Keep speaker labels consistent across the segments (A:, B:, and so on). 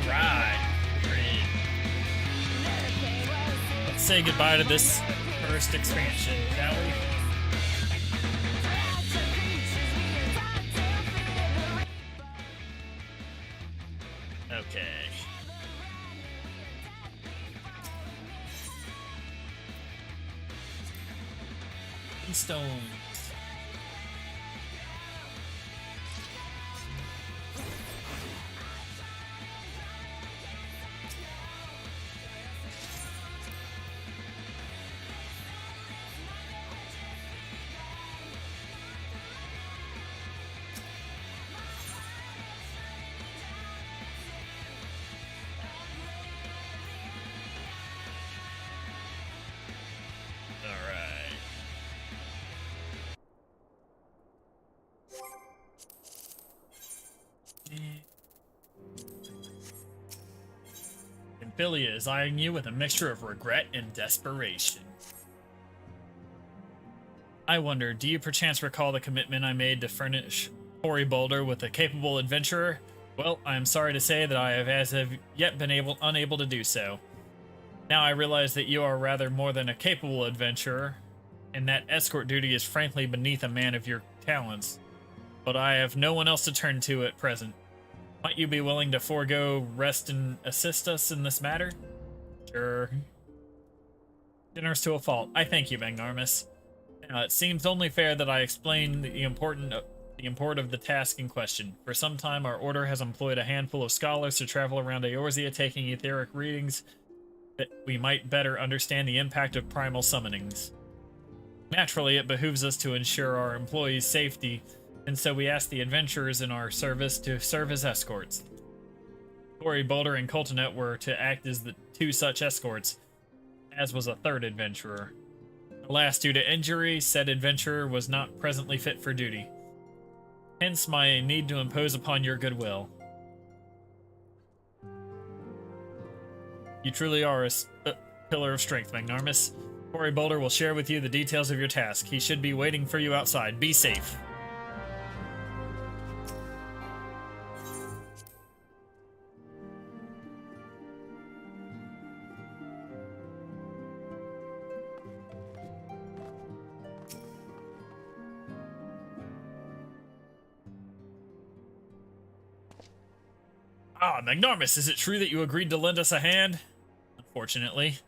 A: Alright. Great. Let's say goodbye to this first expansion, shall we? Okay. Stones. Billy is eyeing you with a mixture of regret and desperation. I wonder, do you perchance recall the commitment I made to furnish Cory Boulder with a capable adventurer? Well, I am sorry to say that I have as of yet been unable to do so. Now I realize that you are rather more than a capable adventurer, and that escort duty is frankly beneath a man of your talents. But I have no one else to turn to at present. Might you be willing to forego rest and assist us in this matter? Sure. Generous to a fault. I thank you, Magnarmus. Now, it seems only fair that I explain the import of the task in question. For some time, our order has employed a handful of scholars to travel around Eorzea taking etheric readings that we might better understand the impact of primal summonings. Naturally, it behooves us to ensure our employees' safety, and so we ask the adventurers in our service to serve as escorts. Cory Boulder and Coltonet were to act as the two such escorts, as was a third adventurer. Alas, due to injury, said adventurer was not presently fit for duty. Hence my need to impose upon your goodwill. You truly are a pillar of strength, Magnarmus. Cory Boulder will share with you the details of your task. He should be waiting for you outside. Be safe. Ah, Magnarmus, is it true that you agreed to lend us a hand? Unfortunately.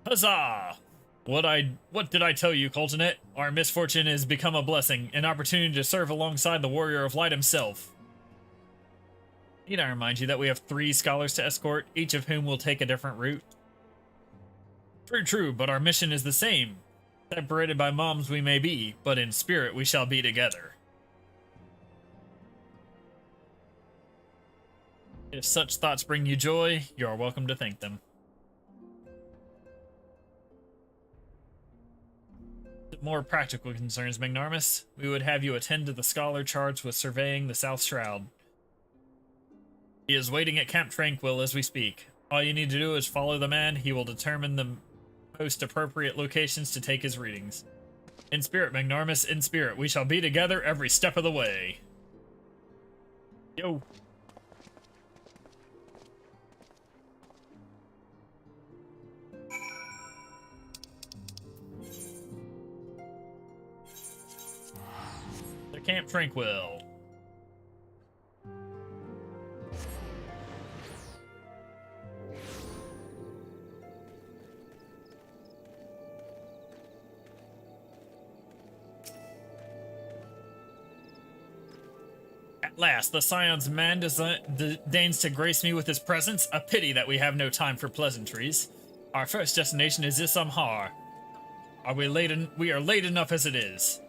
A: Huzzah! What did I tell you, Coltonet? Our misfortune has become a blessing, an opportunity to serve alongside the Warrior of Light himself. Need I remind you that we have 3 scholars to escort, each of whom will take a different route? True, but our mission is the same. Separated by moms we may be, but in spirit we shall be together. If such thoughts bring you joy, you are welcome to think them. More practical concerns, Magnarmus. We would have you attend to the scholar charged with surveying the South Shroud. He is waiting at Camp Tranquil as we speak. All you need to do is follow the man. He will determine the most appropriate locations to take his readings. In spirit, Magnarmus, in spirit. We shall be together every step of the way. Yo. Camp Tranquil. At last, the Scion's man deigns to grace me with his presence. A pity that we have no time for pleasantries. Our first destination is Isamhar. We are late enough as it is.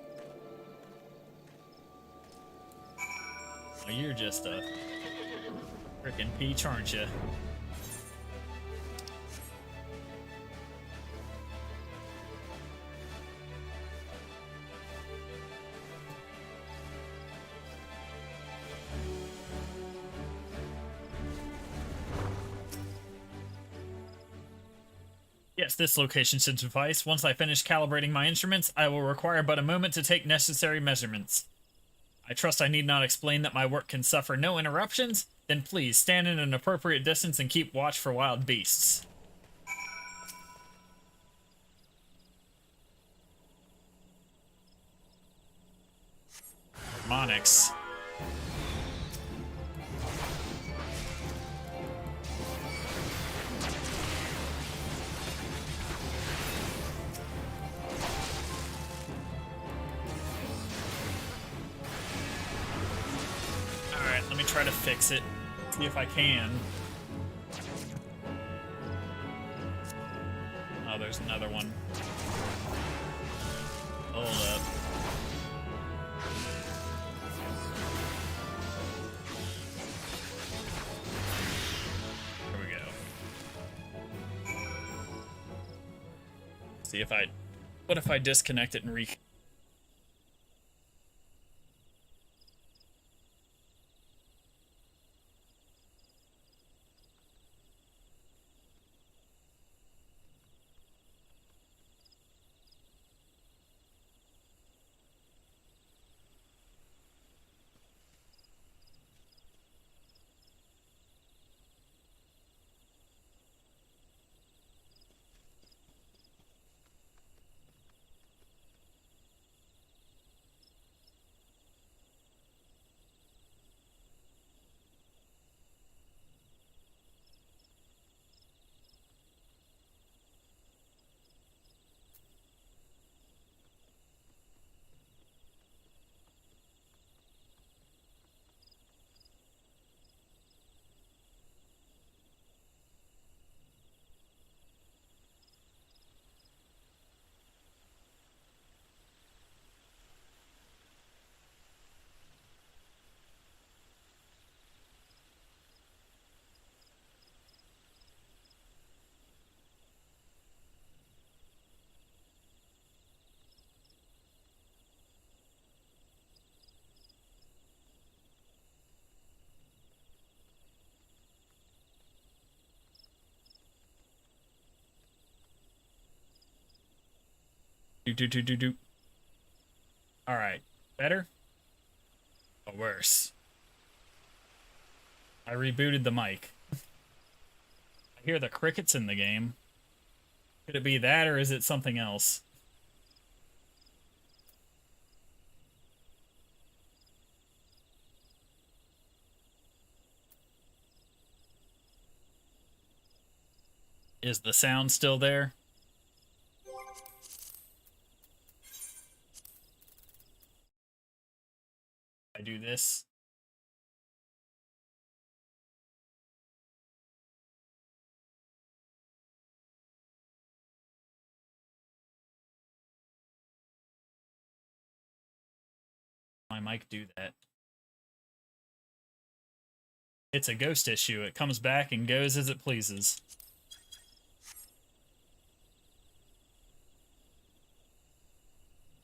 A: Oh, you're just a frickin' peach, aren't you? Yes, this location should suffice. Once I finish calibrating my instruments, I will require but a moment to take necessary measurements. I trust I need not explain that my work can suffer no interruptions. Then please stand in an appropriate distance and keep watch for wild beasts. Harmonics. Alright, let me try to fix it. See if I can. Oh, there's another one. Hold up. Here we go. See if I... What if I disconnect it and re... Do. Alright. Better? Or worse? I rebooted the mic. I hear the crickets in the game. Could it be that, or is it something else? Is the sound still there? I do this. My mic do that. It's a ghost issue. It comes back and goes as it pleases.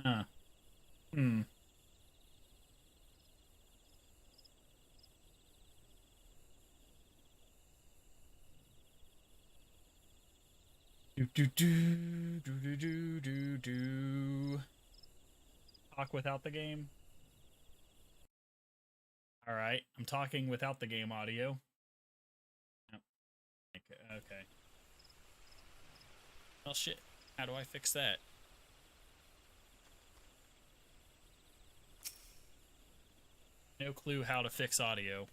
A: Huh. Hmm. Do. Talk without the game. All right, I'm talking without the game audio. Oh, okay. Well, shit. How do I fix that? No clue how to fix audio.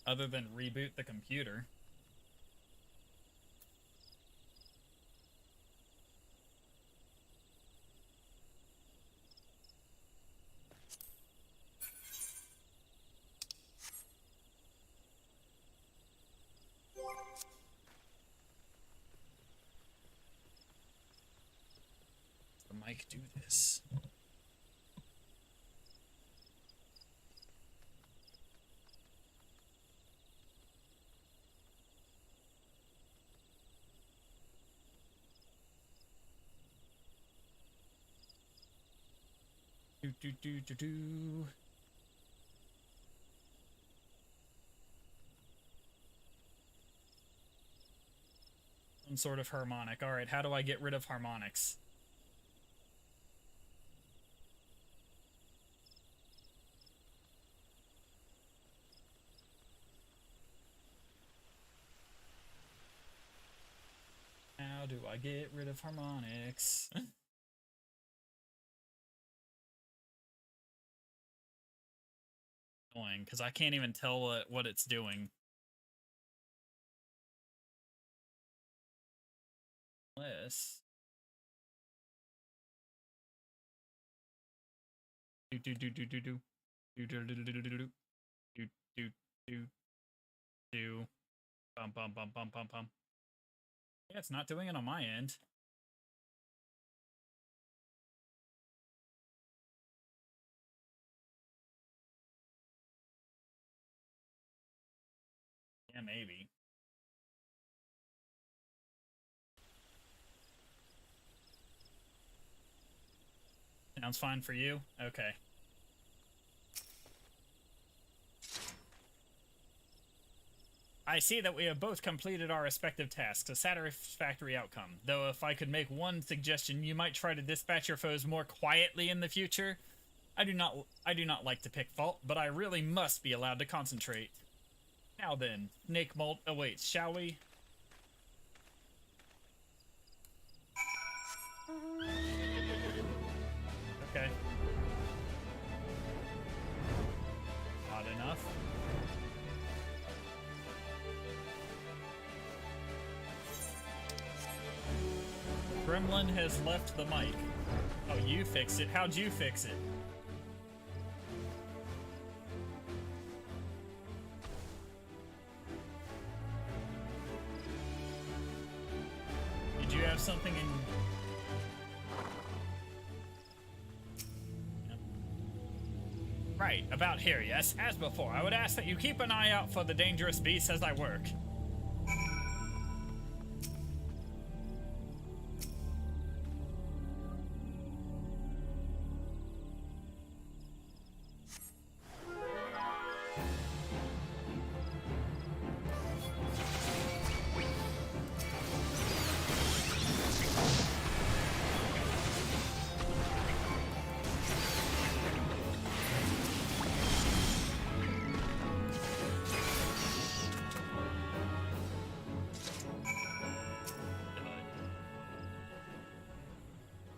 A: Other than reboot the computer. The mic do this. Do. Some sort of harmonic. All right, how do I get rid of harmonics? I get rid of harmonics? Annoying, because I can't even tell what it's doing. Unless... Do do do do do do do do do do do do do do do do do bum bum bum bum bum bum. Yeah, it's not doing it on my end. Yeah, maybe. Sounds fine for you? Okay. I see that we have both completed our respective tasks, a satisfactory outcome. Though if I could make one suggestion, you might try to dispatch your foes more quietly in the future. I do not like to pick fault, but I really must be allowed to concentrate. Now then, Snake Molt awaits, shall we? Okay. Not enough. Gremlin has left the mic. Oh, you fixed it. How'd you fix it? Did you have something in... Right, about here, yes. As before, I would ask that you keep an eye out for the dangerous beasts as I work.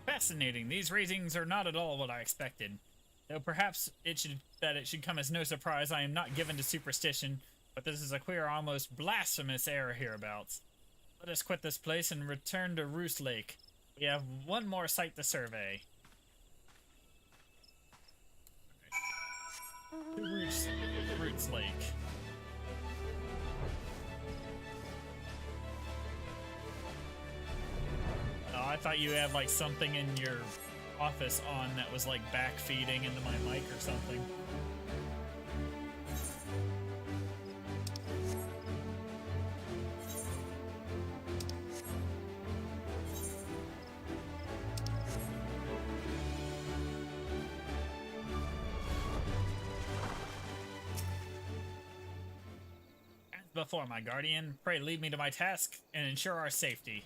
A: Fascinating. These raisings are not at all what I expected. Though perhaps it should come as no surprise I am not given to superstition, but this is a queer, almost blasphemous error hereabouts. Let us quit this place and return to Roost Lake. We have one more site to survey. To Roost Lake. Oh, I thought you had like something in your office on that was like backfeeding into my mic or something. As before, my guardian, pray lead me to my task and ensure our safety.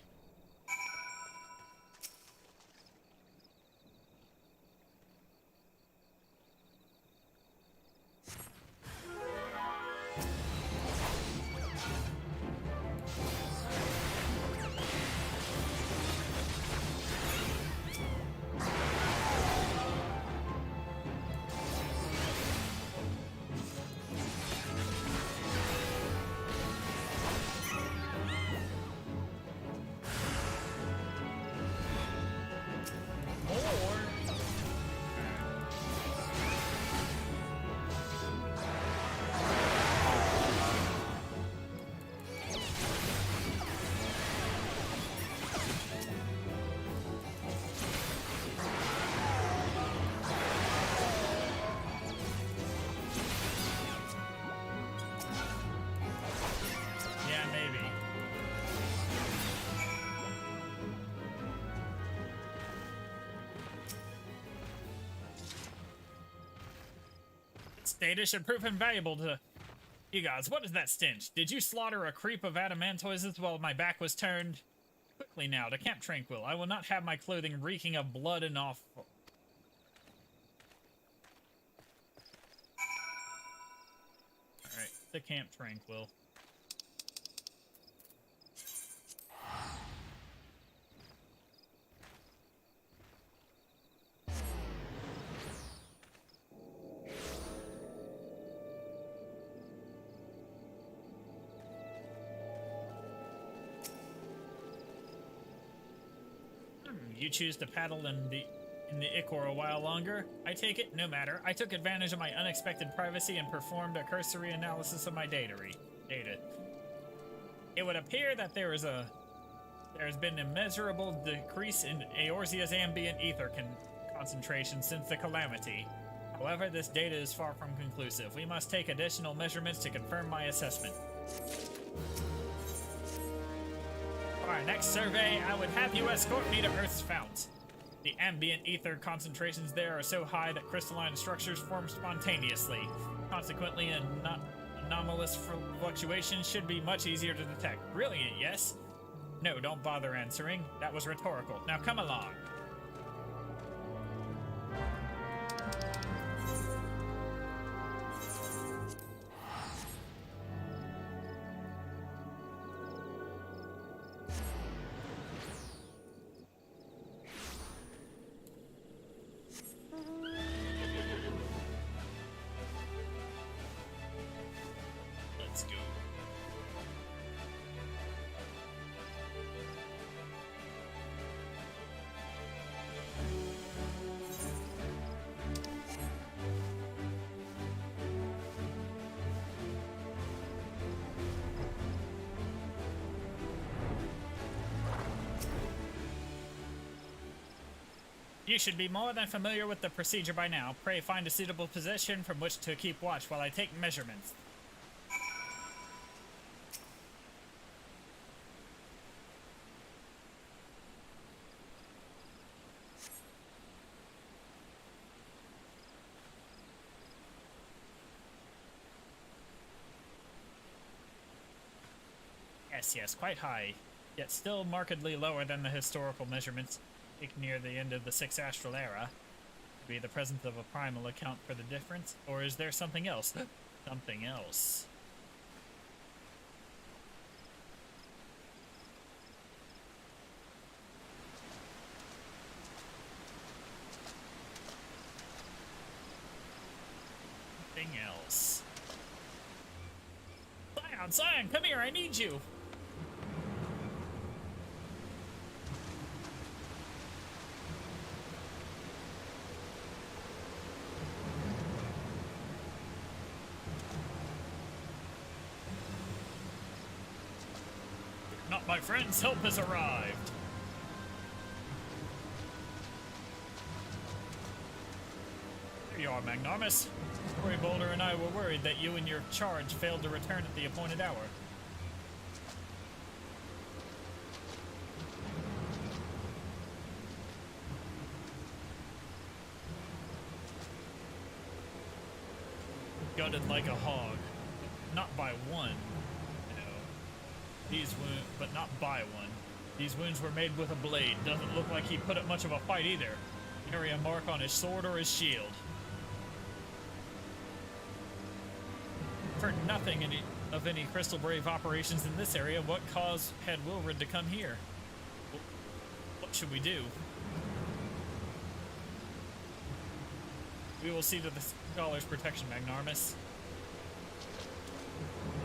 A: Data should prove invaluable to you guys. What is that stench? Did you slaughter a creep of adamantoises while my back was turned? Quickly now, to Camp Tranquil. I will not have my clothing reeking of blood and offal. Alright, to Camp Tranquil. You choose to paddle in the ichor a while longer? I take it? No matter. I took advantage of my unexpected privacy and performed a cursory analysis of my data. It would appear that there has been an immeasurable decrease in Eorzea's ambient ether concentration since the calamity. However, this data is far from conclusive. We must take additional measurements to confirm my assessment. For our next survey, I would have you escort me to Earth's fount. The ambient ether concentrations there are so high that crystalline structures form spontaneously. Consequently, anomalous fluctuations should be much easier to detect. Brilliant, yes? No, don't bother answering. That was rhetorical. Now come along. Let's go. You should be more than familiar with the procedure by now. Pray find a suitable position from which to keep watch while I take measurements. Yes, quite high, yet still markedly lower than the historical measurements taken near the end of the Sixth Astral Era. Be the presence of a primal account for the difference, or is there something else? Something else. Something else. Scion, come here, I need you! Not my friends, help has arrived! There you are, Magnarmus. Cory Boulder and I were worried that you and your charge failed to return at the appointed hour. Gutted like a hog. Not by one. These wounds, but not by one. These wounds were made with a blade. Doesn't look like he put up much of a fight either. Carry a mark on his sword or his shield. For nothing of any Crystal Brave operations in this area, what cause had Wilred to come here? What should we do? We will see to the scholar's protection, Magnarmus.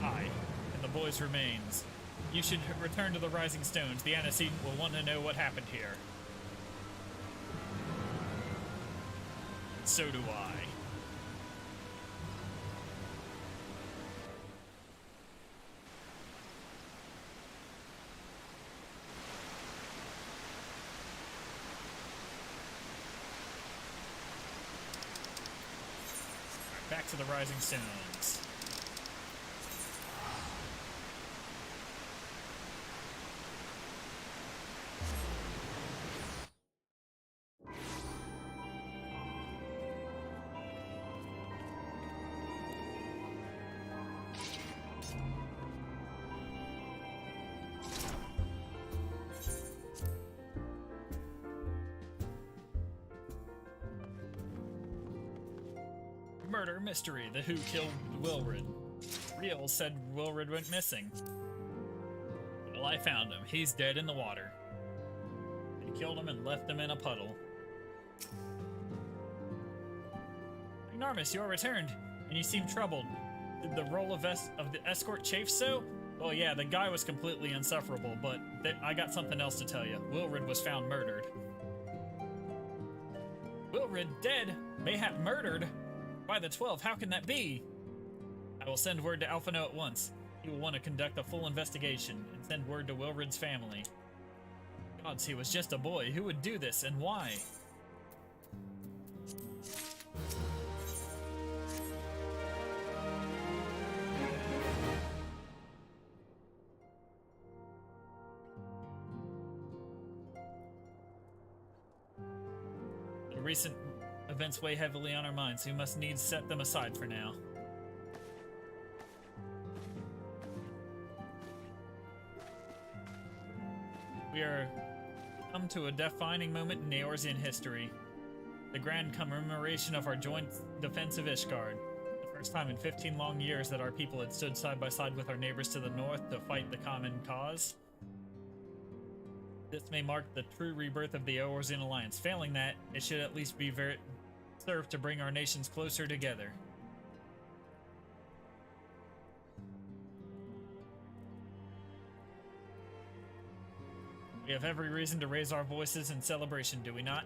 A: Aye, and the boy's remains. You should return to the Rising Stones. The antecedent will want to know what happened here. So do I. Back to the Rising Stones. Murder mystery. The Who killed Wilred. Real said Wilred went missing. Well, I found him. He's dead in the water. They killed him and left him in a puddle. Magnarmus, you are returned, and you seem troubled. Did the role of the escort chafe so? Well, yeah, the guy was completely insufferable, but I got something else to tell you. Wilred was found murdered. Wilrid dead? Mayhap murdered? By the 12, how can that be? I will send word to Alphino at once. He will want to conduct a full investigation and send word to Wilrid's family. Gods, he was just a boy. Who would do this and why? The recent events weigh heavily on our minds. We must needs set them aside for now. We are come to a defining moment in Eorzean history. The grand commemoration of our joint defense of Ishgard. The first time in 15 long years that our people had stood side by side with our neighbors to the north to fight the common cause. This may mark the true rebirth of the Eorzean Alliance. Failing that, it should at least be serve to bring our nations closer together. We have every reason to raise our voices in celebration, do we not?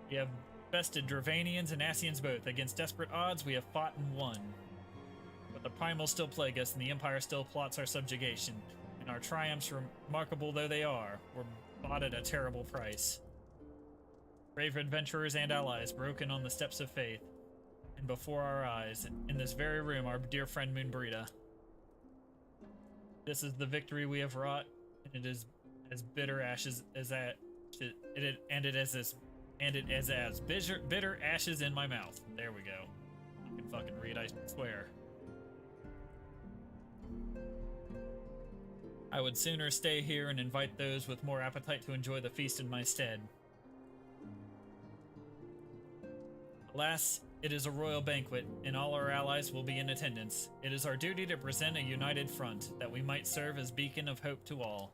A: We have bested Dravanians and Asians both. Against desperate odds, we have fought and won. But the Primals still plague us, and the Empire still plots our subjugation. And our triumphs, remarkable though they are, were bought at a terrible price. Brave adventurers and allies broken on the steps of faith. And before our eyes, in this very room, our dear friend Moonbrita. This is the victory we have wrought, and it is as bitter ashes as that. It is as bitter ashes in my mouth. There we go. I can fucking read, I swear. I would sooner stay here and invite those with more appetite to enjoy the feast in my stead. Alas, it is a royal banquet, and all our allies will be in attendance. It is our duty to present a united front, that we might serve as beacon of hope to all.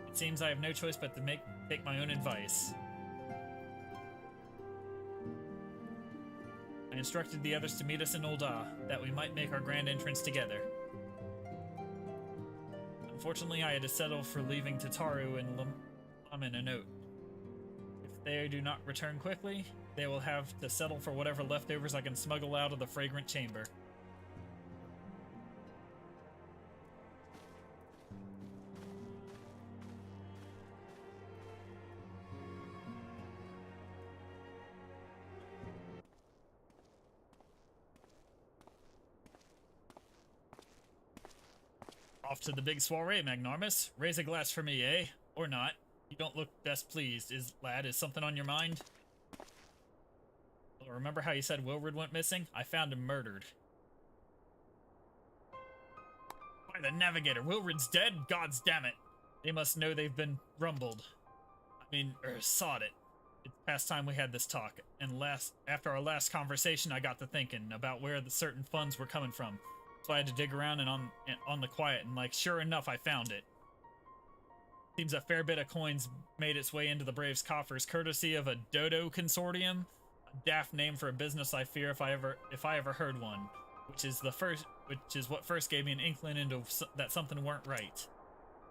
A: It seems I have no choice but to take my own advice. I instructed the others to meet us in Ul'dah, that we might make our grand entrance together. Unfortunately, I had to settle for leaving Tataru and Lamin a note. If they do not return quickly, they will have to settle for whatever leftovers I can smuggle out of the fragrant chamber. Off to the big soiree, Magnarmus. Raise a glass for me, eh? Or not. You don't look best pleased. Lad, is something on your mind? Well, remember how you said Wilrid went missing? I found him murdered. By the Navigator, Wilrid's dead? Gods damn it. They must know they've been rumbled. Sod it. It's past time we had this talk. And after our last conversation, I got to thinking about where the certain funds were coming from. So I had to dig around and on the quiet, and sure enough, I found it. Seems a fair bit of coins made its way into the Braves' coffers, courtesy of a Dodo Consortium, a daft name for a business I fear if I ever heard one, which is what first gave me an inkling into that something weren't right.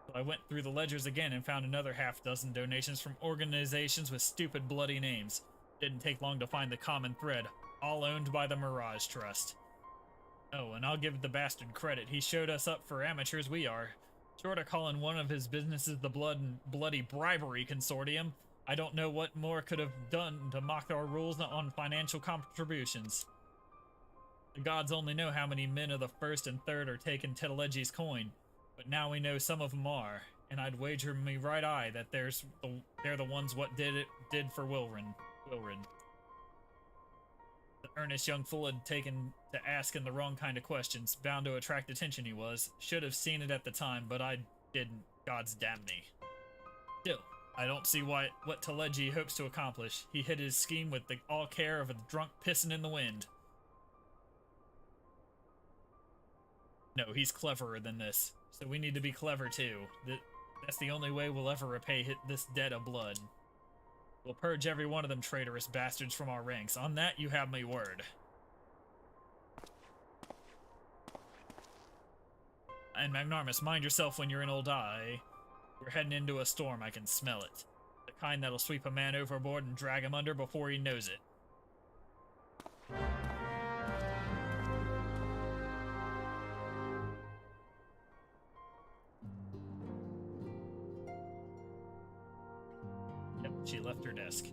A: So I went through the ledgers again and found another half-dozen donations from organizations with stupid bloody names. Didn't take long to find the common thread, all owned by the Mirage Trust. Oh, and I'll give the bastard credit. He showed us up for amateurs we are. Short of calling one of his businesses the Bloody Bribery Consortium, I don't know what more could have done to mock our rules on financial contributions. The gods only know how many men of the first and third are taking Tedelegi's coin, but now we know some of them are, and I'd wager me right eye that they're the ones what did for Wilrid. The earnest young fool had taken to asking the wrong kind of questions, bound to attract attention he was. Should have seen it at the time, but I didn't. Gods damn me. Still, I don't see what Telegi hopes to accomplish. He hid his scheme with all care of a drunk pissing in the wind. No, he's cleverer than this, so we need to be clever too. That's the only way we'll ever repay this debt of blood. We'll purge every one of them traitorous bastards from our ranks. On that, you have my word. And Magnarmus, mind yourself when you're in Old Eye. We're heading into a storm, I can smell it. The kind that'll sweep a man overboard and drag him under before he knows it. Yep, she left her desk.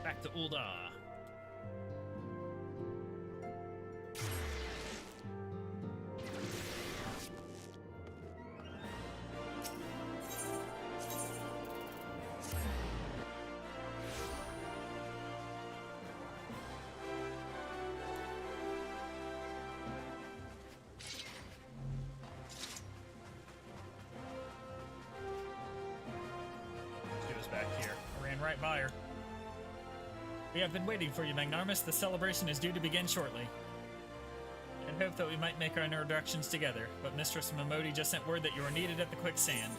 A: Back to Ulda. Back here. I ran right by her. We have been waiting for you, Magnarmus. The celebration is due to begin shortly. I hope that we might make our introductions together, but Mistress Momodi just sent word that you are needed at the quicksand.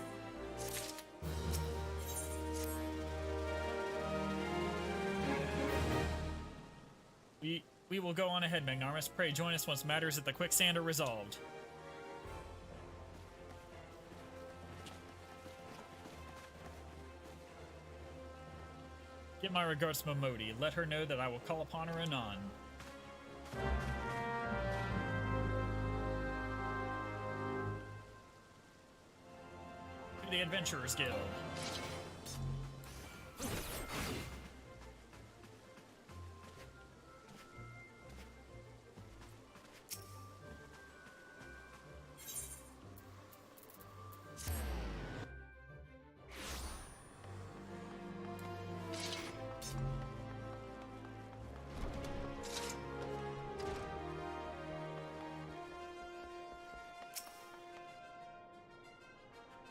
A: We will go on ahead, Magnarmus. Pray join us once matters at the quicksand are resolved. Give my regards to Momodi. Let her know that I will call upon her anon. To the Adventurers Guild.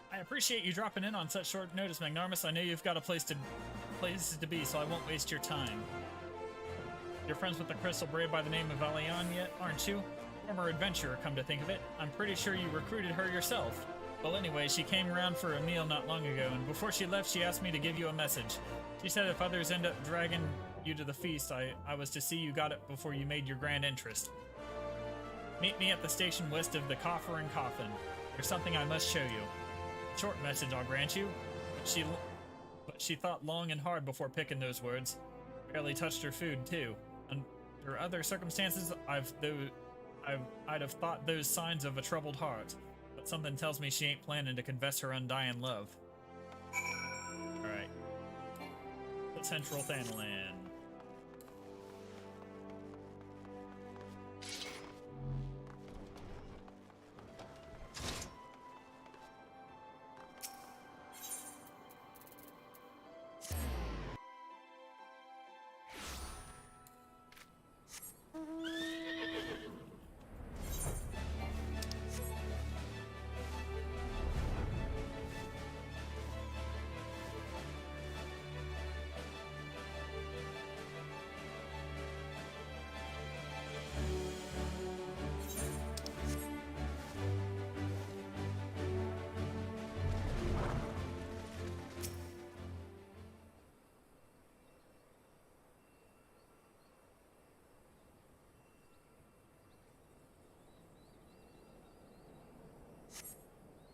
A: I appreciate you dropping in on such short notice, Magnarmus. I know you've got places to be, so I won't waste your time. You're friends with the Crystal Brave by the name of Alian yet, aren't you? Former adventurer, come to think of it. I'm pretty sure you recruited her yourself. Well, anyway, she came around for a meal not long ago, and before she left, she asked me to give you a message. She said if others end up dragging you to the feast, I was to see you got it before you made your grand entrance. Meet me at the station west of the Coffer and Coffin. There's something I must show you. Short message, I'll grant you, but she thought long and hard before picking those words. Barely touched her food, too. Under other circumstances, I'd have thought those signs of a troubled heart, but something tells me she ain't planning to confess her undying love. Alright. The Central Thanalan.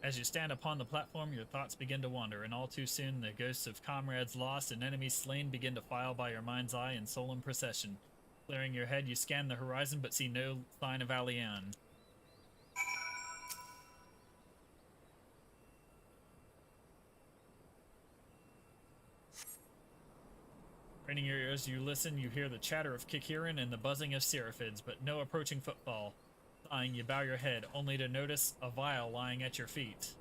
A: As you stand upon the platform, your thoughts begin to wander, and all too soon the ghosts of comrades lost and enemies slain begin to file by your mind's eye in solemn procession. Clearing your head, you scan the horizon but see no sign of Alian. Straining your ears, you listen, you hear the chatter of Kikirin and the buzzing of seraphids, but no approaching footfall. Sighing, you bow your head, only to notice a vial lying at your feet.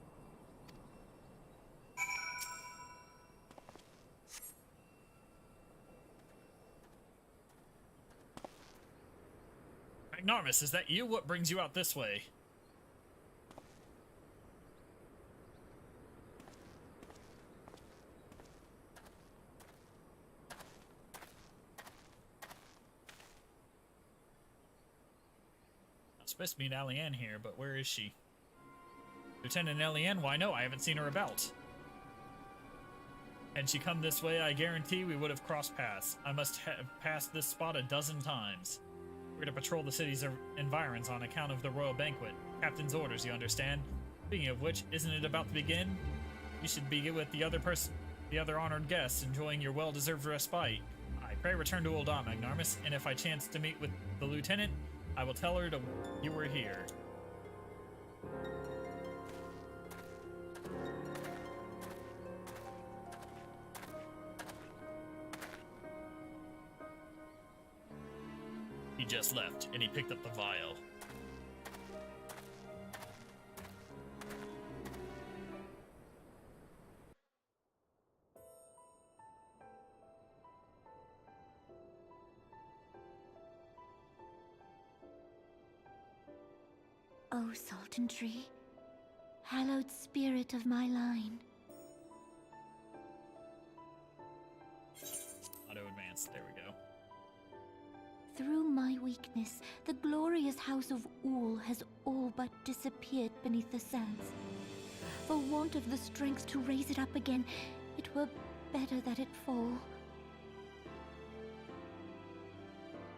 A: Magnarmus, is that you? What brings you out this way? Supposed to meet Alian here, but where is she? Lieutenant Alian? Why no, I haven't seen her about. Had she come this way, I guarantee we would have crossed paths. I must have passed this spot a dozen times. We're to patrol the city's environs on account of the royal banquet. Captain's orders, you understand? Speaking of which, isn't it about to begin? You should be with the other honored guests, enjoying your well-deserved respite. I pray return to Ul'dah, Magnarmus, and if I chance to meet with the lieutenant, I will tell her you were here. He just left, and he picked up the vial.
B: O Sultan Tree, hallowed spirit of my line.
A: Auto advance, there we go.
B: Through my weakness, the glorious house of Ul has all but disappeared beneath the sands. For want of the strength to raise it up again, it were better that it fall.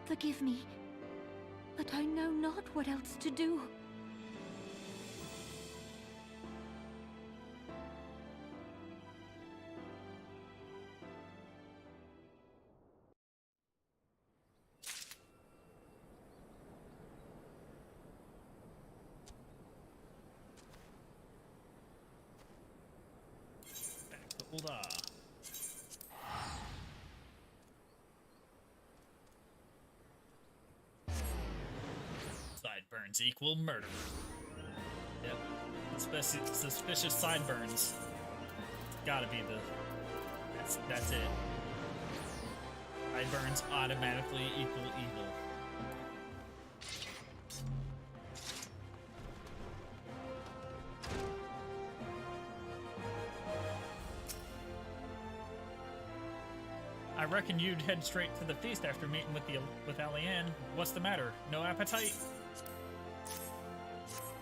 B: Forgive me, but I know not what else to do.
A: Sideburns equal murder. Yep. Suspicious sideburns. Gotta be the... That's it. Sideburns automatically equal evil. I reckon you'd head straight to the feast after meeting with Alianne. What's the matter? No appetite?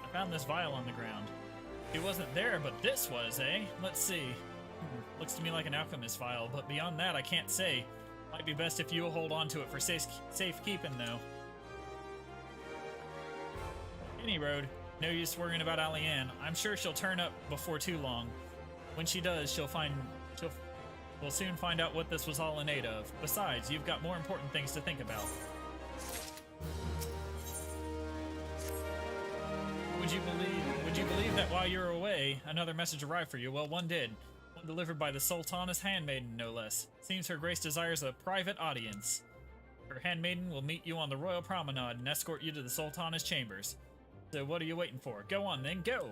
A: I found this vial on the ground. It wasn't there, but this was, eh? Let's see. Looks to me like an alchemist vial, but beyond that I can't say. Might be best if you hold on to it for safekeeping, though. Any road. No use worrying about Alianne. I'm sure she'll turn up before too long. When she does, we'll soon find out what this was all in aid of. Besides, you've got more important things to think about. Would you believe that while you were away, another message arrived for you? Well, one did. One delivered by the Sultan's handmaiden, no less. Seems her grace desires a private audience. Her handmaiden will meet you on the royal promenade and escort you to the Sultan's chambers. So what are you waiting for? Go on then, go!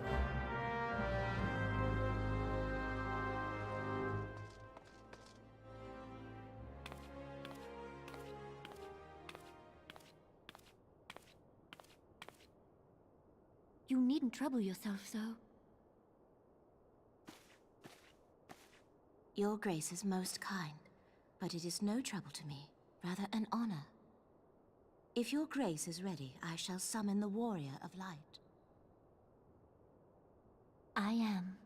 B: You needn't trouble yourself so. Your Grace is most kind, but it is no trouble to me, rather an honor. If your Grace is ready, I shall summon the Warrior of Light. I am.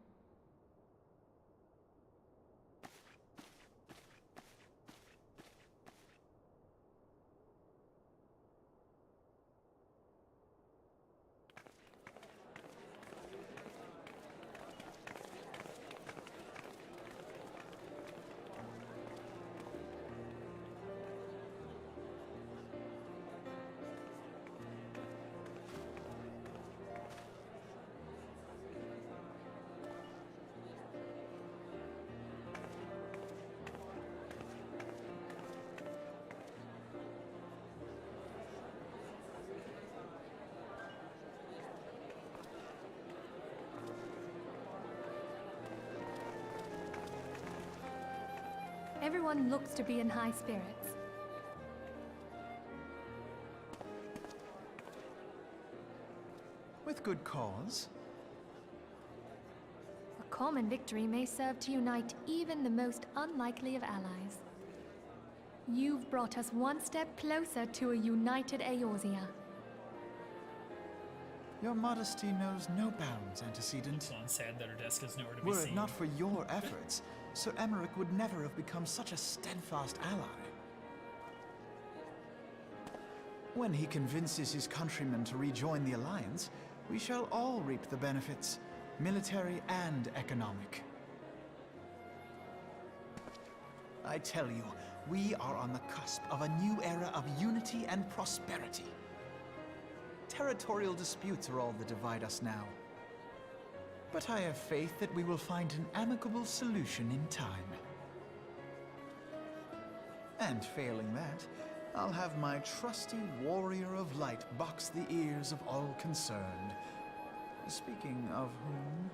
C: Everyone looks to be in high spirits.
D: With good cause.
C: A common victory may serve to unite even the most unlikely of allies. You've brought us one step closer to a united Eorzea.
D: Your modesty knows no bounds, antecedent.
A: It's sad that her desk is nowhere to be
D: Were
A: seen.
D: it not for your efforts, Sir Emmerich would never have become such a steadfast ally. When he convinces his countrymen to rejoin the Alliance, we shall all reap the benefits, military and economic. I tell you, we are on the cusp of a new era of unity and prosperity. Territorial disputes are all that divide us now. But I have faith that we will find an amicable solution in time. And failing that, I'll have my trusty warrior of light box the ears of all concerned. Speaking of whom...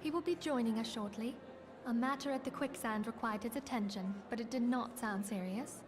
C: He will be joining us shortly. A matter at the quicksand required his attention, but it did not sound serious.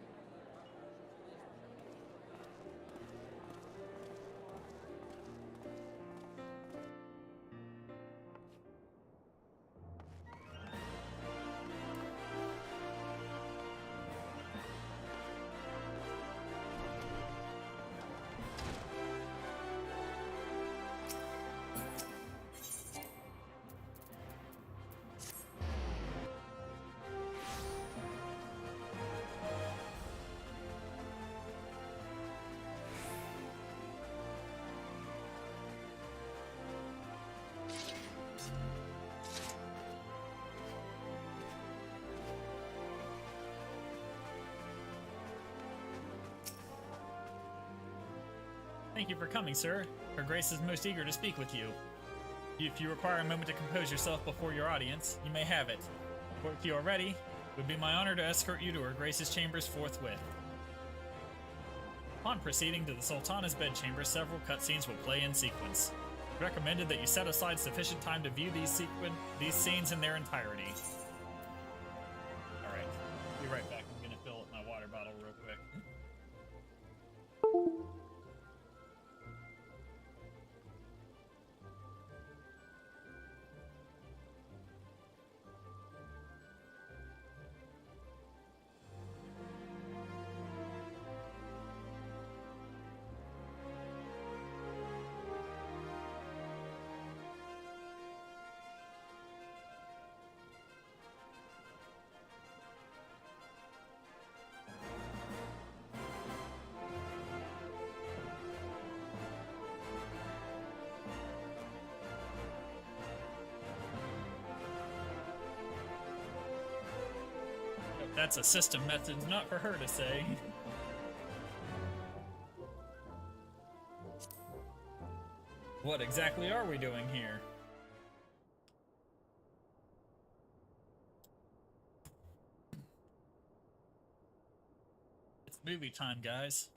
A: Thank you for coming, sir. Her Grace is most eager to speak with you. If you require a moment to compose yourself before your audience, you may have it. Or if you are ready, it would be my honor to escort you to Her Grace's chambers forthwith. Upon proceeding to the Sultana's bedchamber, several cutscenes will play in sequence. It's recommended that you set aside sufficient time to view these scenes in their entirety. Alright, be right back. I'm gonna fill up my water bottle real quick. That's a system message, not for her to say. What exactly are we doing here? It's movie time, guys.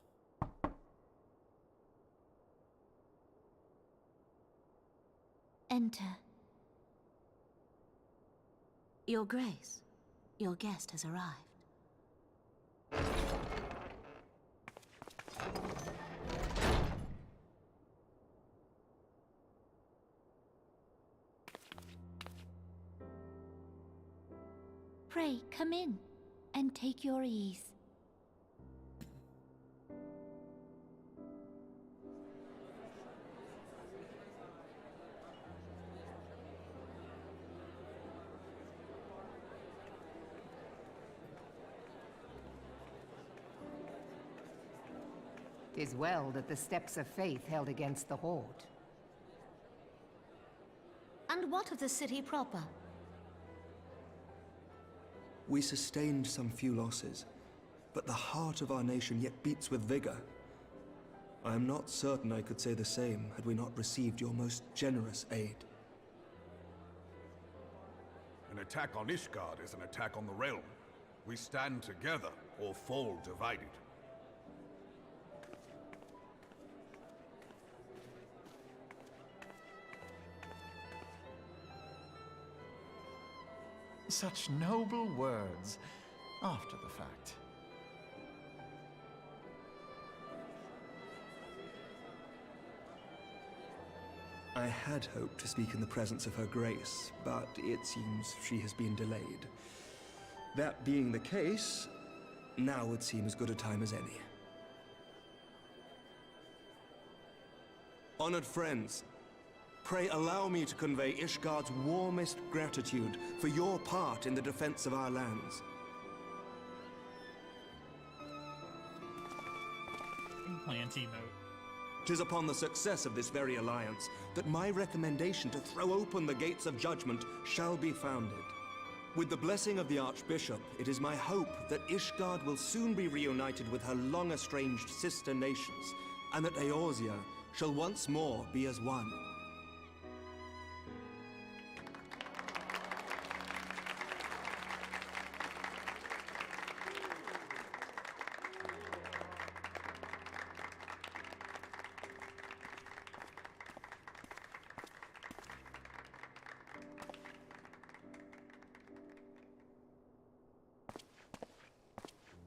B: Enter. Your Grace, your guest has arrived. Pray, come in and take your ease.
E: Tis well that the steps of faith held against the Horde.
B: And what of the city proper?
F: We sustained some few losses, but the heart of our nation yet beats with vigor. I am not certain I could say the same had we not received your most generous aid.
G: An attack on Ishgard is an attack on the realm. We stand together or fall divided.
D: Such noble words after the fact.
F: I had hoped to speak in the presence of Her Grace, but it seems she has been delayed. That being the case, now would seem as good a time as any. Honored friends, pray allow me to convey Ishgard's warmest gratitude for your part in the defense of our lands.
A: eggplant emote.
F: 'Tis upon the success of this very alliance that my recommendation to throw open the gates of judgment shall be founded. With the blessing of the Archbishop, it is my hope that Ishgard will soon be reunited with her long-estranged sister nations, and that Eorzea shall once more be as one.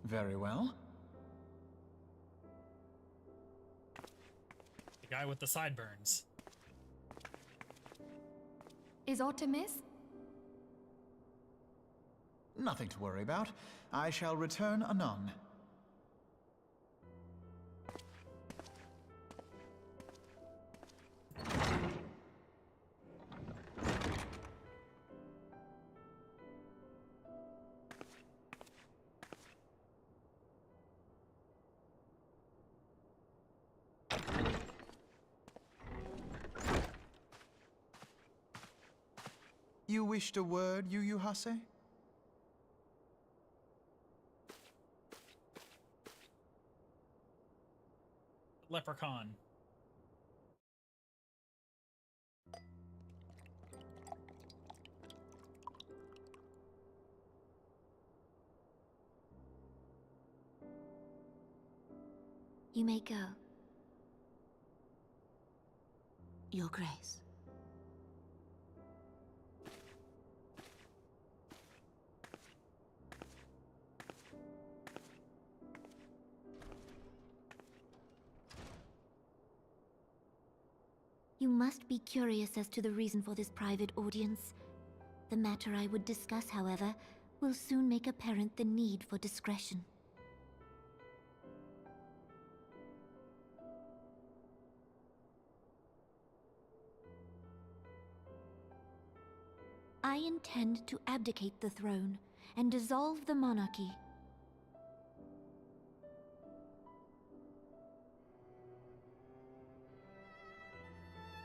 D: Very well.
A: The guy with the sideburns.
C: Is aught amiss?
D: Nothing to worry about. I shall return anon. You wished a word, Yu Hase?
A: Leprechaun.
B: You may go. Your Grace. You must be curious as to the reason for this private audience. The matter I would discuss, however, will soon make apparent the need for discretion. I intend to abdicate the throne and dissolve the monarchy.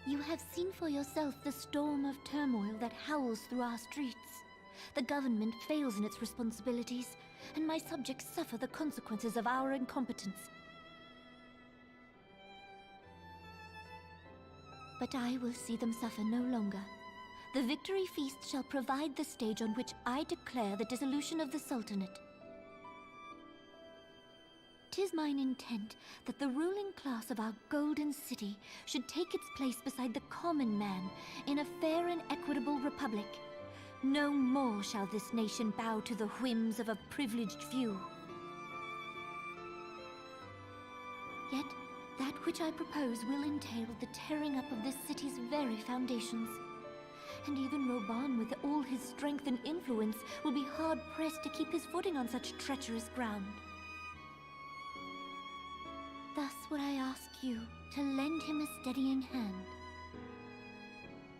B: You have seen for yourself the storm of turmoil that howls through our streets. The government fails in its responsibilities, and my subjects suffer the consequences of our incompetence. But I will see them suffer no longer. The victory feast shall provide the stage on which I declare the dissolution of the Sultanate. 'Tis mine intent that the ruling class of our Golden City should take its place beside the common man in a fair and equitable republic. No more shall this nation bow to the whims of a privileged few. Yet, that which I propose will entail the tearing up of this city's very foundations. And even Roban, with all his strength and influence, will be hard-pressed to keep his footing on such treacherous ground. Thus would I ask you to lend him a steadying hand.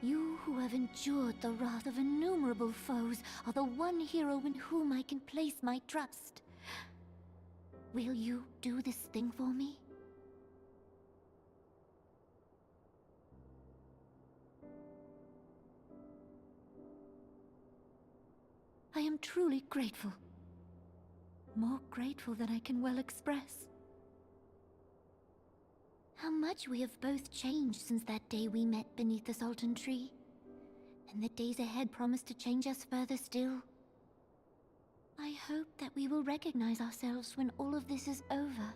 B: You who have endured the wrath of innumerable foes are the one hero in whom I can place my trust. Will you do this thing for me? I am truly grateful. More grateful than I can well express. How much we have both changed since that day we met beneath the Sultan tree. And the days ahead promise to change us further still. I hope that we will recognize ourselves when all of this is over.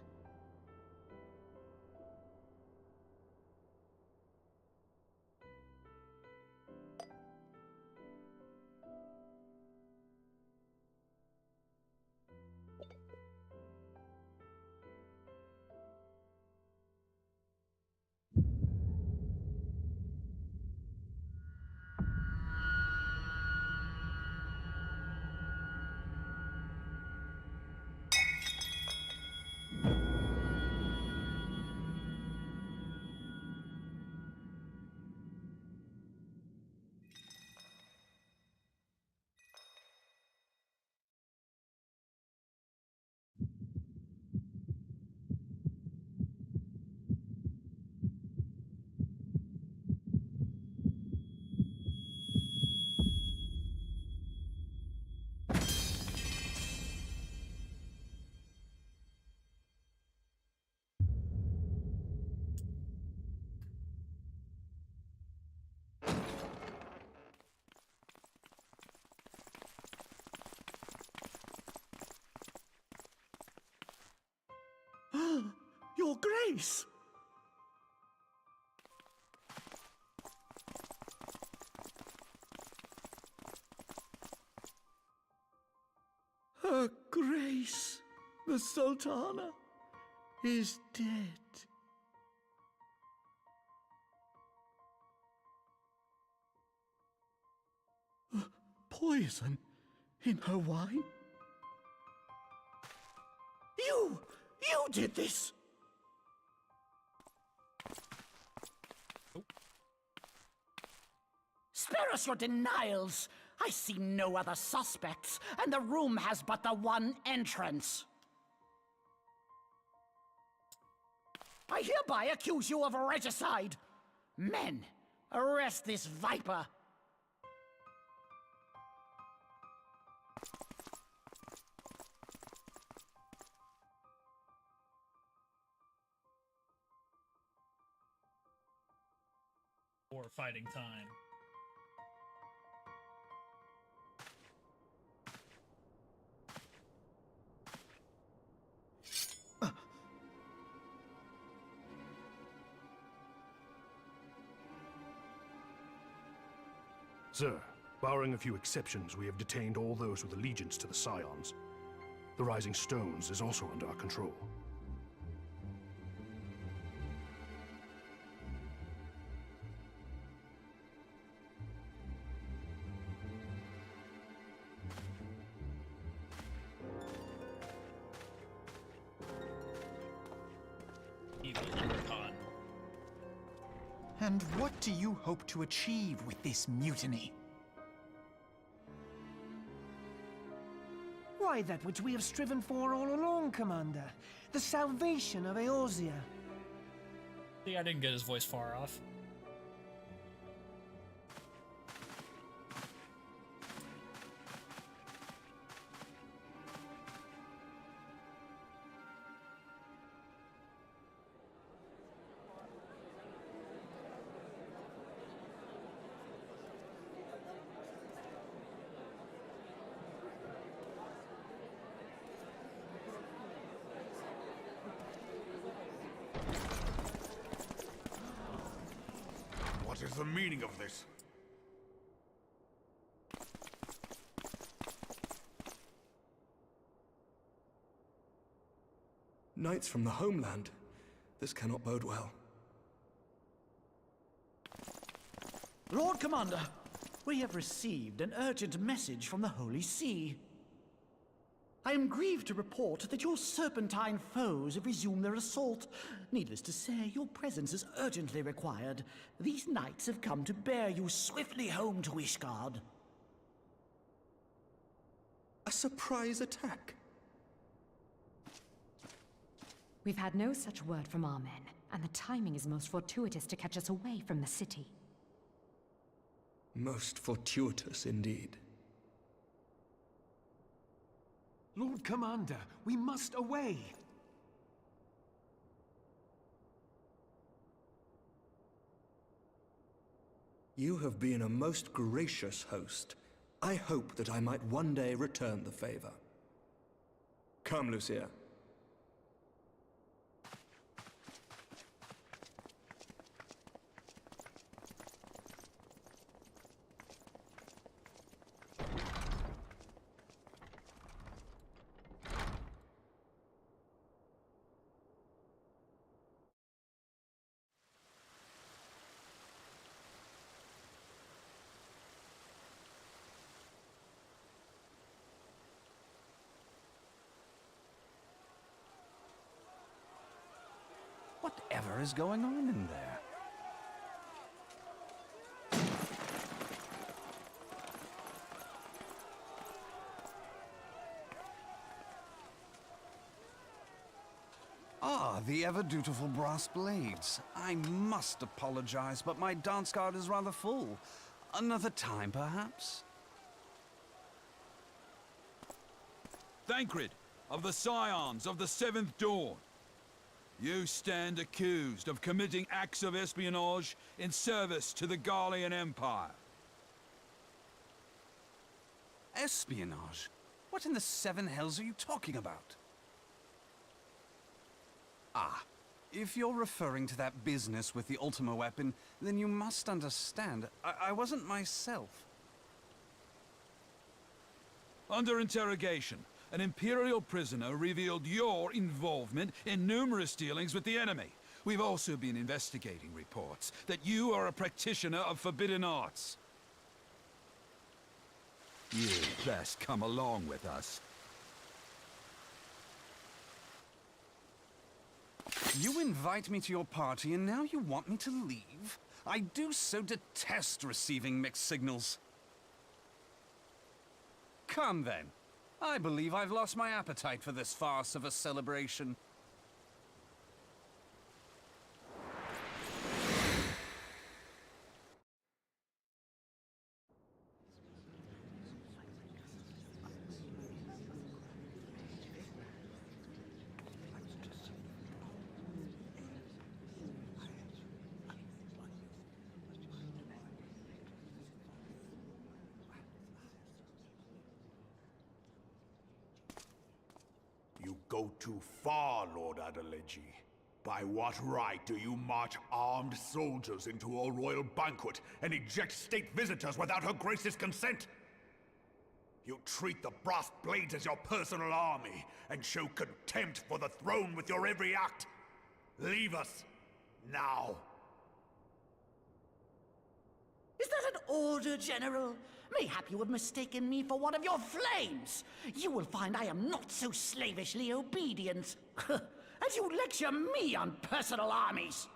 H: Your Grace! Her Grace, the Sultana, is dead. Poison in her wine? You did this!
I: Spare us your denials! I see no other suspects, and the room has but the one entrance. I hereby accuse you of regicide. Men, arrest this viper.
A: Or fighting time.
J: Sir, barring a few exceptions, we have detained all those with allegiance to the Scions. The Rising Stones is also under our control.
A: Evil leprechaun.
D: And what do you hope to achieve with this mutiny?
K: Why, that which we have striven for all along, Commander. The salvation of Eorzea.
A: See, I didn't get his voice far off.
G: What is the meaning of this?
F: Knights from the homeland. This cannot bode well.
H: Lord Commander, we have received an urgent message from the Holy See. I am grieved to report that your serpentine foes have resumed their assault. Needless to say, your presence is urgently required. These knights have come to bear you swiftly home to Ishgard.
F: A surprise attack?
L: We've had no such word from our men, and the timing is most fortuitous to catch us away from the city.
F: Most fortuitous indeed.
K: Lord Commander, we must away.
F: You have been a most gracious host. I hope that I might one day return the favor. Come, Lucia.
M: Whatever is going on in there? Ah, the ever-dutiful brass blades. I must apologize, but my dance card is rather full. Another time, perhaps?
N: Thancred, of the Scions of the Seventh Dawn. You stand accused of committing acts of espionage in service to the Garlean Empire.
M: Espionage? What in the seven hells are you talking about? Ah, If you're referring to that business with the Ultima weapon, then you must understand, I wasn't myself.
N: Under interrogation, an Imperial prisoner revealed your involvement in numerous dealings with the enemy. We've also been investigating reports that you are a practitioner of forbidden arts. You'd best come along with us.
M: You invite me to your party and now you want me to leave? I do so detest receiving mixed signals. Come then. I believe I've lost my appetite for this farce of a celebration.
G: You go too far, Lord Adeleji. By what right do you march armed soldiers into a royal banquet and eject state visitors without Her Grace's consent? You treat the brass blades as your personal army and show contempt for the throne with your every act. Leave us, now.
I: Is that an order, General? Mayhap you have mistaken me for one of your flames. You will find I am not so slavishly obedient. As you lecture me on personal armies.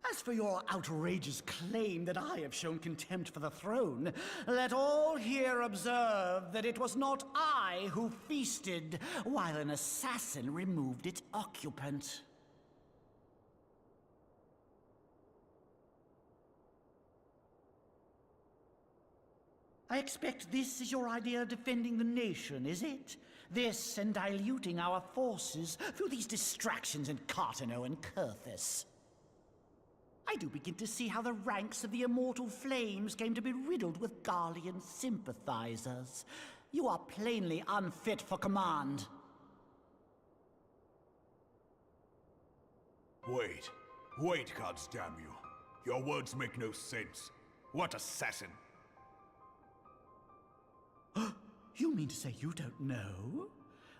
I: As for your outrageous claim that I have shown contempt for the throne, let all here observe that it was not I who feasted while an assassin removed its occupant. I expect this is your idea of defending the nation, is it? This and diluting our forces through these distractions in Cartano and Kurthus. I do begin to see how the ranks of the Immortal Flames came to be riddled with Garlean sympathizers. You are plainly unfit for command.
G: Wait, goddamn you. Your words make no sense. What assassin?
I: You mean to say you don't know?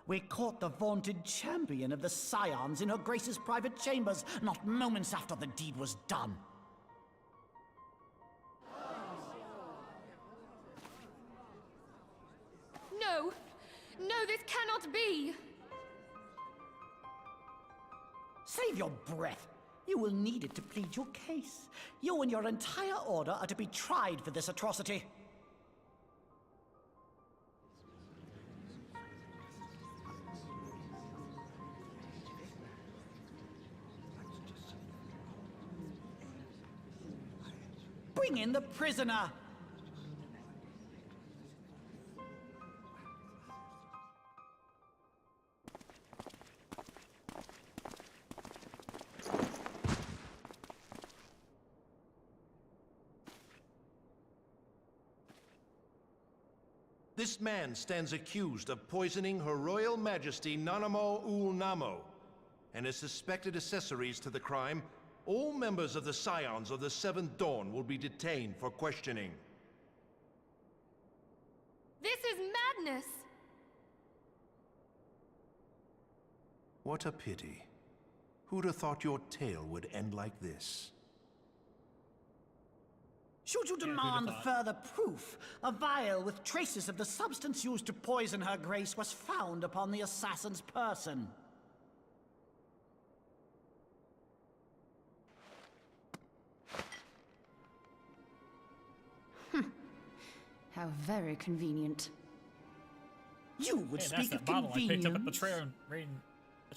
I: We caught the vaunted champion of the Scions in Her Grace's private chambers, not moments after the deed was done.
C: No! No, this cannot be!
I: Save your breath. You will need it to plead your case. You and your entire order are to be tried for this atrocity. Bring in the prisoner!
O: This man stands accused of poisoning Her Royal Majesty Nanamo Ul Namo, and as suspected accessories to the crime, all members of the Scions of the Seventh Dawn will be detained for questioning.
C: This is madness!
O: What a pity. Who'd have thought your tale would end like this?
I: Should you demand further proof, a vial with traces of the substance used to poison Her Grace was found upon the assassin's person.
L: How very convenient.
I: You would
A: Hey,
I: speak
A: that's
I: of
A: that bottle I picked up at the
I: convenience.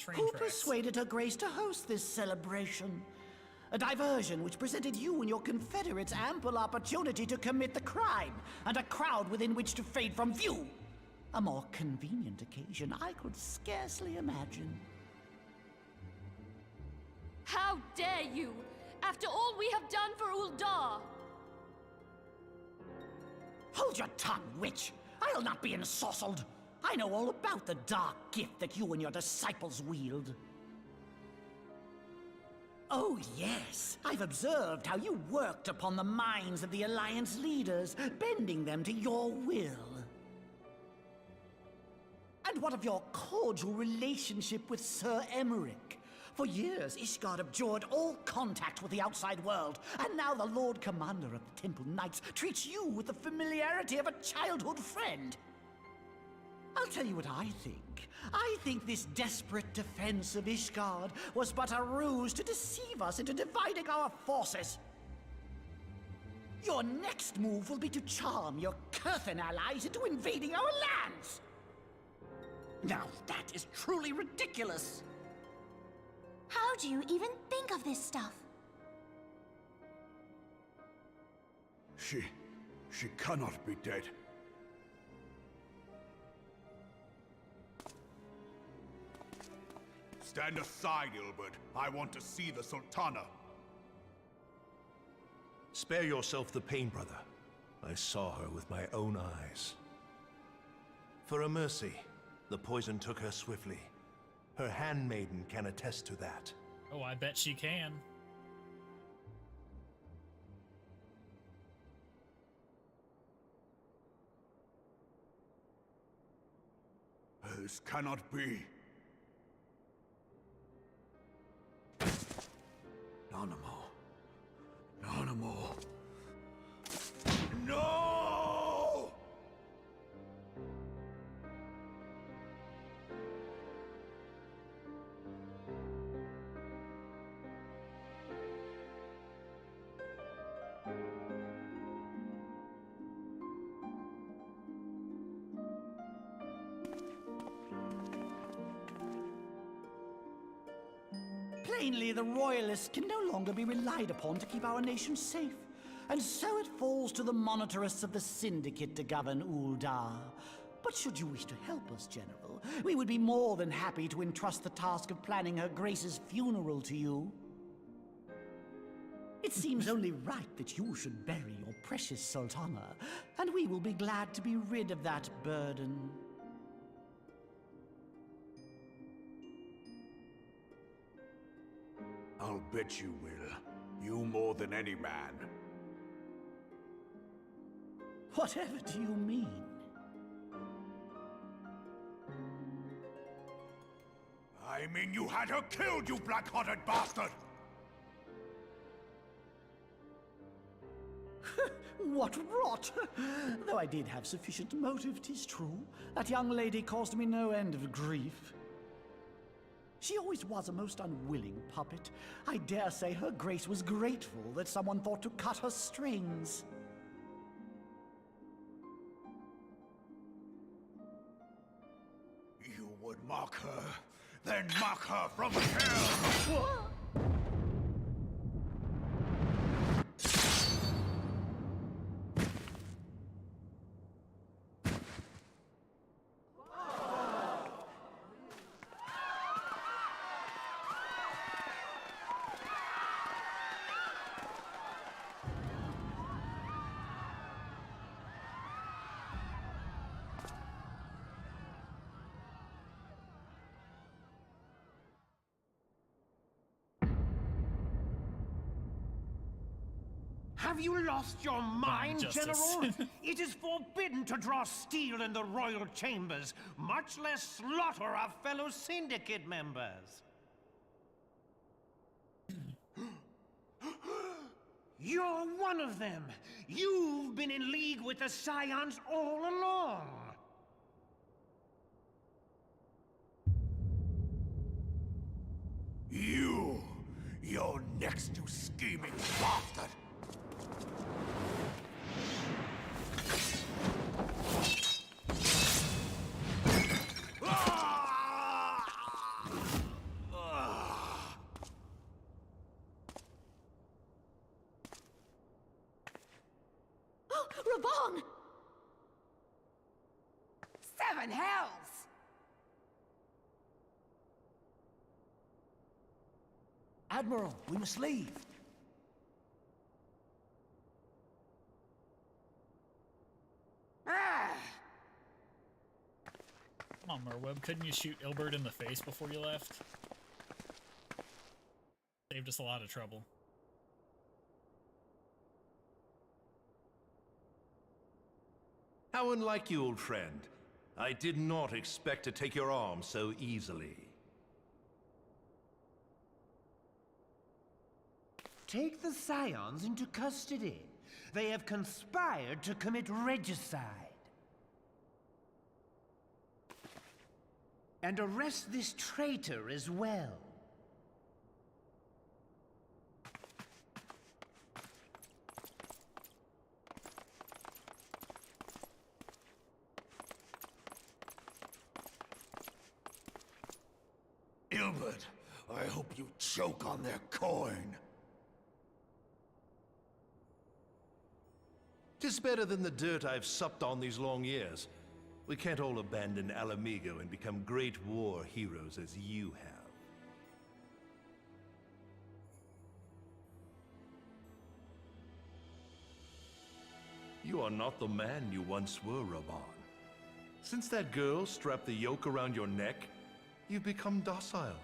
A: train
I: Who
A: tracks.
I: persuaded Her Grace to host this celebration? A diversion which presented you and your confederates ample opportunity to commit the crime, and a crowd within which to fade from view. A more convenient occasion I could scarcely imagine.
C: How dare you! After all we have done for Uldar!
I: Hold your tongue, witch! I'll not be ensorcelled! I know all about the dark gift that you and your disciples wield. Oh, yes. I've observed how you worked upon the minds of the Alliance leaders, bending them to your will. And what of your cordial relationship with Sir Emmerich? For years, Ishgard abjured all contact with the outside world, and now the Lord Commander of the Temple Knights treats you with the familiarity of a childhood friend. I'll tell you what I think. I think this desperate defense of Ishgard was but a ruse to deceive us into dividing our forces. Your next move will be to charm your Kurthan allies into invading our lands. Now that is truly ridiculous.
B: How do you even think of this stuff?
G: She cannot be dead. Stand aside, Ilbert. I want to see the Sultana.
O: Spare yourself the pain, brother. I saw her with my own eyes. For a mercy, the poison took her swiftly. Her handmaiden can attest to that.
A: Oh, I bet she can.
G: This cannot be. Nanamo. Nanamo. No!
I: Plainly, the Royalists can no longer be relied upon to keep our nation safe. And so it falls to the monitorists of the Syndicate to govern Uldar. But should you wish to help us, General, we would be more than happy to entrust the task of planning Her Grace's funeral to you. It seems only right that you should bury your precious Sultana, and we will be glad to be rid of that burden.
G: I'll bet you will. You more than any man.
I: Whatever do you mean?
G: I mean you had her killed, you black-hearted bastard!
I: What rot! Though I did have sufficient motive, 'tis true. That young lady caused me no end of grief. She always was a most unwilling puppet. I dare say Her Grace was grateful that someone thought to cut her strings.
G: You would mock her, then mock her from hell!
I: What?
K: Have you lost your mind,
A: Justice.
K: General? It is forbidden to draw steel in the royal chambers, much less slaughter our fellow syndicate members. You're one of them. You've been in league with the Scions all along.
G: You're next, you scheming bastard!
B: Oh, Raban!
E: Seven hells!
I: Admiral, we must leave.
E: Ah!
A: Come on, Merweb, couldn't you shoot Ilbert in the face before you left? Saved us a lot of trouble.
O: How unlike you, old friend. I did not expect to take your arm so easily.
K: Take the Scions into custody. They have conspired to commit regicide. And arrest this traitor as well.
G: Ilbert, I hope you choke on their coin.
O: 'Tis better than the dirt I've supped on these long years. We can't all abandon Alamigo and become great war heroes as you have. You are not the man you once were, Raban. Since that girl strapped the yoke around your neck, you've become docile.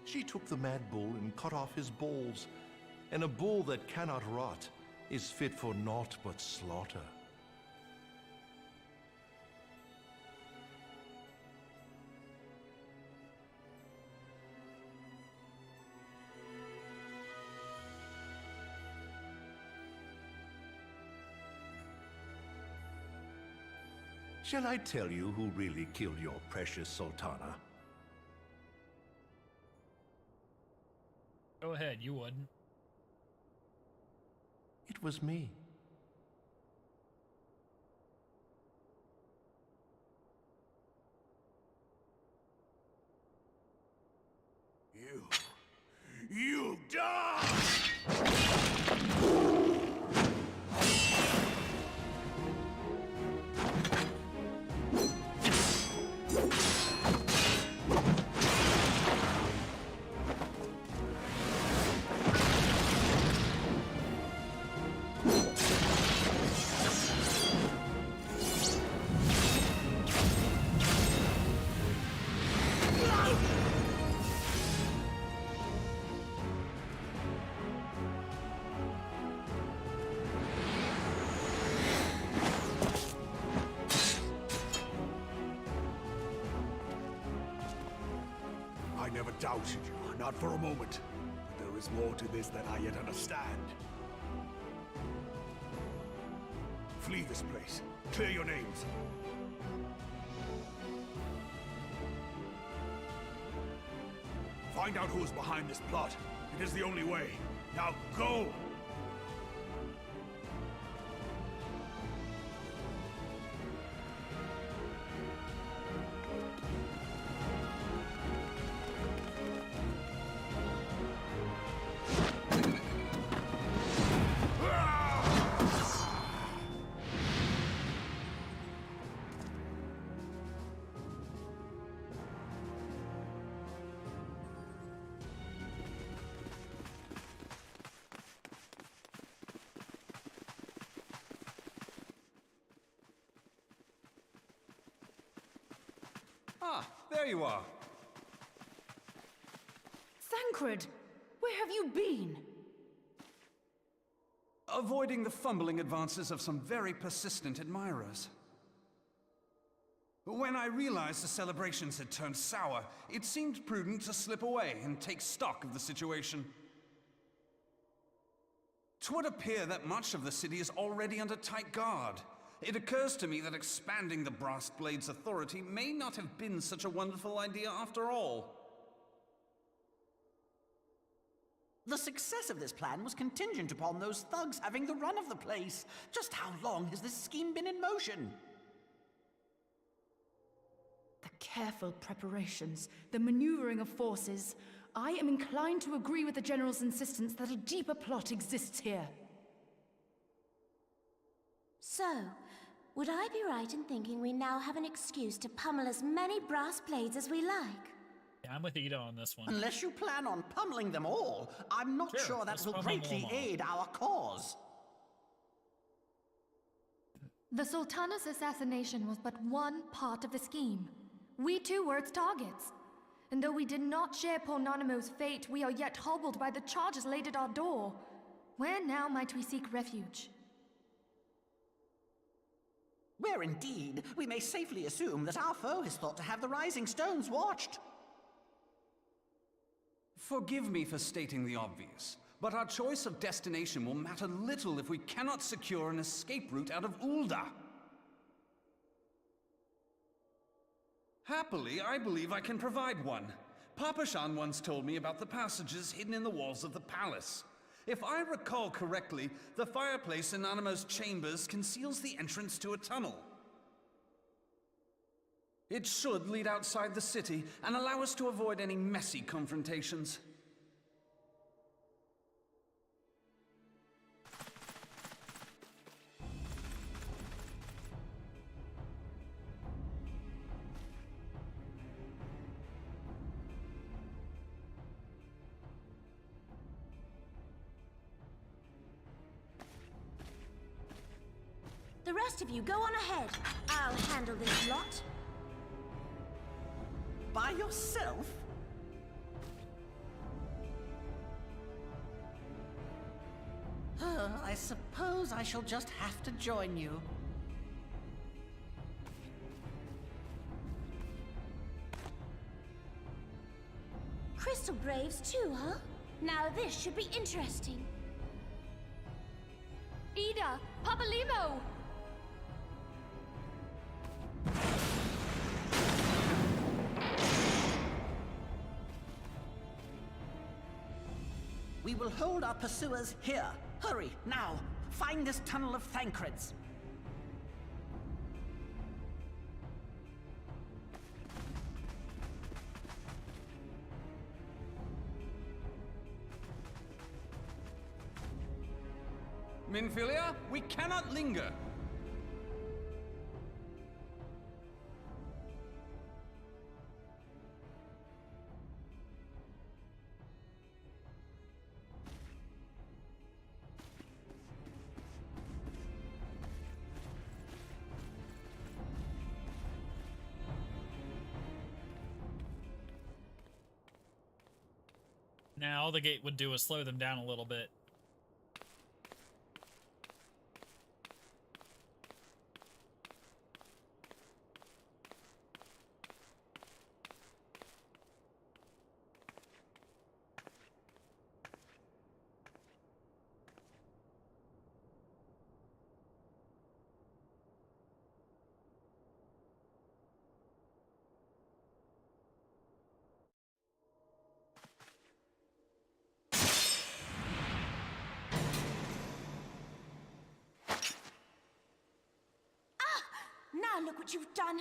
O: She took the mad bull and cut off his balls, and a bull that cannot rot is fit for naught but slaughter. Shall I tell you who really killed your precious Sultana?
A: Go ahead, you wouldn't.
O: It was me.
G: You die! I never doubted you, not for a moment. But there is more to this than I yet understand. Flee this place. Clear your names. Find out who is behind this plot. It is the only way. Now go!
M: Ah, there you are.
P: Thancred, where have you been?
M: Avoiding the fumbling advances of some very persistent admirers. When I realized the celebrations had turned sour, it seemed prudent to slip away and take stock of the situation. 'Twould appear that much of the city is already under tight guard. It occurs to me that expanding the Brass Blade's authority may not have been such a wonderful idea after all.
I: The success of this plan was contingent upon those thugs having the run of the place. Just how long has this scheme been in motion?
P: The careful preparations, the maneuvering of forces. I am inclined to agree with the General's insistence that a deeper plot exists here.
B: So, would I be right in thinking we now have an excuse to pummel as many brass blades as we like?
A: Yeah, I'm with Ida on this one.
I: Unless you plan on pummeling them all, I'm not sure that will greatly aid our cause.
C: The Sultana's assassination was but one part of the scheme. We too were its targets. And though we did not share poor Nanamo's fate, we are yet hobbled by the charges laid at our door. Where now might we seek refuge?
I: Where indeed we may safely assume that our foe is thought to have the Rising Stones watched.
M: Forgive me for stating the obvious, but our choice of destination will matter little if we cannot secure an escape route out of Ulda. Happily, I believe I can provide one. Papa Shan once told me about the passages hidden in the walls of the palace. If I recall correctly, the fireplace in Nanamo's chambers conceals the entrance to a tunnel. It should lead outside the city and allow us to avoid any messy confrontations.
B: The rest of you, go on ahead. I'll handle this lot.
I: By yourself? I suppose I shall just have to join you.
B: Crystal Braves too, huh? Now this should be interesting.
C: Ida! Papa Limo!
I: We will hold our pursuers here. Hurry, now! Find this tunnel of Thancred's.
M: Minfilia, we cannot linger.
A: Now all the gate would do is slow them down a little bit.
B: Now look what you've done.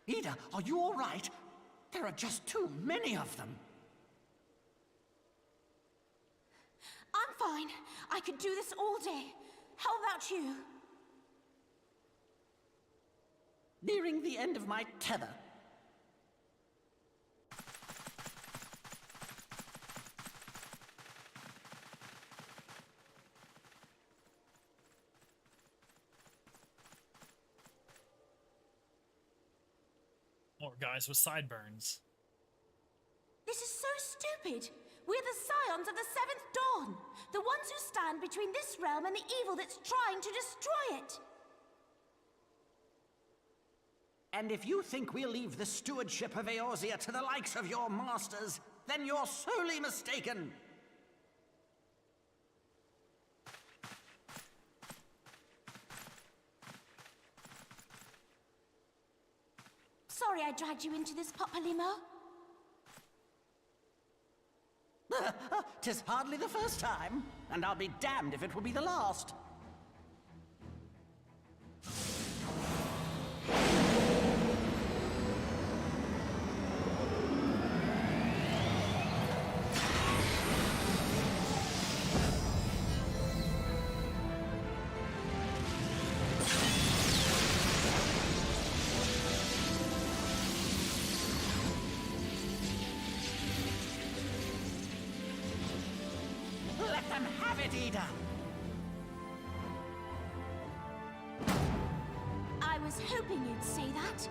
I: Ida, are you all right? There are just too many of them.
B: I'm fine. I could do this all day. How about you?
I: Nearing the end of my tether.
A: More guys with sideburns.
B: This is so stupid. We're the scions of the Seventh Dawn. The ones who stand between this realm and the evil that's trying to destroy it.
I: And if you think we'll leave the stewardship of Eorzea to the likes of your masters, then you're sorely mistaken.
B: Sorry I dragged you into this, Papa Limo.
I: 'Tis hardly the first time, and I'll be damned if it will be the last. Let them have it, Ida!
B: was hoping you'd say that.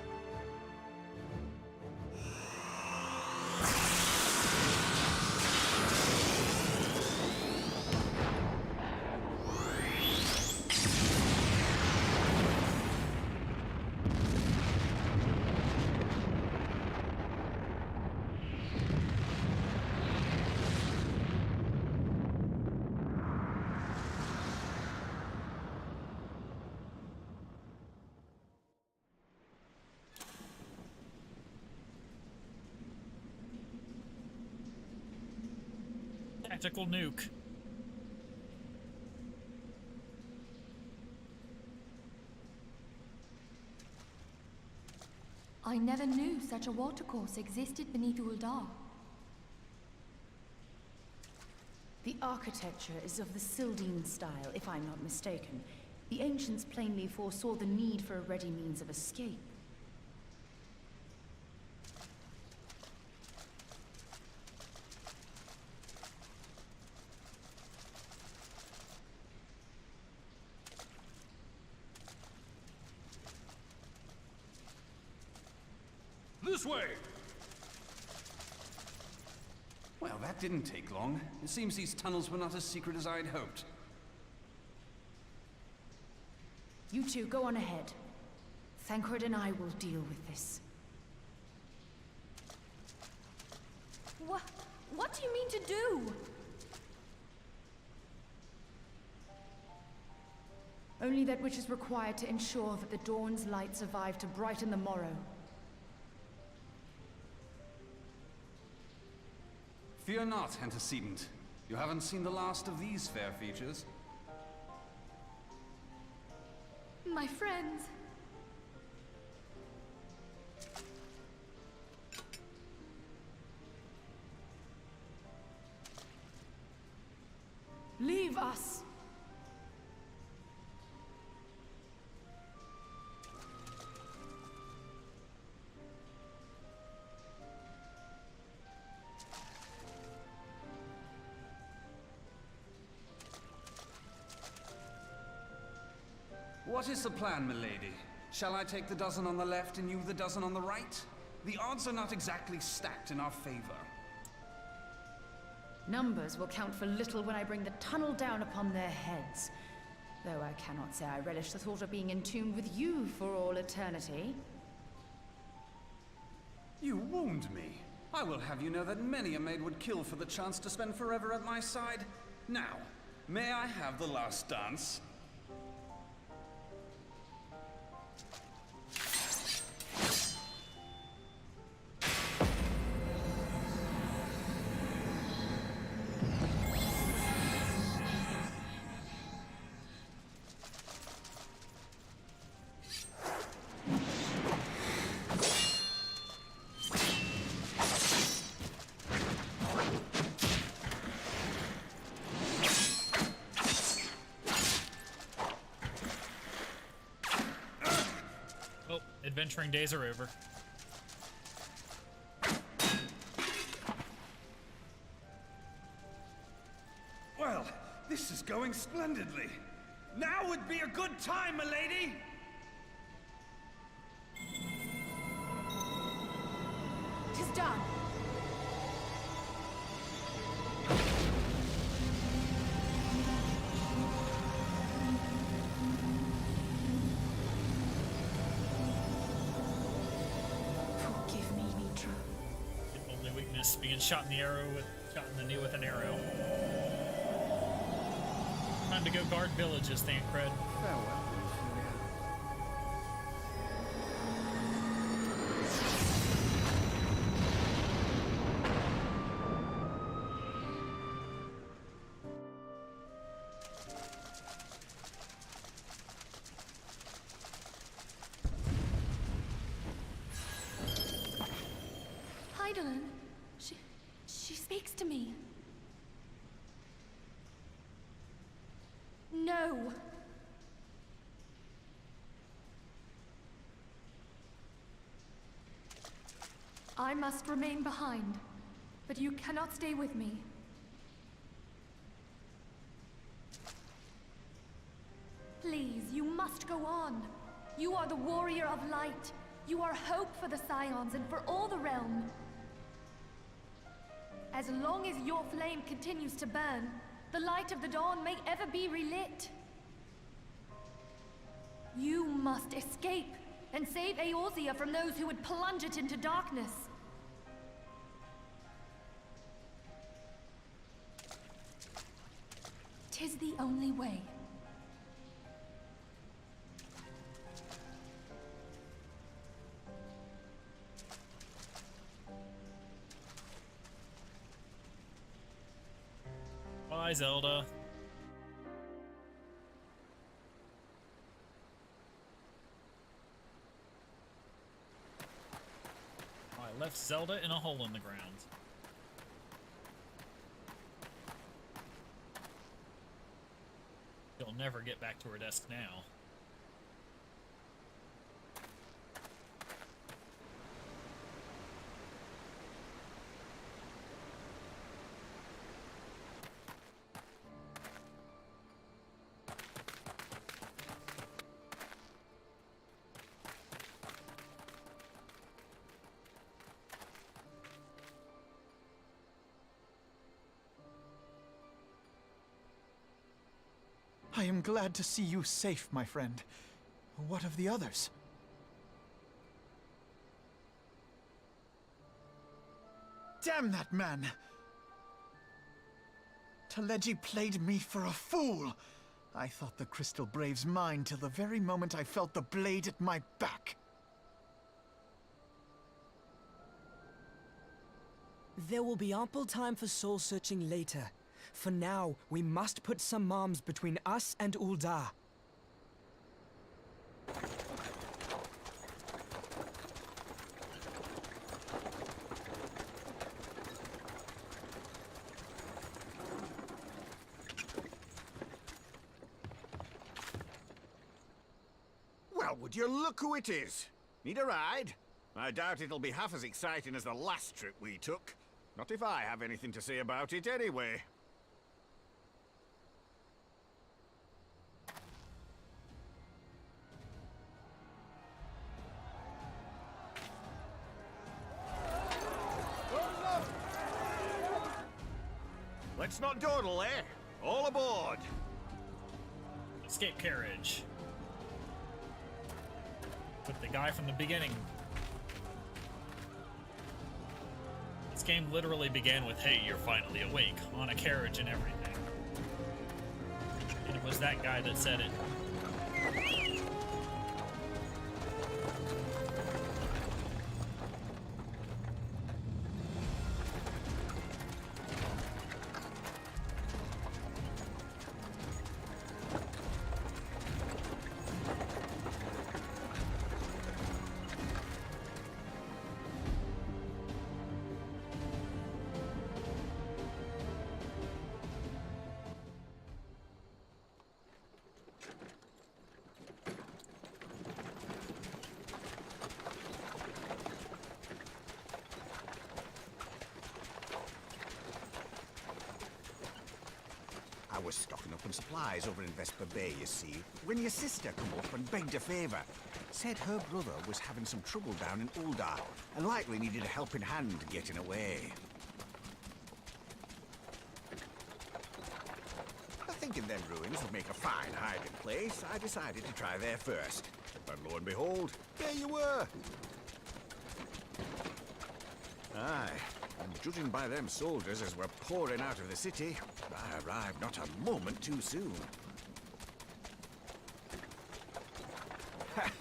A: Tactical nuke.
C: I never knew such a watercourse existed beneath Uldar.
P: The architecture is of the Sildine style, if I'm not mistaken. The ancients plainly foresaw the need for a ready means of escape.
J: This way!
M: Well, that didn't take long. It seems these tunnels were not as secret as I'd hoped.
P: You two, go on ahead. Thancred and I will deal with this.
C: What do you mean to do?
P: Only that which is required to ensure that the dawn's light survive to brighten the morrow.
M: Fear not, antecedent. You haven't seen the last of these fair features.
C: My friends.
P: Leave us!
M: What is the plan, milady? Shall I take the dozen on the left and you the dozen on the right? The odds are not exactly stacked in our favor.
P: Numbers will count for little when I bring the tunnel down upon their heads. Though I cannot say I relish the thought of being entombed with you for all eternity.
M: You wound me. I will have you know that many a maid would kill for the chance to spend forever at my side. Now, may I have the last dance?
A: Adventuring days are over.
M: Well, this is going splendidly. Now would be a good time, milady!
P: Tis done.
A: Being shot in the knee with an arrow. Time to go guard villages, Thancred.
M: Farewell.
C: Hydaelyn. She speaks to me. No. I must remain behind, but you cannot stay with me. Please, you must go on. You are the warrior of light. You are hope for the Scions and for all the realm. As long as your flame continues to burn, the light of the dawn may ever be relit. You must escape and save Eorzea from those who would plunge it into darkness. Tis the only way.
A: Bye, Zelda. I left Zelda in a hole in the ground. She'll never get back to her desk now.
D: I am glad to see you safe, my friend. What of the others? Damn that man! Taleji played me for a fool! I thought the Crystal Brave's mine till the very moment I felt the blade at my back.
Q: There will be ample time for soul-searching later. For now, we must put some arms between us and Ul'dah.
G: Well, would you look who it is? Need a ride? I doubt it'll be half as exciting as the last trip we took. Not if I have anything to say about it anyway. Let's not dawdle, eh? All aboard!
A: Escape carriage. With the guy from the beginning. This game literally began with, hey, you're finally awake, on a carriage and everything. And it was that guy that said it.
G: I was stocking up on supplies over in Vesper Bay, you see, when your sister come up and begged a favour. Said her brother was having some trouble down in Ul'dah, and likely needed a helping hand getting away. Thinking them ruins would make a fine hiding place, I decided to try there first. And lo and behold, there you were! Aye, and judging by them soldiers as were pouring out of the city, I arrived not a moment too soon. Ha!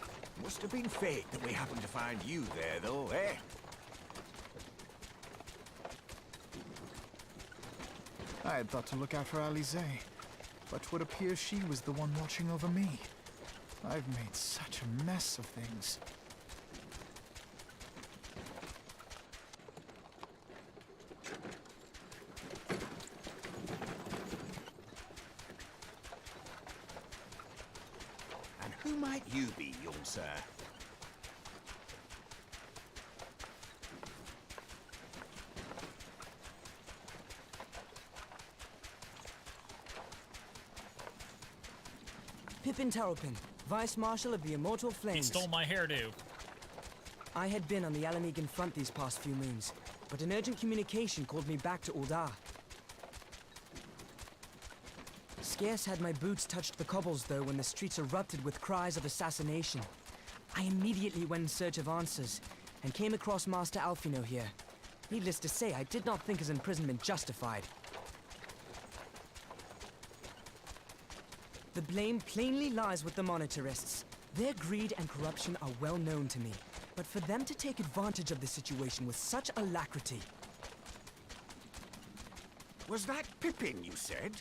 G: Must have been fate that we happened to find you there, though, eh?
D: I had thought to look out for Alize, but it would appear she was the one watching over me. I've made such a mess of things.
G: And who might you be, young sir?
Q: Pippin Taropin, Vice Marshal of the Immortal Flames.
A: He stole my hairdo.
Q: I had been on the Alamegan front these past few moons, but an urgent communication called me back to Ul'dah. Scarce had my boots touched the cobbles, though, when the streets erupted with cries of assassination. I immediately went in search of answers, and came across Master Alfino here. Needless to say, I did not think his imprisonment justified. The blame plainly lies with the Monetarists. Their greed and corruption are well known to me, but for them to take advantage of the situation with such alacrity...
G: Was that Pippin, you said?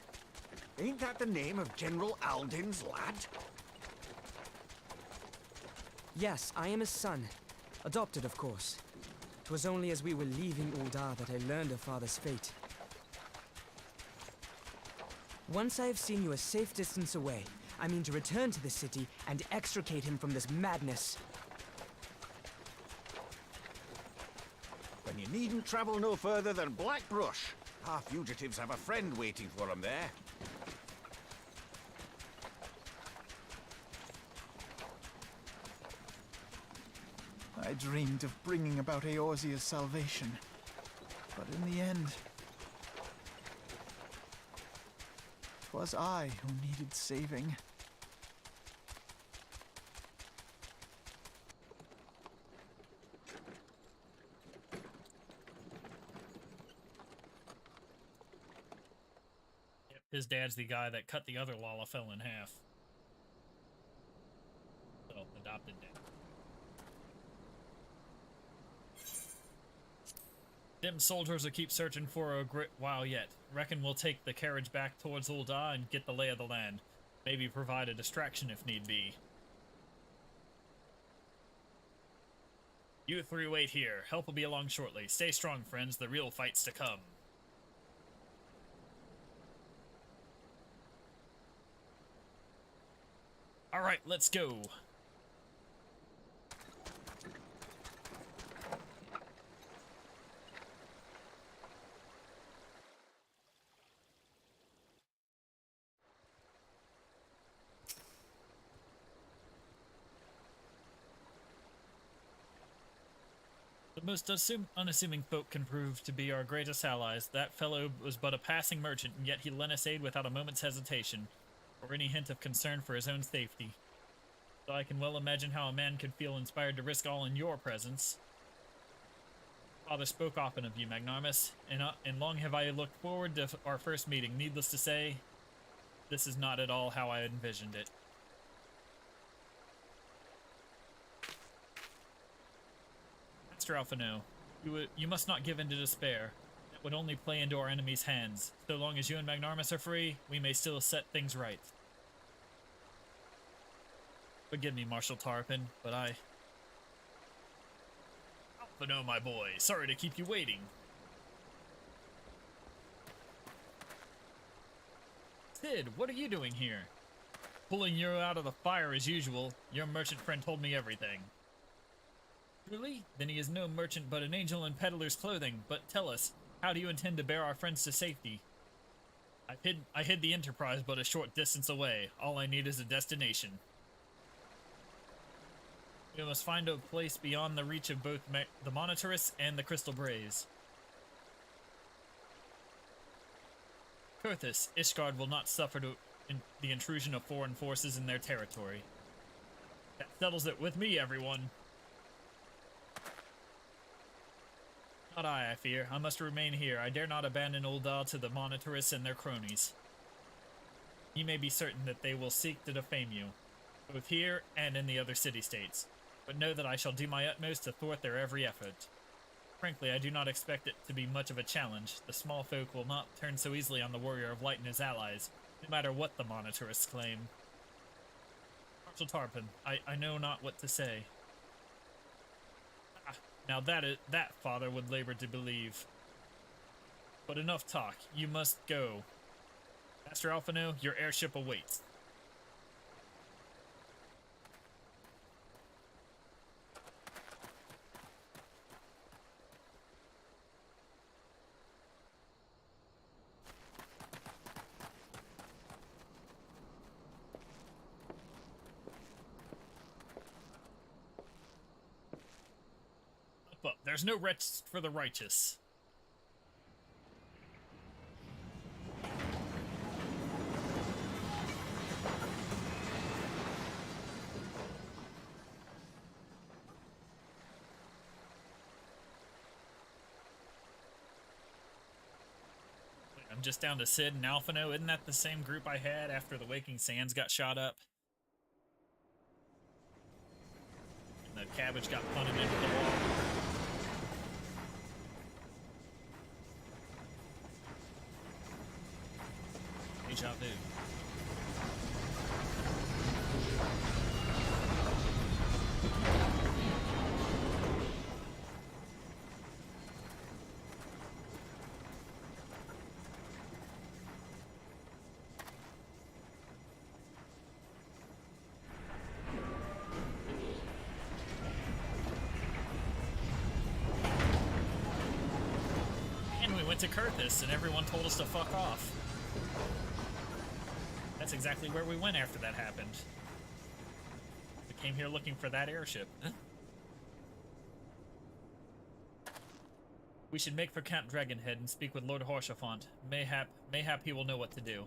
G: Ain't that the name of General Alden's lad?
Q: Yes, I am his son. Adopted, of course. 'Twas only as we were leaving Ul'dah that I learned of father's fate. Once I have seen you a safe distance away, I mean to return to the city and extricate him from this madness.
G: Then you needn't travel no further than Blackbrush. Our fugitives have a friend waiting for them there.
D: I dreamed of bringing about Eorzea's salvation, but in the end, 'twas I who needed saving.
A: Yep, his dad's the guy that cut the other Lalafell in half. So, adopted dad. Them soldiers will keep searching for a great while yet. Reckon we'll take the carriage back towards Ul'dah and get the lay of the land. Maybe provide a distraction if need be. You three wait here. Help will be along shortly. Stay strong, friends. The real fight's to come. Alright, let's go. The most unassuming folk can prove to be our greatest allies. That fellow was but a passing merchant, and yet he lent us aid without a moment's hesitation, or any hint of concern for his own safety. So I can well imagine how a man could feel inspired to risk all in your presence. Father spoke often of you, Magnarmus, and long have I looked forward to our first meeting. Needless to say, this is not at all how I envisioned it. Master Alphino, you must not give in to despair. That would only play into our enemy's hands. So long as you and Magnarmus are free, we may still set things right. Forgive me, Marshal Tarpin, but Alphino, my boy, sorry to keep you waiting. Sid, what are you doing here? Pulling you out of the fire as usual. Your merchant friend told me everything. Truly? Then he is no merchant but an angel in peddler's clothing. But tell us, how do you intend to bear our friends to safety? I hid the Enterprise but a short distance away. All I need is a destination. We must find a place beyond the reach of both the Monetarists and the Crystal Braes. Kurthus, Ishgard will not suffer the intrusion of foreign forces in their territory. That settles it with me, everyone. Not I fear. I must remain here. I dare not abandon Ul'dah to the Monetarists and their cronies. You may be certain that they will seek to defame you, both here and in the other city-states, but know that I shall do my utmost to thwart their every effort. Frankly, I do not expect it to be much of a challenge. The small folk will not turn so easily on the Warrior of Light and his allies, no matter what the Monetarists claim. Marshal Tarpin, I know not what to say. Now that father would labor to believe. But enough talk. You must go. Master Alphino, your airship awaits. There's no rest for the righteous. I'm just down to Sid and Alphino. Isn't that the same group I had after the Waking Sands got shot up? And the cabbage got punted into the wall. Deja vu. To Kurthus, and everyone told us to fuck off. That's exactly where we went after that happened. We came here looking for that airship. We should make for Count Dragonhead and speak with Lord Horsefont. Mayhap he will know what to do.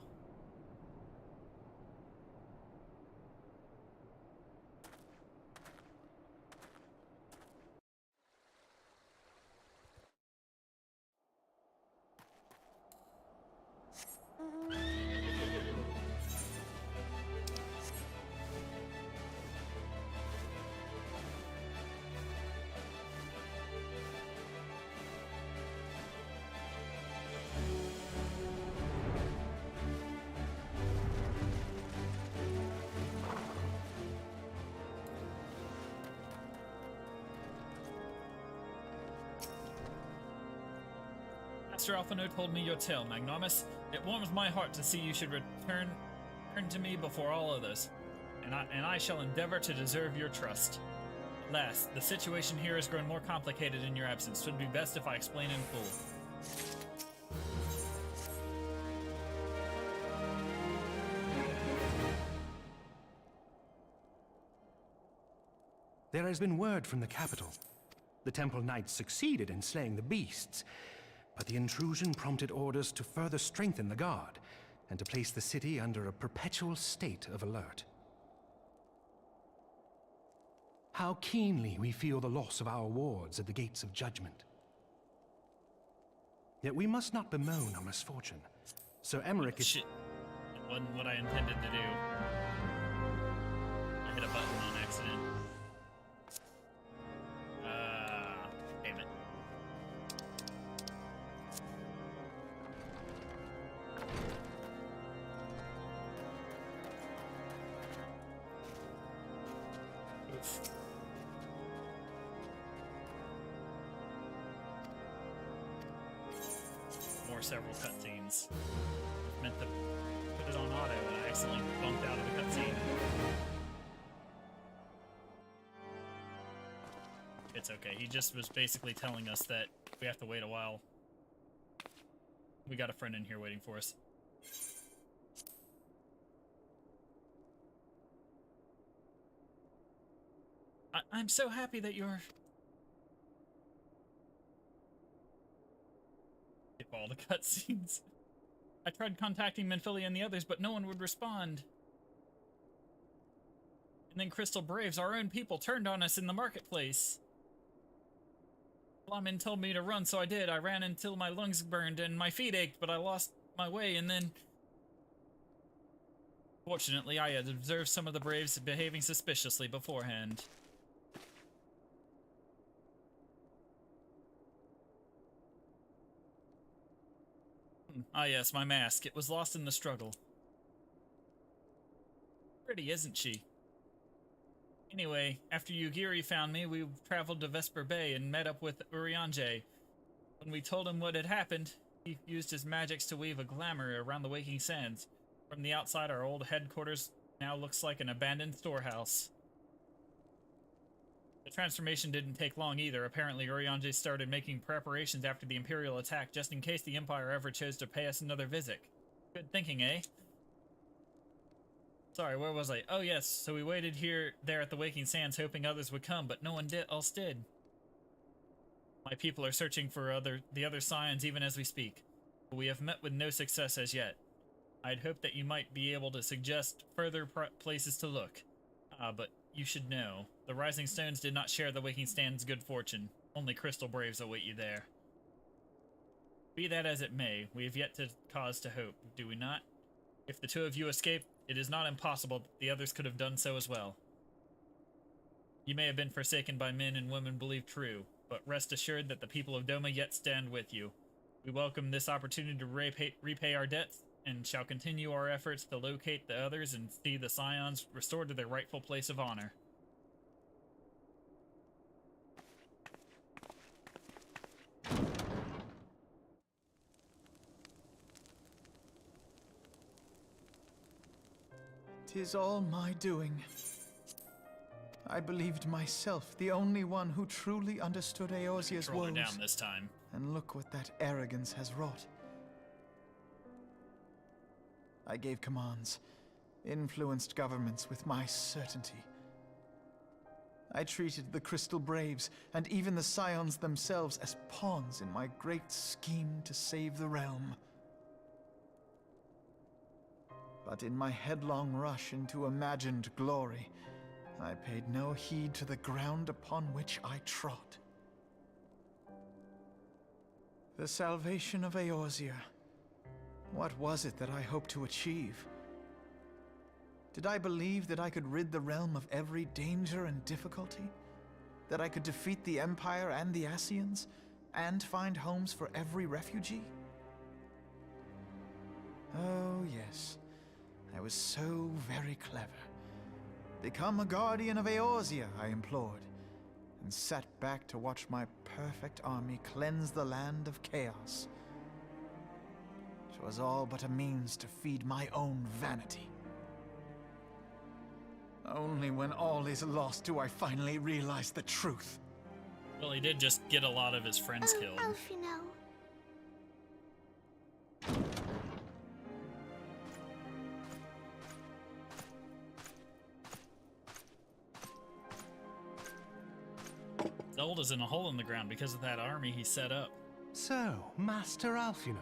A: Master Alphino told me your tale, Magnanimous. It warms my heart to see you should return to me before all others, and I shall endeavor to deserve your trust. Last, the situation here has grown more complicated in your absence. It would be best if I explain in full.
J: There has been word from the capital. The Temple Knights succeeded in slaying the beasts, but the intrusion prompted orders to further strengthen the guard and to place the city under a perpetual state of alert. How keenly we feel the loss of our wards at the gates of judgment. Yet we must not bemoan our misfortune. Sir Emmerich is...
A: Shit. It wasn't what I intended to do. I hit a button on accident. Damn it. Oof. More several cutscenes. Meant to put it on auto and I accidentally bumped out of the cutscene. It's okay. He just was basically telling us that we have to wait a while. We got a friend in here waiting for us. I'm so happy that you're... Skip all the cutscenes. I tried contacting Menphilia and the others, but no one would respond. And then Crystal Braves, our own people, turned on us in the marketplace. Lamin told me to run, so I did. I ran until my lungs burned and my feet ached, but I lost my way, and then... Fortunately, I had observed some of the Braves behaving suspiciously beforehand. Ah yes, my mask. It was lost in the struggle. Pretty, isn't she? Anyway, after Yugiri found me, we traveled to Vesper Bay and met up with Urianger. When we told him what had happened, he used his magics to weave a glamour around the Waking Sands. From the outside, our old headquarters now looks like an abandoned storehouse. The transformation didn't take long either. Apparently, Urianger started making preparations after the Imperial attack, just in case the Empire ever chose to pay us another visit. Good thinking, eh? Sorry, where was I? Oh yes, so we waited there at the Waking Sands hoping others would come, but no one else did. My people are searching for the other scions even as we speak, but we have met with no success as yet. I'd hoped that you might be able to suggest further places to look. But you should know, the Rising Stones did not share the Waking Stand's good fortune. Only Crystal Braves await you there. Be that as it may, we have yet to cause to hope, do we not? If the two of you escape, it is not impossible that the others could have done so as well. You may have been forsaken by men and women believed true, but rest assured that the people of Doma yet stand with you. We welcome this opportunity to repay our debts, and shall continue our efforts to locate the others and see the Scions restored to their rightful place of honor.
D: "'Tis all my doing. I believed myself the only one who truly understood Eorzea's
A: Control her
D: woes.
A: down this time.
D: And look what that arrogance has wrought. I gave commands, influenced governments with my certainty. I treated the Crystal Braves and even the Scions themselves as pawns in my great scheme to save the realm. But in my headlong rush into imagined glory, I paid no heed to the ground upon which I trod. The salvation of Eorzea. What was it that I hoped to achieve? Did I believe that I could rid the realm of every danger and difficulty? That I could defeat the Empire and the Ascians, and find homes for every refugee? Oh, yes. I was so very clever. Become a guardian of Eorzea, I implored, and sat back to watch my perfect army cleanse the land of chaos. 'Twas all but a means to feed my own vanity. Only when all is lost do I finally realize the truth.
A: Well, he did just get a lot of his friends killed.
B: Alphino.
A: Zelda's in a hole in the ground because of that army he set up.
J: So, Master Alphino,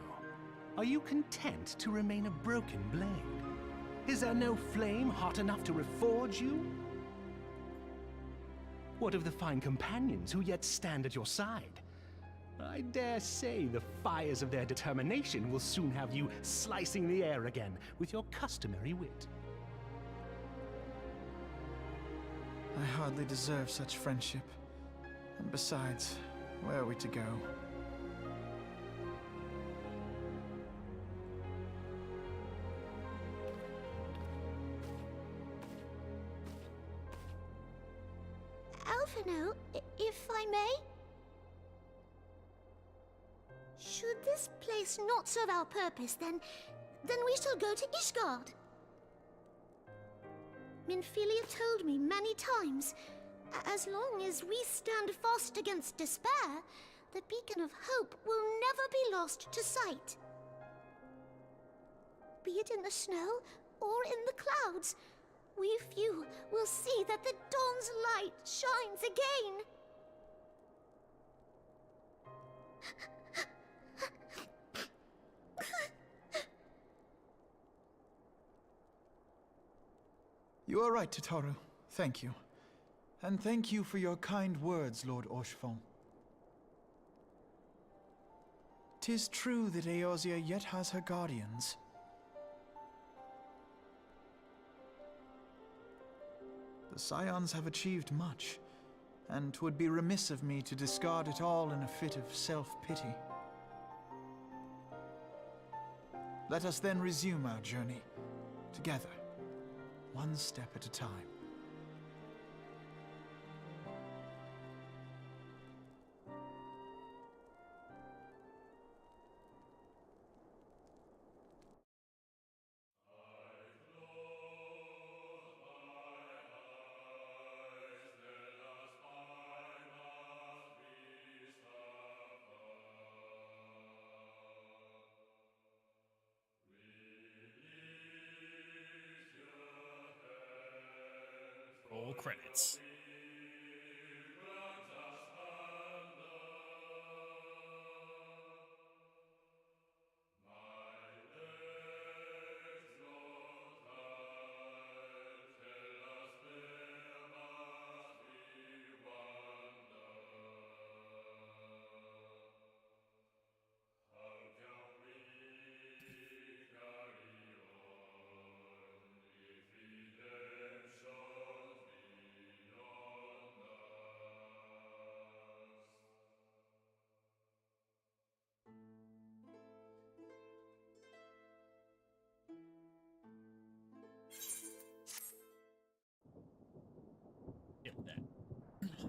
J: are you content to remain a broken blade? Is there no flame hot enough to reforge you? What of the fine companions who yet stand at your side? I dare say the fires of their determination will soon have you slicing the air again with your customary wit.
D: I hardly deserve such friendship. And besides, where are we to go?
B: Alphino, if I may? Should this place not serve our purpose, then we shall go to Ishgard. Minfilia told me many times, as long as we stand fast against despair, the beacon of hope will never be lost to sight. Be it in the snow or in the clouds, we few will see that the dawn's light shines again.
D: You are right, Tataru. Thank you. And thank you for your kind words, Lord Orchefon. 'Tis true that Eorzea yet has her guardians. The Scions have achieved much, and 'twould be remiss of me to discard it all in a fit of self-pity. Let us then resume our journey, together, one step at a time.
A: Roll credits.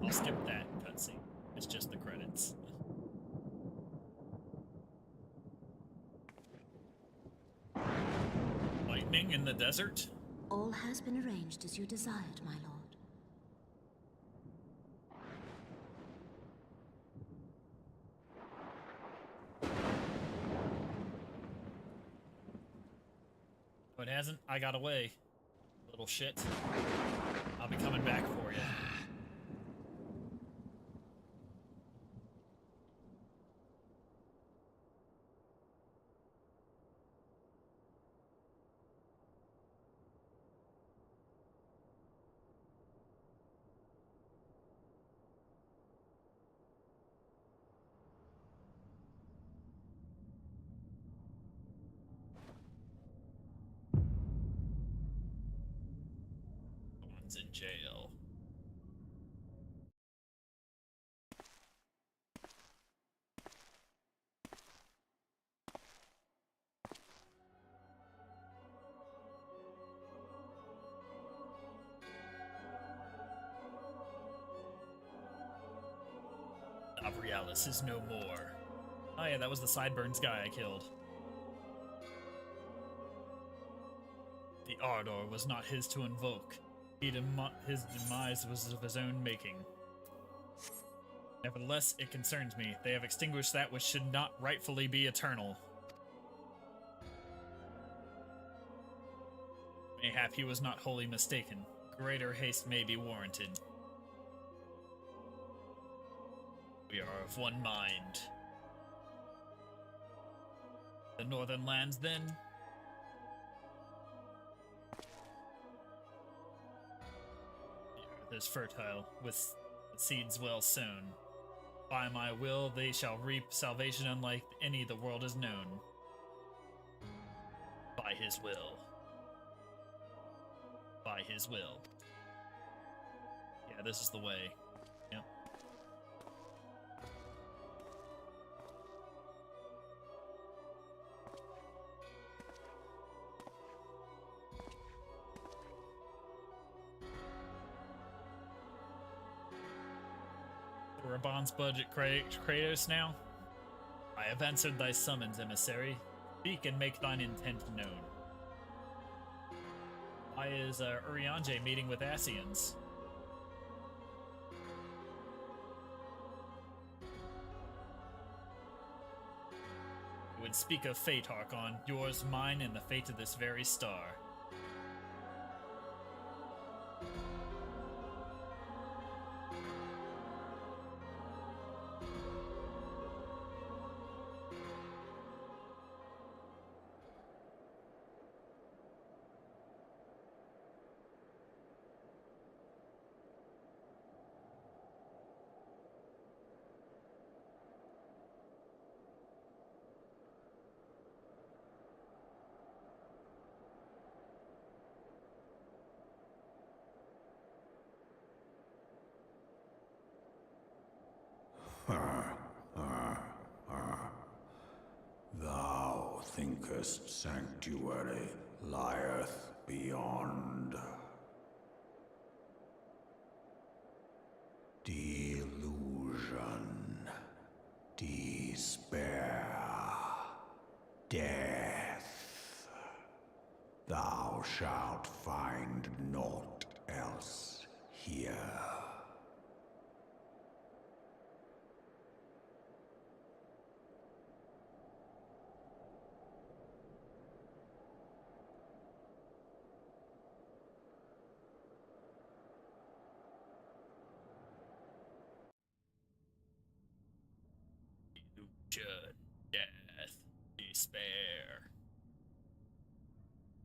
A: I'll skip that cutscene. It's just the credits. Lightning in the desert?
B: All has been arranged as you desired, my lord.
A: Oh, it hasn't? I got away. Little shit. I'll be coming back for you. Dawn's in jail. Avrialis is no more. Oh yeah, that was the Sideburns guy I killed. The ardor was not his to invoke. His demise was of his own making. Nevertheless, it concerns me. They have extinguished that which should not rightfully be eternal. Mayhap he was not wholly mistaken. Greater haste may be warranted. We are of one mind. The northern lands, then? The earth is fertile, with seeds well sown. By my will, they shall reap salvation unlike any the world has known. By his will. By his will. Yeah, this is the way. Yep. Raban's budget Kratos now? I have answered thy summons, emissary. Speak and make thine intent known. Why is Urianger meeting with Ascians? You would speak of fate, Harkon. Yours, mine, and the fate of this very star.
G: Thou thinkest sanctuary lieth beyond. Delusion, despair, death. Thou shalt find naught else here.
A: Death, despair.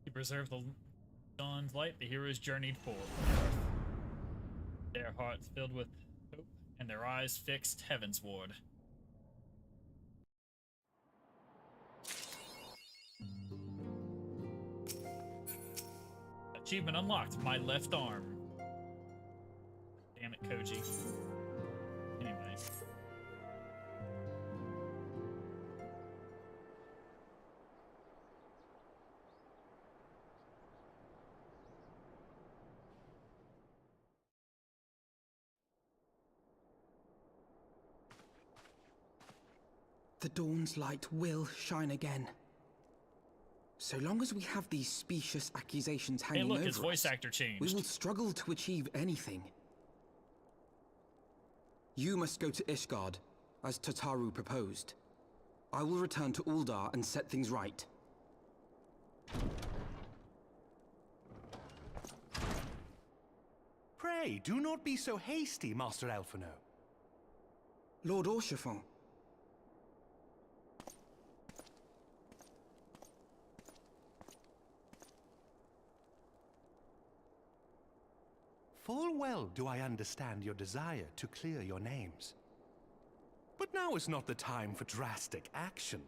A: To preserve the dawn's light, the heroes journeyed forward. Their hearts filled with hope and their eyes fixed heavensward. Achievement unlocked, my left arm. Damn it, Koji. Anyway.
Q: The dawn's light will shine again. So long as we have these specious accusations hanging over us...
A: Hey look, his voice actor changed.
Q: We will struggle to achieve anything. You must go to Ishgard, as Tataru proposed. I will return to Uldar and set things right.
J: Pray, do not be so hasty, Master Alphino.
Q: Lord Orchiffon.
J: Full well do I understand your desire to clear your names. But now is not the time for drastic action.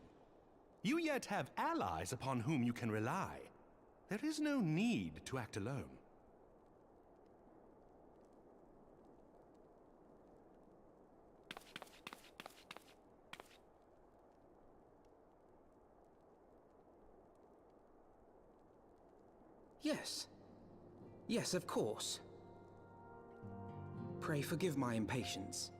J: You yet have allies upon whom you can rely. There is no need to act alone.
Q: Yes. Yes, of course. Pray forgive my impatience.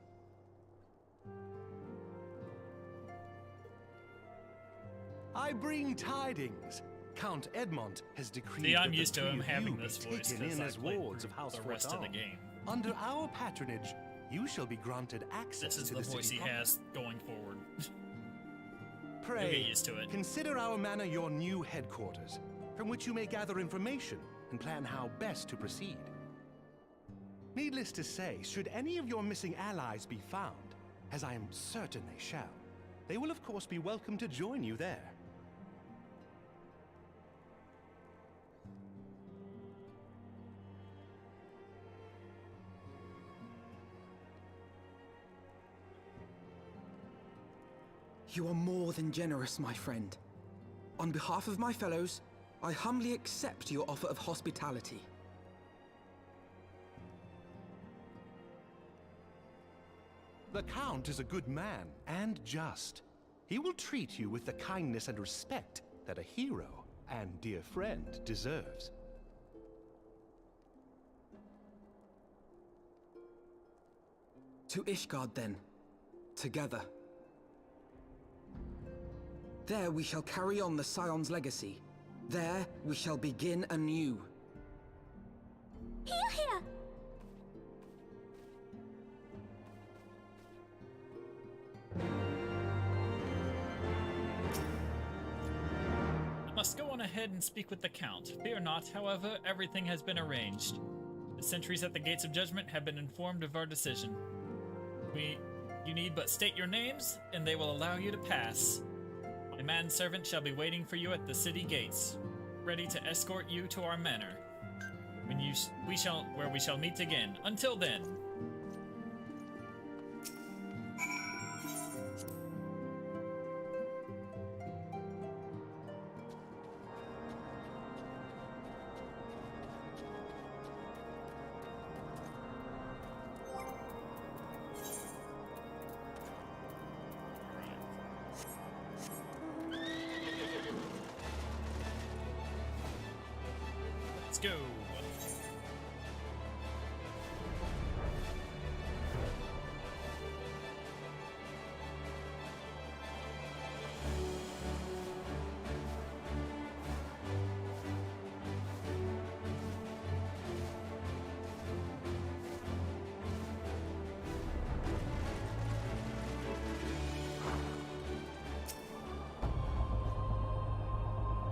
J: I bring tidings. Count Edmont has decreed
A: See, I'm
J: that
A: used
J: the
A: to him
J: three of
A: having
J: you
A: this
J: be
A: voice
J: taken
A: because
J: in
A: I
J: as
A: played
J: wards
A: through
J: of House
A: the rest of the
J: Fortan.
A: game.
J: Under our patronage, you shall be granted access
A: This is
J: to
A: the
J: the
A: voice
J: city
A: he
J: proper.
A: has going forward.
J: Pray,
A: You'll get used to it.
J: consider our manor your new headquarters, from which you may gather information and plan how best to proceed. Needless to say, should any of your missing allies be found, as I am certain they shall, they will of course be welcome to join you there.
Q: You are more than generous, my friend. On behalf of my fellows, I humbly accept your offer of hospitality.
J: The Count is a good man, and just. He will treat you with the kindness and respect that a hero and dear friend deserves.
Q: To Ishgard, then. Together. There we shall carry on the Scion's legacy. There we shall begin anew.
B: Here, here!
A: I must go on ahead and speak with the Count. Fear not, however, everything has been arranged. The sentries at the Gates of Judgment have been informed of our decision. You need but state your names, and they will allow you to pass. My manservant shall be waiting for you at the city gates, ready to escort you to our manor. Where we shall meet again. Until then. Let's go.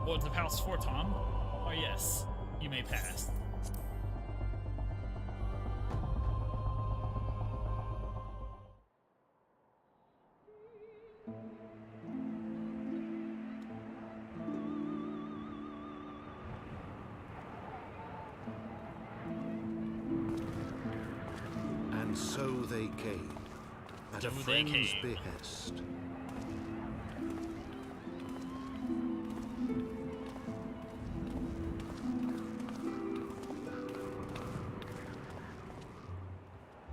A: Lords of House Fortan? Oh yes, you may pass.
O: And so they came, at a friend's behest.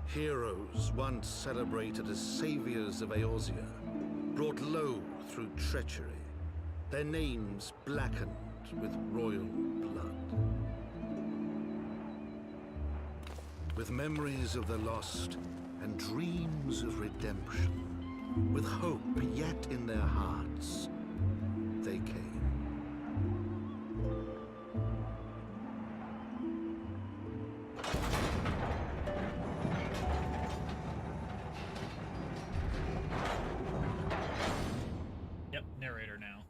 O: Heroes once celebrated as saviors of Eorzea, brought low through treachery, their names blackened with royal blood. With memories of the lost and dreams of redemption,
R: with hope yet in their hearts, they came.
A: Yep, narrator now.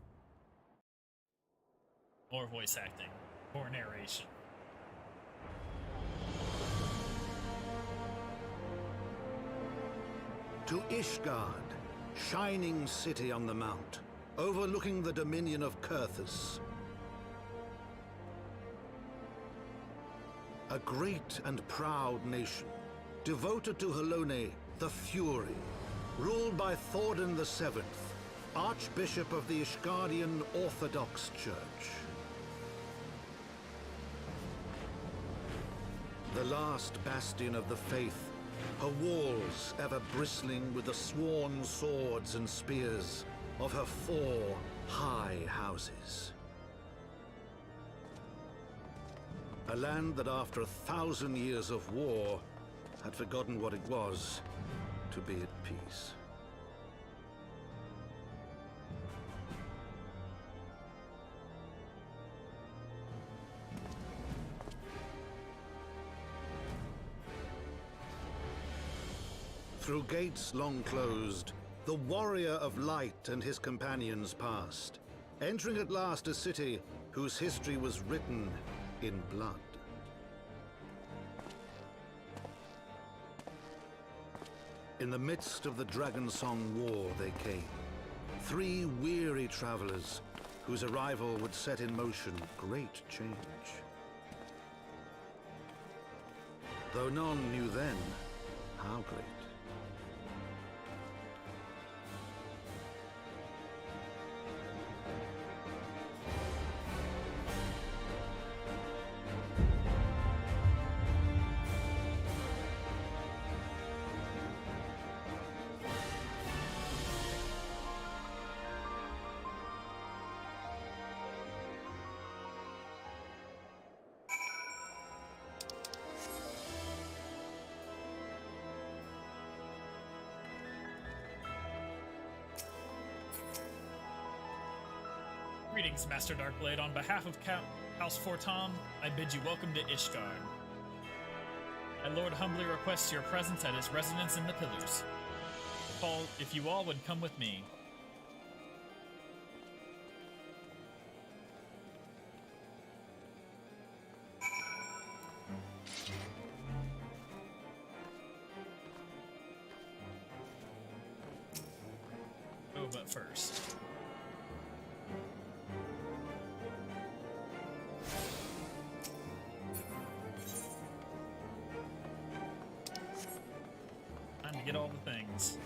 A: Or voice acting. Or narration.
R: To Ishgard, shining city on the mount, overlooking the dominion of Kurthus. A great and proud nation, devoted to Helone, the Fury, ruled by Thordan VII, Archbishop of the Ishgardian Orthodox Church. The last bastion of the faith, her walls ever bristling with the sworn swords and spears of her 4 high houses. A land that after 1,000 years of war had forgotten what it was to be at peace. Through gates long closed, the warrior of light and his companions passed, entering at last a city whose history was written in blood. In the midst of the Dragonsong War they came, 3 weary travelers whose arrival would set in motion great change. Though none knew then how great.
A: Greetings, Master Darkblade. On behalf of House Fortom, I bid you welcome to Ishgard. My lord humbly requests your presence at his residence in the Pillars. If you all would come with me. Oh, but first. Time to get all the things.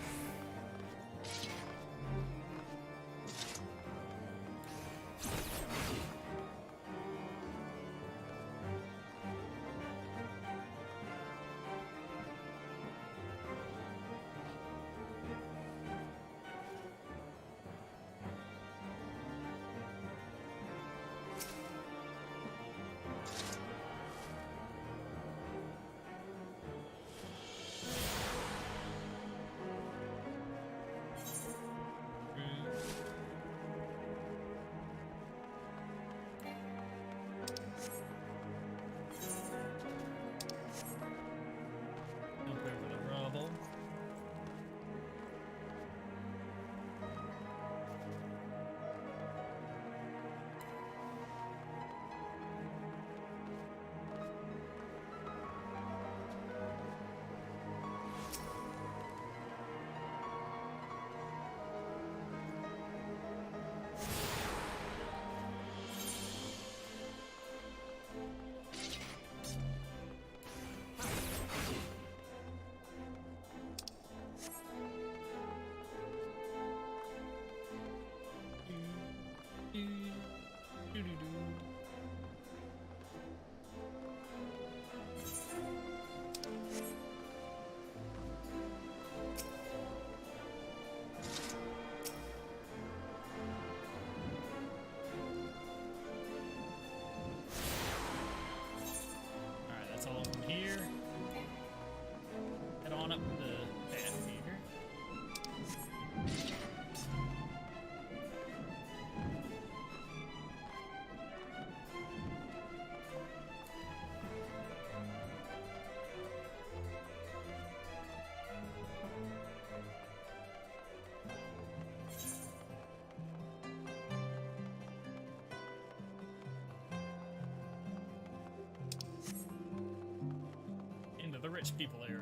A: rich people area.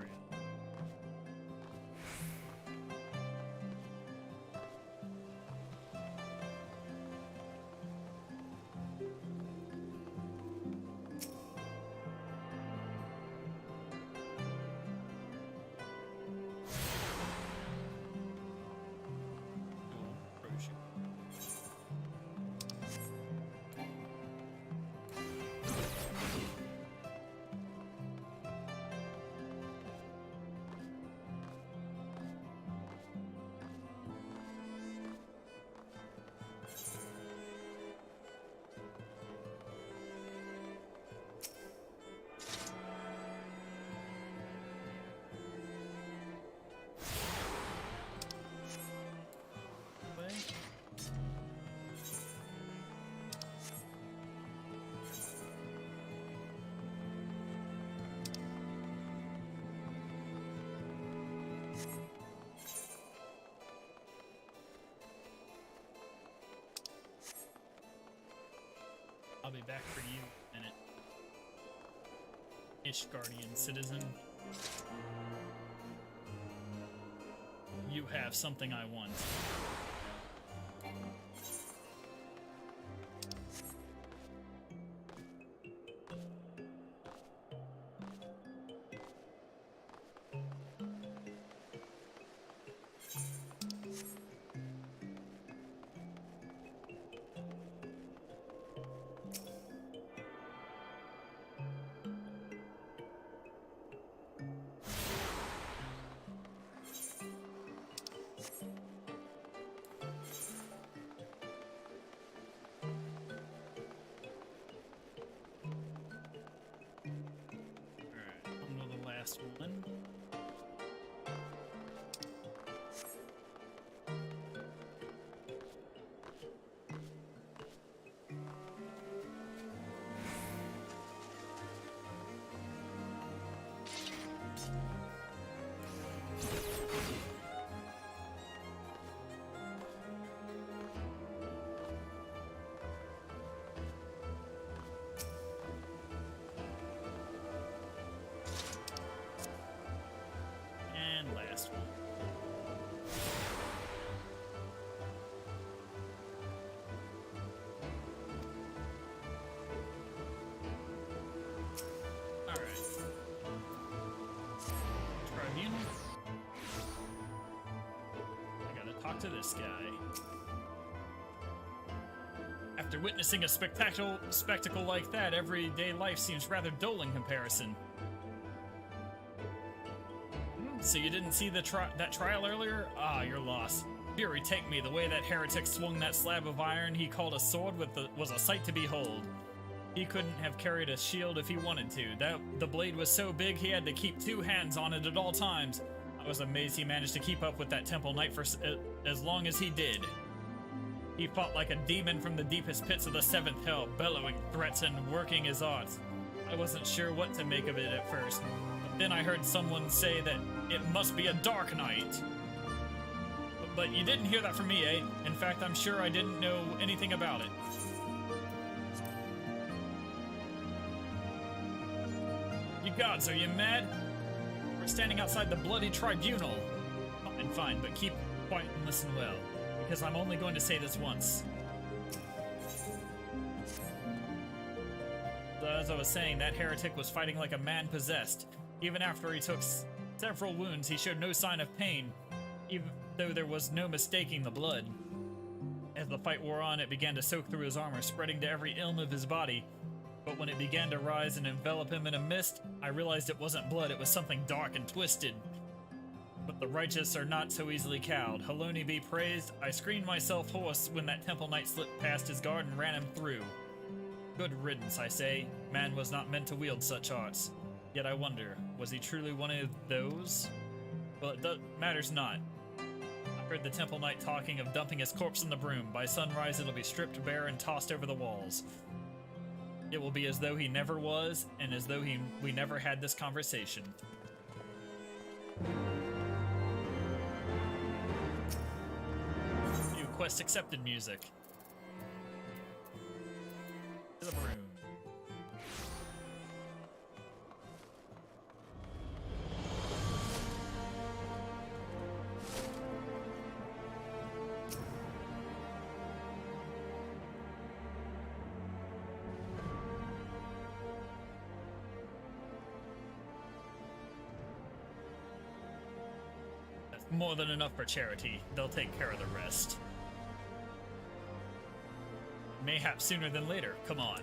A: I'll be back for you in a minute. Ishgardian citizen. You have something I want. Last one. Last one. All right. Tribunal. I gotta talk to this guy. After witnessing a spectacle like that, everyday life seems rather dull in comparison. So you didn't see that trial earlier? Ah, you're lost. Fury take me, the way that heretic swung that slab of iron he called a sword was a sight to behold. He couldn't have carried a shield if he wanted to. The blade was so big he had to keep two hands on it at all times. I was amazed he managed to keep up with that temple knight for as long as he did. He fought like a demon from the deepest pits of the seventh hell, bellowing threats and working his arts. I wasn't sure what to make of it at first. Then I heard someone say that it must be a dark knight. But you didn't hear that from me, eh? In fact, I'm sure I didn't know anything about it. You gods, are you mad? We're standing outside the bloody tribunal. Fine, fine, but keep quiet and listen well, because I'm only going to say this once. So as I was saying, that heretic was fighting like a man possessed. Even after he took several wounds, he showed no sign of pain, even though there was no mistaking the blood. As the fight wore on, it began to soak through his armor, spreading to every ilm of his body. But when it began to rise and envelop him in a mist, I realized it wasn't blood, it was something dark and twisted. But the righteous are not so easily cowed. Haloni be praised, I screamed myself hoarse when that temple knight slipped past his guard and ran him through. Good riddance, I say. Man was not meant to wield such arts. Yet I wonder, was he truly one of those? Well, it matters not. I heard the temple knight talking of dumping his corpse in the broom. By sunrise it'll be stripped bare and tossed over the walls. It will be as though he never was, and as though we never had this conversation. New quest accepted music. To the broom. more than enough for charity. They'll take care of the rest. Mayhap sooner than later. Come on.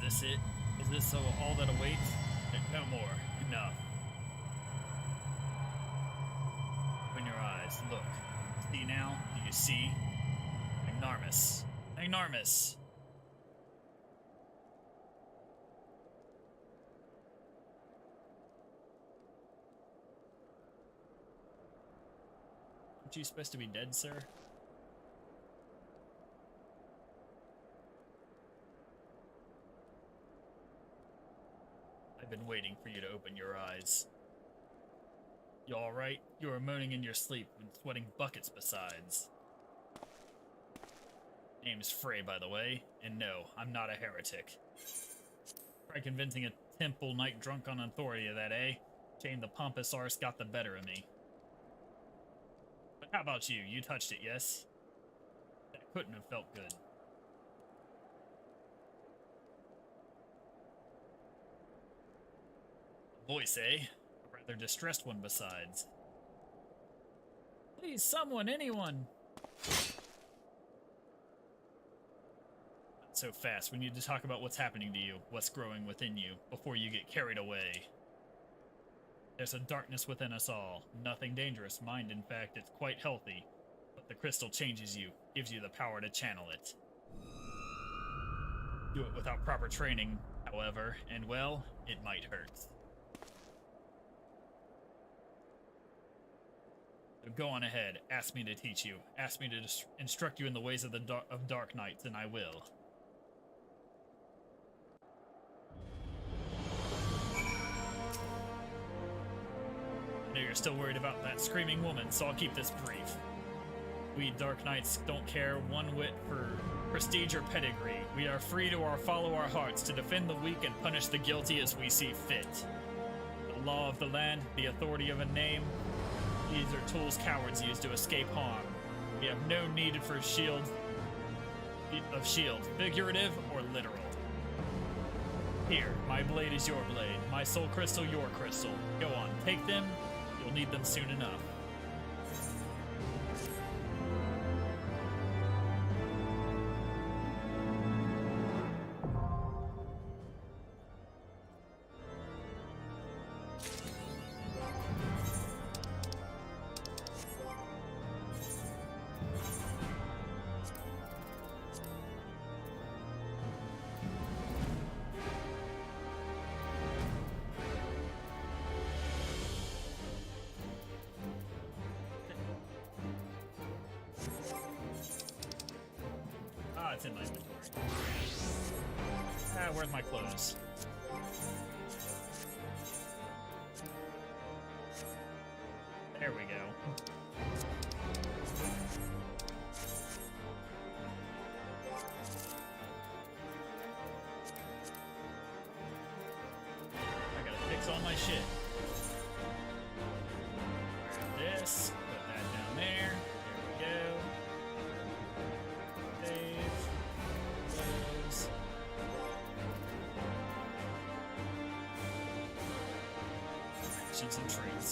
A: Is this it? Is this all that awaits? No more. Enough. Open your eyes. Look. See now? Do you see? Agnarmus. Agnarmus! Aren't you supposed to be dead, sir? I've been waiting for you to open your eyes. You alright? You were moaning in your sleep and sweating buckets besides. Name's Frey, by the way, and no, I'm not a heretic. Try convincing a temple knight drunk on authority of that, eh? Shame the pompous arse got the better of me. But how about you? You touched it, yes? That couldn't have felt good. Voice, eh? A rather distressed one besides. Please, someone, anyone! Not so fast. We need to talk about what's happening to you, what's growing within you, before you get carried away. There's a darkness within us all. Nothing dangerous. Mind, in fact, it's quite healthy. But the crystal changes you, gives you the power to channel it. Do it without proper training, however, and well, it might hurt. So go on ahead. Ask me to teach you. Ask me to instruct you in the ways of the dark knights, and I will. I know you're still worried about that screaming woman, so I'll keep this brief. We Dark Knights don't care one whit for prestige or pedigree. We are free to follow our hearts, to defend the weak and punish the guilty as we see fit. The law of the land, the authority of a name, these are tools cowards use to escape harm. We have no need for shield, figurative or literal. Here, my blade is your blade, my soul crystal your crystal. Go on, take them. You'll need them soon enough. It's in my inventory. Where's my clothes? There we go. I gotta fix all my shit. Grab this, put that down there. There we go. Actions and traits.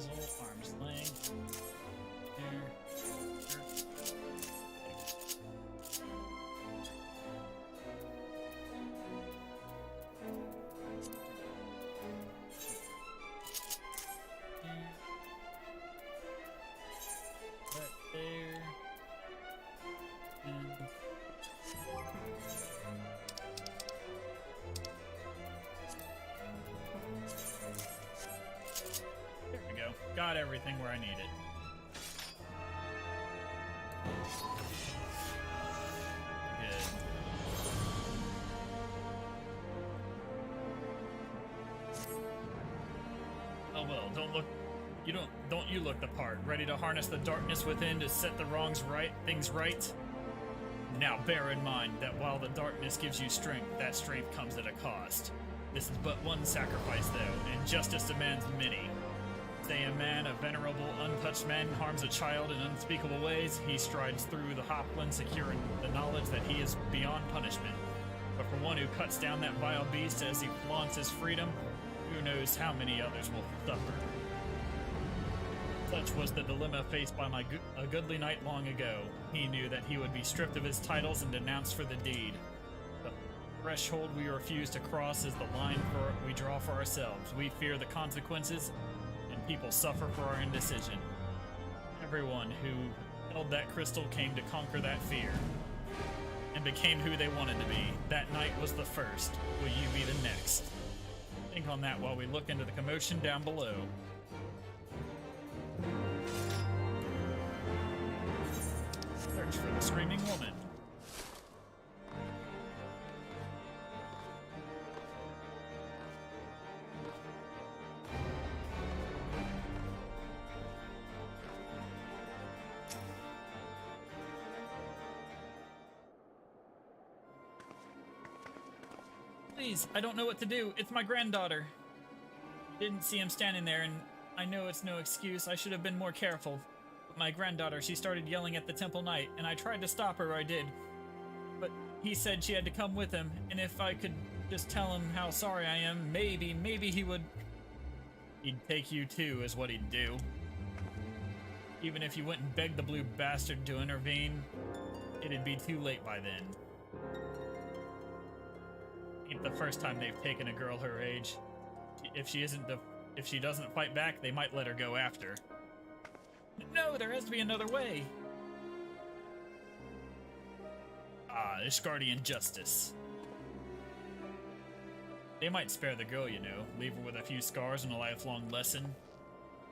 A: muzzle, arm's length. There. There we go. Got everything where I need it. Good. Oh well, don't you look the part, ready to harness the darkness within to set the things right? Now bear in mind that while the darkness gives you strength, that strength comes at a cost. This is but one sacrifice though, and justice demands many. Say a man, a venerable, untouched man, harms a child in unspeakable ways, he strides through the hopland, securing the knowledge that he is beyond punishment. But for one who cuts down that vile beast as he flaunts his freedom, who knows how many others will suffer. Such was the dilemma faced by a goodly knight long ago. He knew that he would be stripped of his titles and denounced for the deed. The threshold we refuse to cross is the line we draw for ourselves. We fear the consequences, and people suffer for our indecision. Everyone who held that crystal came to conquer that fear, and became who they wanted to be. That night was the first. Will you be the next? Think on that while we look into the commotion down below. Search for the screaming woman. Please, I don't know what to do. It's my granddaughter. Didn't see him standing there, and I know it's no excuse. I should have been more careful. But my granddaughter, she started yelling at the temple knight, and I tried to stop her, I did. But he said she had to come with him, and if I could just tell him how sorry I am, maybe he would... He'd take you too, is what he'd do. Even if you went and begged the blue bastard to intervene, it'd be too late by then. Ain't the first time they've taken a girl her age. If she doesn't fight back, they might let her go after. No, there has to be another way. Ah, Ishgardian justice. They might spare the girl, you know, leave her with a few scars and a lifelong lesson.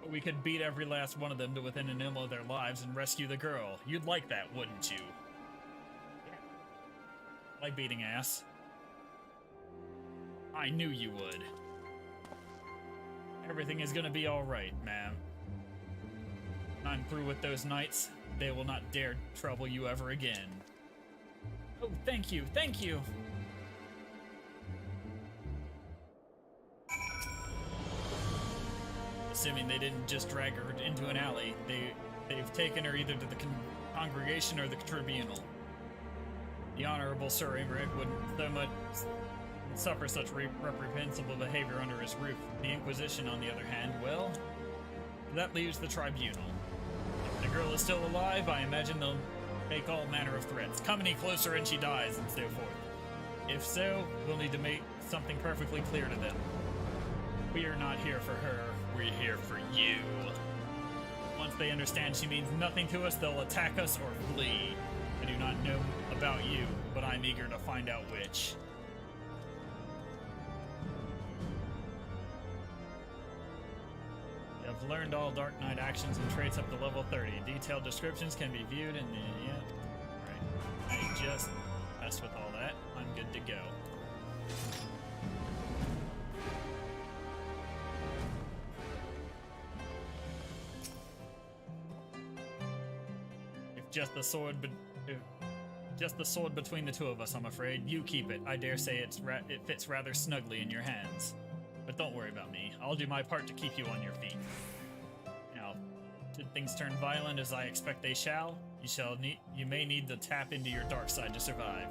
A: But we could beat every last one of them to within an inch of their lives and rescue the girl. You'd like that, wouldn't you? Like beating ass. I knew you would. Everything is gonna be alright, ma'am. When I'm through with those knights, they will not dare trouble you ever again. Oh, thank you, thank you! Assuming they didn't just drag her into an alley, they've taken her either to the congregation or the tribunal. The Honorable Sir Imric wouldn't so much suffer such reprehensible behavior under his roof. The Inquisition, on the other hand, well, that leaves the tribunal. If the girl is still alive, I imagine they'll make all manner of threats. Come any closer and she dies, and so forth. If so, we'll need to make something perfectly clear to them. We are not here for her, we're here for you. Once they understand she means nothing to us, they'll attack us or flee. I do not know about you, but I'm eager to find out which. I've learned all Dark Knight actions and traits up to level 30. Detailed descriptions can be viewed in the... yeah. Right. I just messed with all that. I'm good to go. If just the sword... just the sword between the two of us, I'm afraid. You keep it. I dare say it fits rather snugly in your hands. But don't worry about me. I'll do my part to keep you on your feet. Now, should things turn violent, as I expect they shall, you may need to tap into your dark side to survive.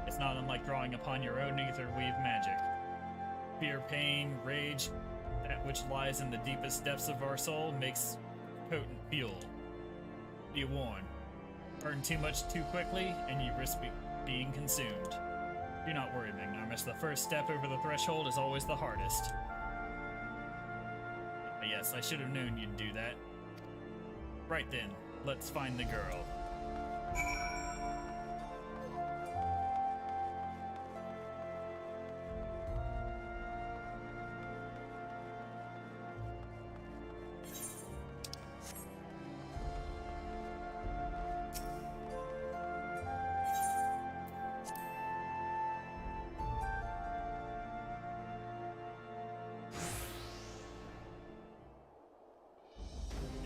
A: It's not unlike drawing upon your own ether weave magic. Fear, pain, rage, That which lies in the deepest depths of our soul makes potent fuel. Be warned. Burn too much too quickly, and you risk being consumed. Do not worry, Magnarmus. The first step over the threshold is always the hardest. Yes, I should have known you'd do that. Right then, let's find the girl.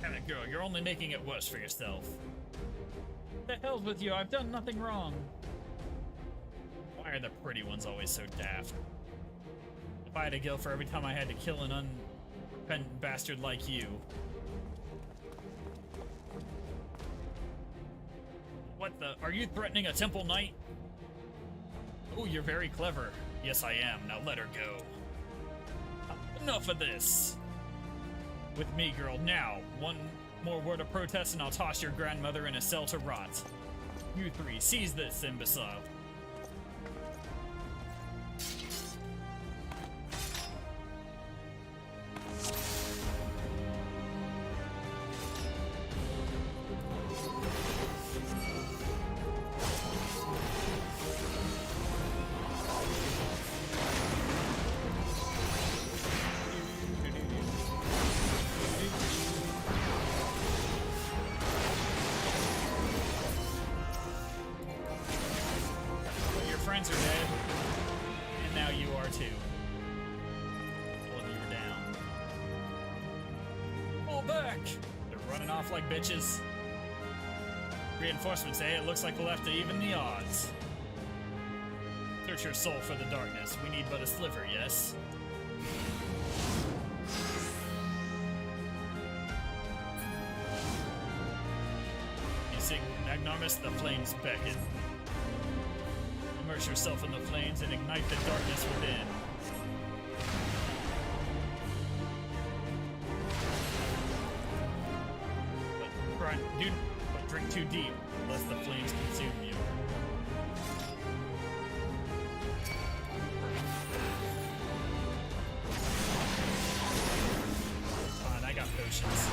A: Damn it, girl, you're only making it worse for yourself. The hell's with you? I've done nothing wrong. Why are the pretty ones always so daft? If I had a guilt for every time I had to kill an unrepentant bastard like you. What the? Are you threatening a temple knight? Oh, you're very clever. Yes, I am. Now let her go. Enough of this. With me, girl, now. One more word of protest and I'll toss your grandmother in a cell to rot. You three, seize this imbecile. Friends are dead, and now you are too. Well, you're down. Pull back! They're running off like bitches. Reinforcements, eh? It looks like we'll have to even the odds. Search your soul for the darkness. We need but a sliver, yes? You sing Magnarmus, the flames beckon. Immerse yourself in the flames and ignite the darkness within. But drink too deep, lest the flames consume you. Fine, I got potions.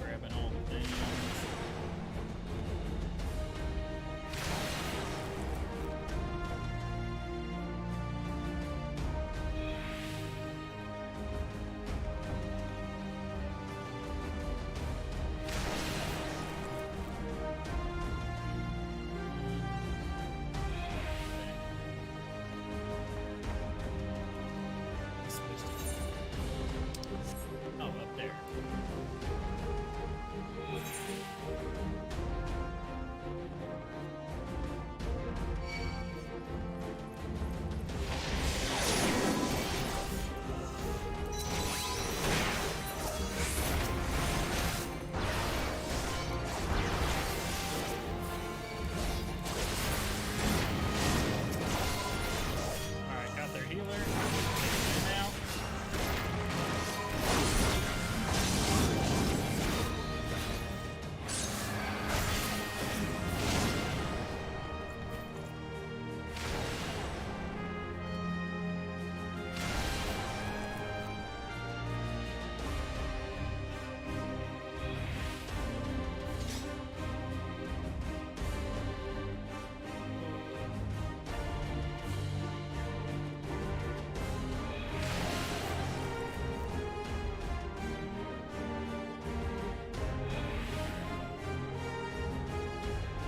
A: Grabbing all the things. Oh, up there. Alright, got their healer. Now.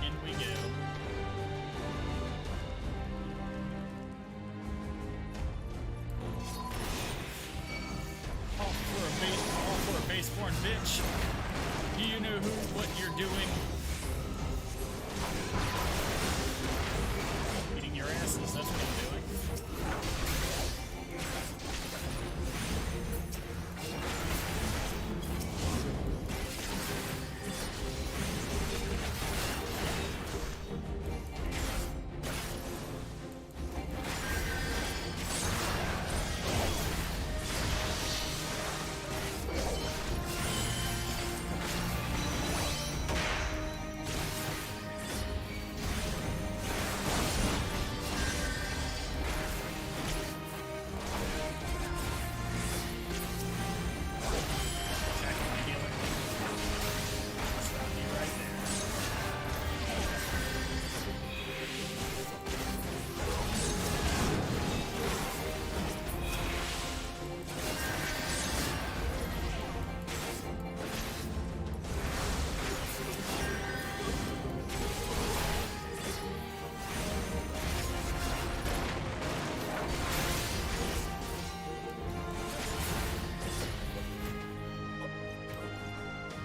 A: In we go. All for a base-born bitch. Do you know what you're doing? Eating your asses, that's what I'm doing.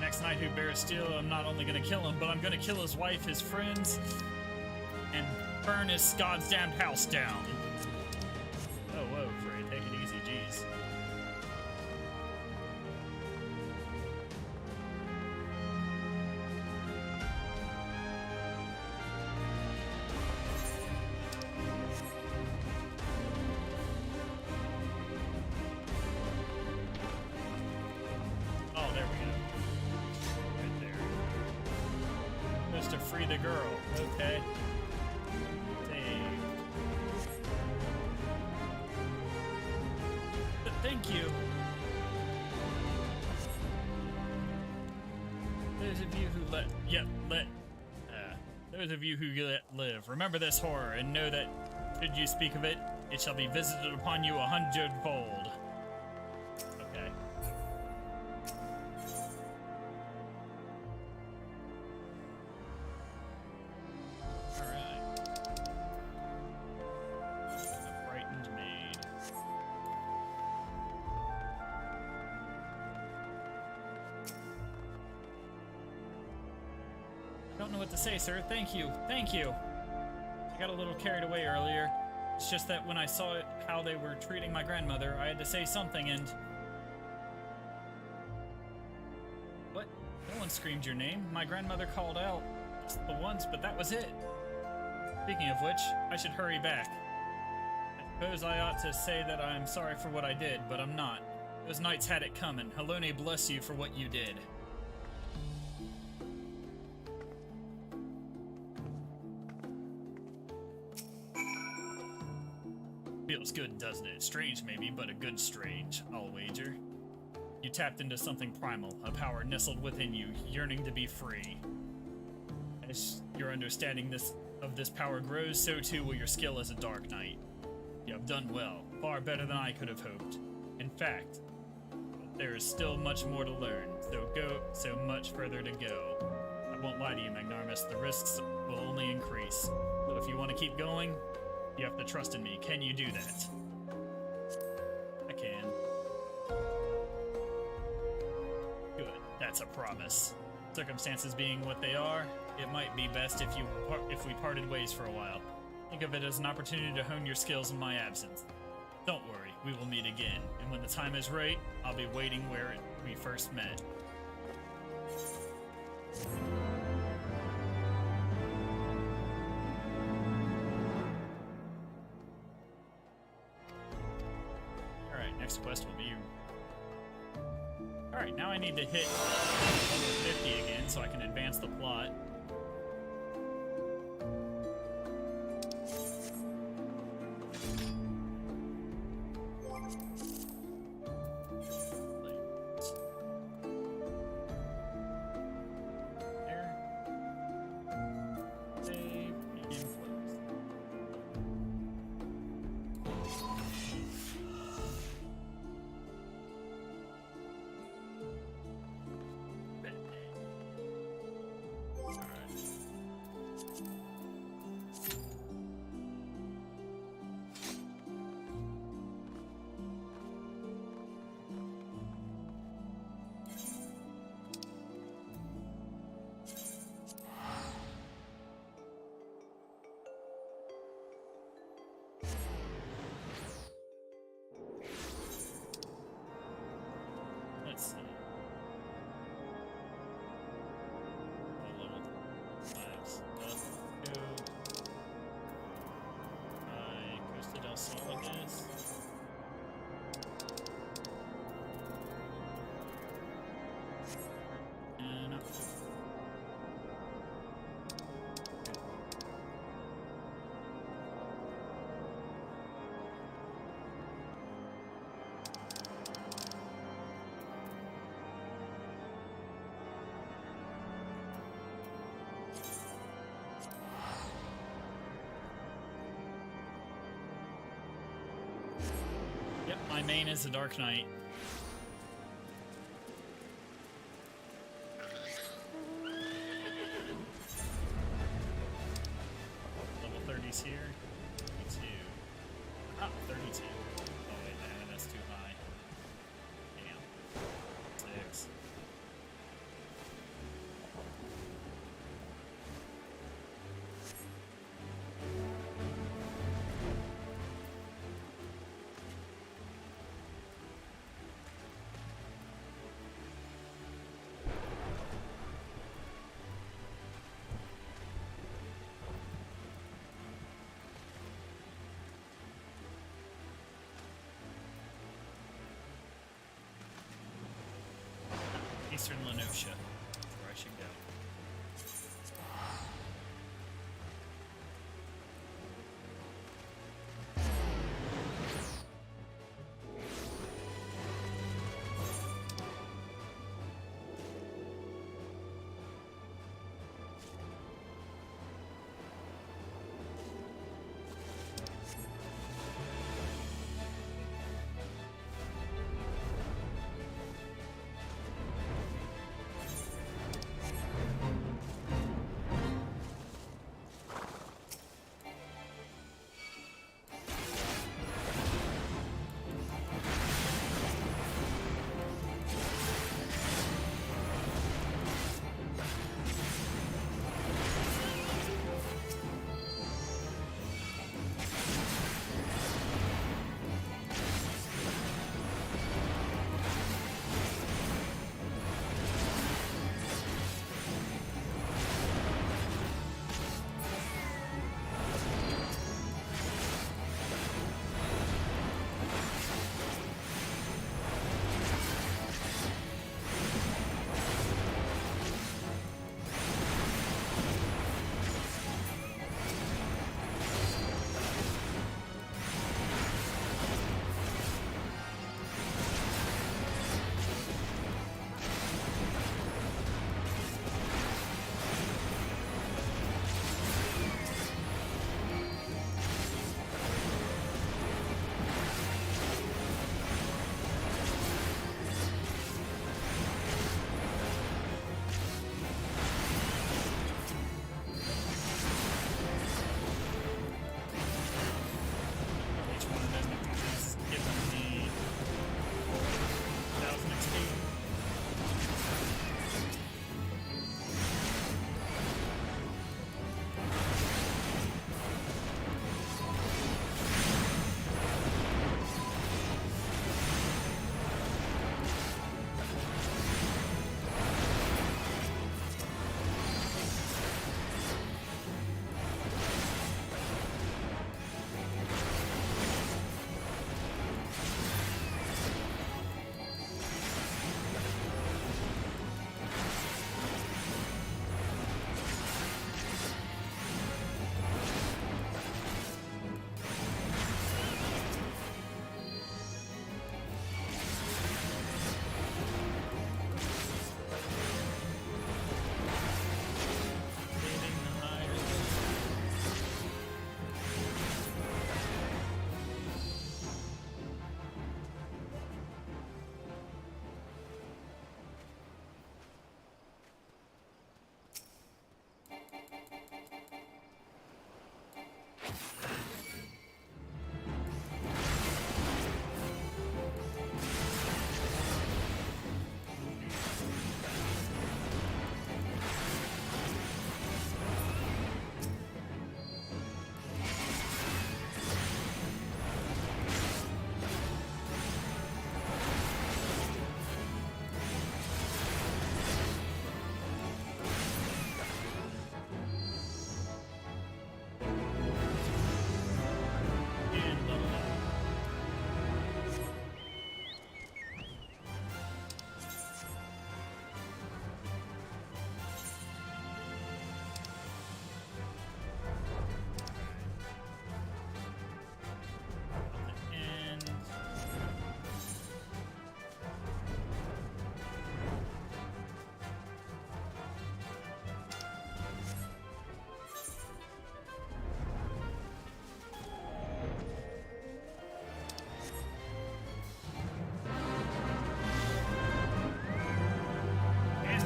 A: Next knight who bears steel, I'm not only gonna kill him, but I'm gonna kill his wife, his friends, and burn his God's damned house down. Oh, whoa, Frey, take it easy, jeez. Oh, there we go. Right there. Just to free the girl. Okay. Dave. Thank you. Those of you who those of you who let live, remember this horror and know that should you speak of it, it shall be visited upon you 100-fold. Okay. Alright. A frightened maid. Don't know what to say, sir. Thank you. Thank you. I got a little carried away earlier. It's just that when I saw how they were treating my grandmother, I had to say something and... What? No one screamed your name. My grandmother called out just the once, but that was it. Speaking of which, I should hurry back. I suppose I ought to say that I'm sorry for what I did, but I'm not. Those knights had it coming. Helone bless you for what you did. Feels good, doesn't it? Strange maybe, but a good strange, I'll wager. You tapped into something primal, a power nestled within you, yearning to be free. As your understanding of this power grows, so too will your skill as a Dark Knight. You have done well, far better than I could have hoped. In fact, there is still much more to learn, so much further to go. I won't lie to you, Magnarmus, the risks will only increase. But if you want to keep going, you have to trust in me. Can you do that? I can. Good. That's a promise. Circumstances being what they are, it might be best if we parted ways for a while. Think of it as an opportunity to hone your skills in my absence. Don't worry, we will meet again, and when the time is right, I'll be waiting where we first met. Next quest will be... Alright, now I need to hit level 50 again so I can advance the plot. see what it is. No. Yep, my main is the Dark Knight. Level 30's here. 32. Ah, 32. Oh wait, that's too high. Damn. 6. Eastern Lenosha. That's where I should go.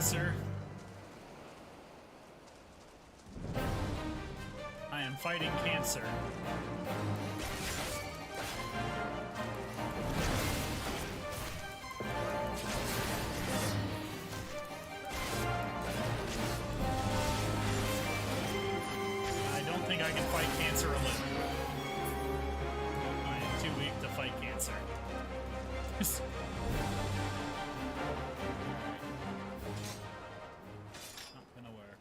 A: cancer. I am fighting cancer. I don't think I can fight cancer alone. I am too weak to fight cancer. Not gonna work.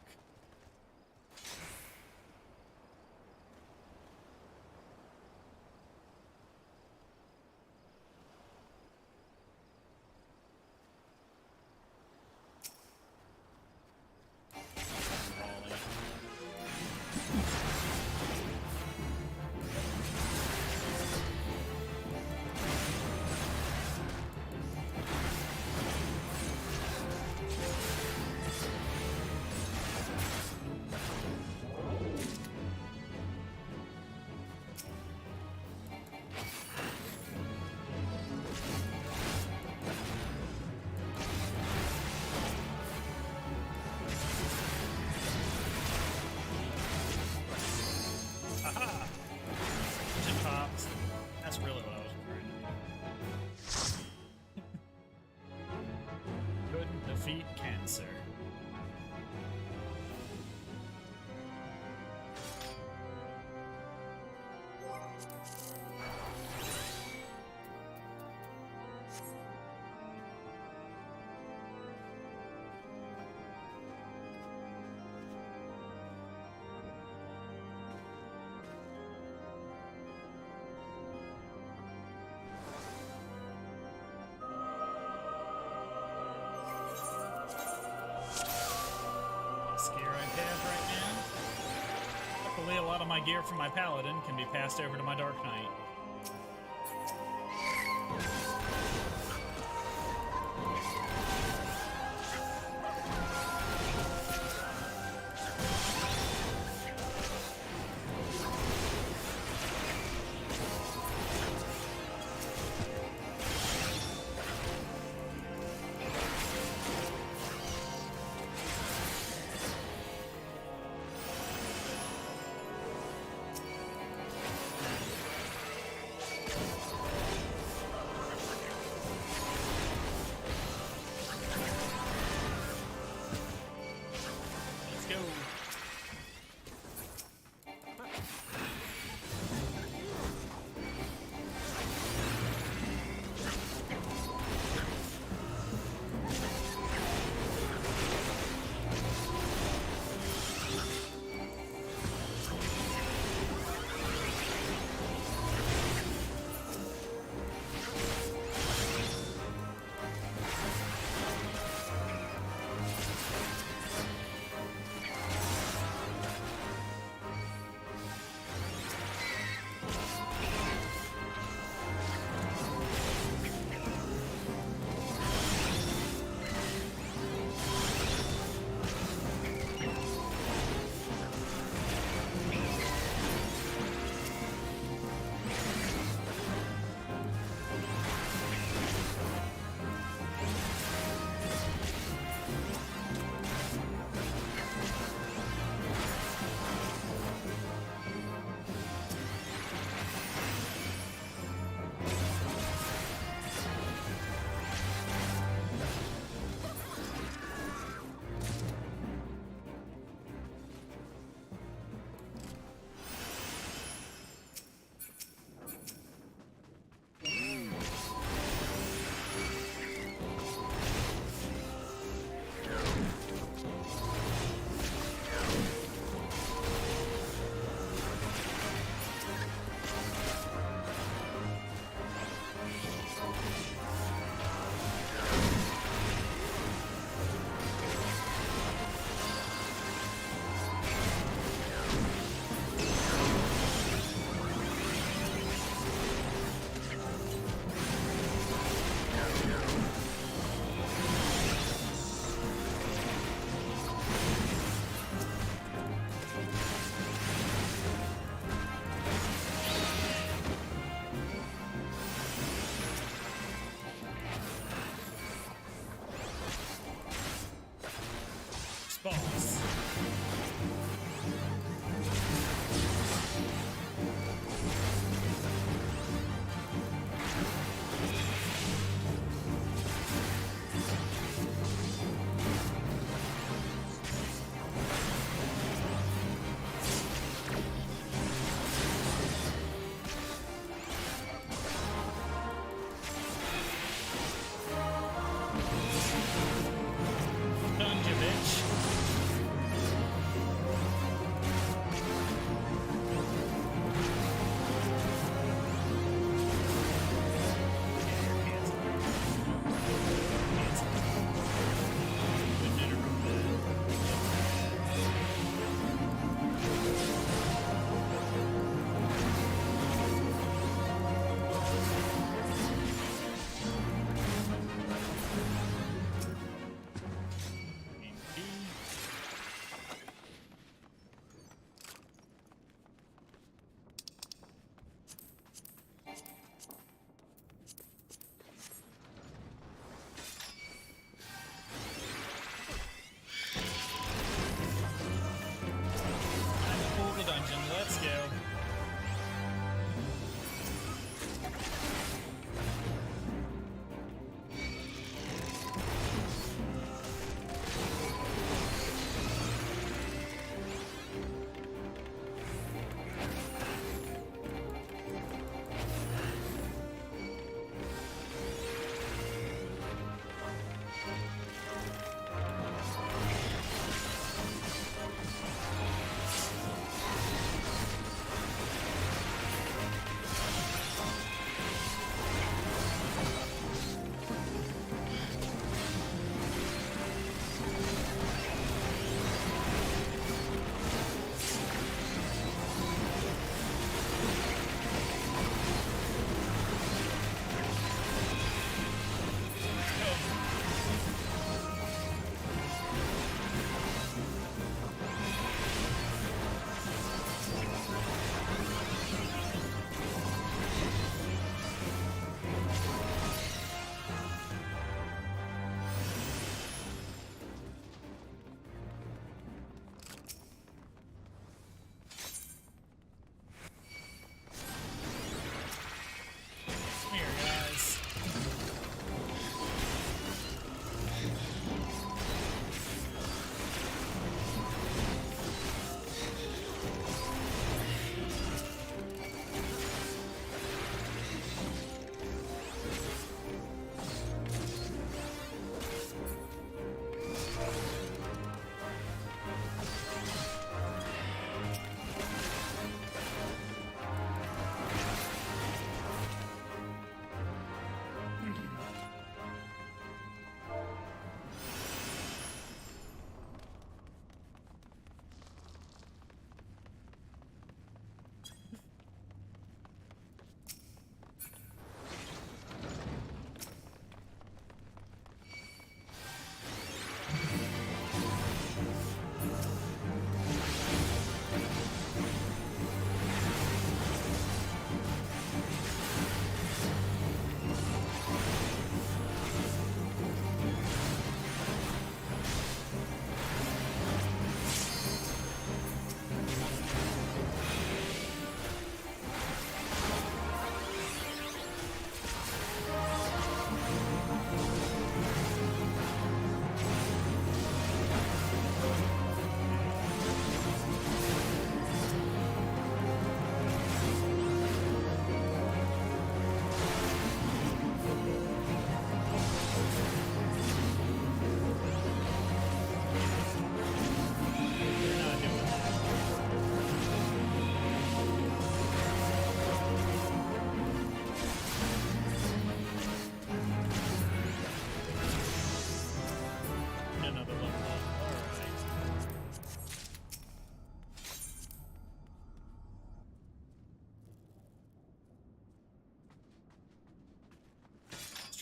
A: Aha! Engine popped. That's really what I was trying to do. Couldn't defeat cancer. Gear I have right now. Luckily, a lot of my gear from my paladin can be passed over to my Dark Knight.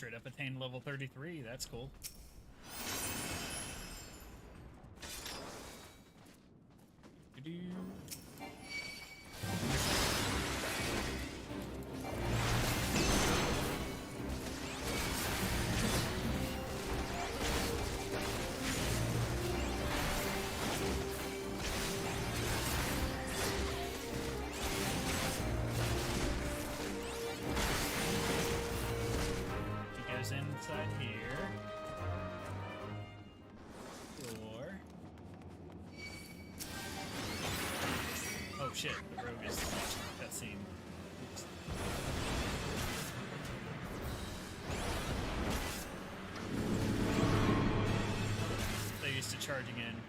A: straight up attained level 33. That's cool. Doo-doo. Inside here. Door. Oh shit, the rogue is watching that scene. Oops. They're used to charging in.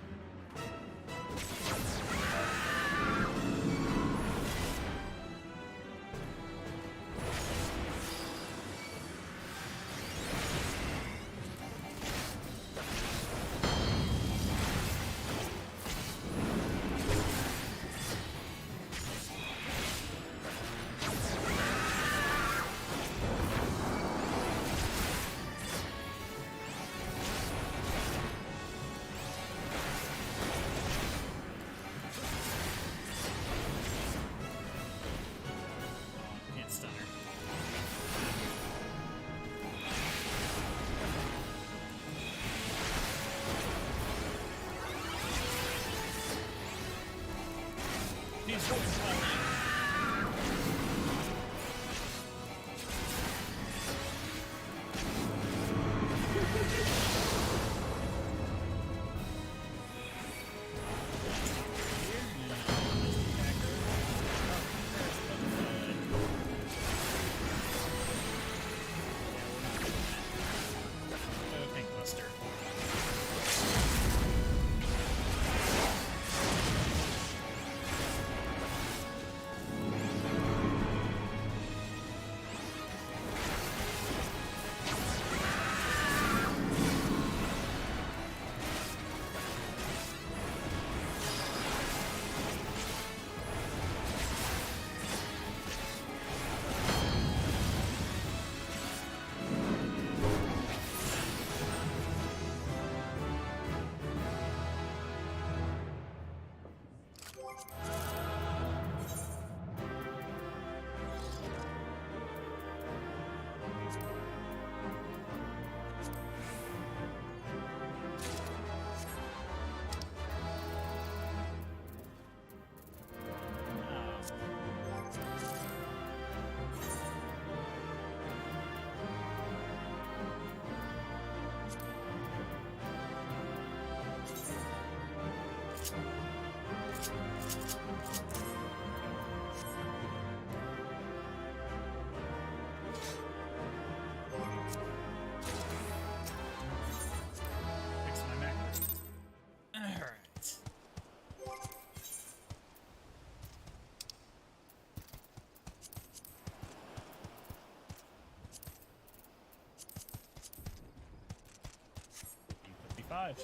A: Five.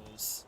A: Tools.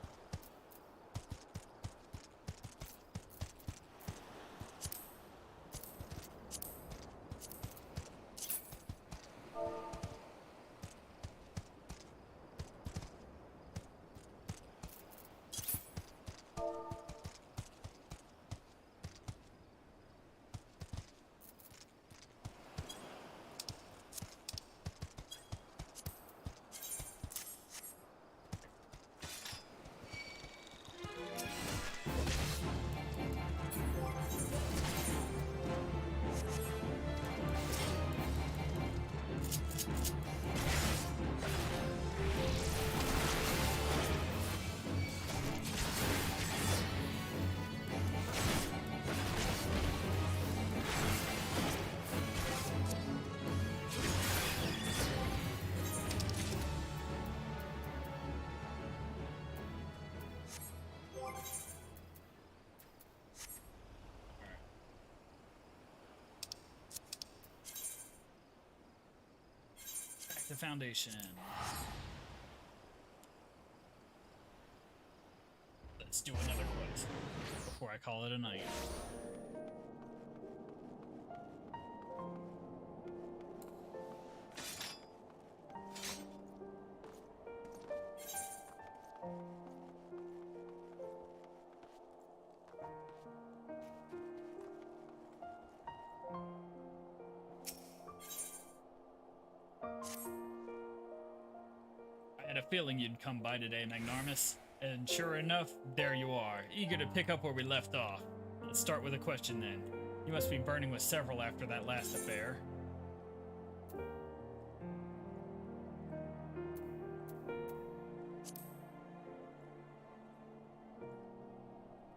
A: The foundation. Let's do another quest before I call it a night. a feeling you'd come by today, Magnarmus. And sure enough, there you are, eager to pick up where we left off. Let's start with a question then. You must be burning with several after that last affair.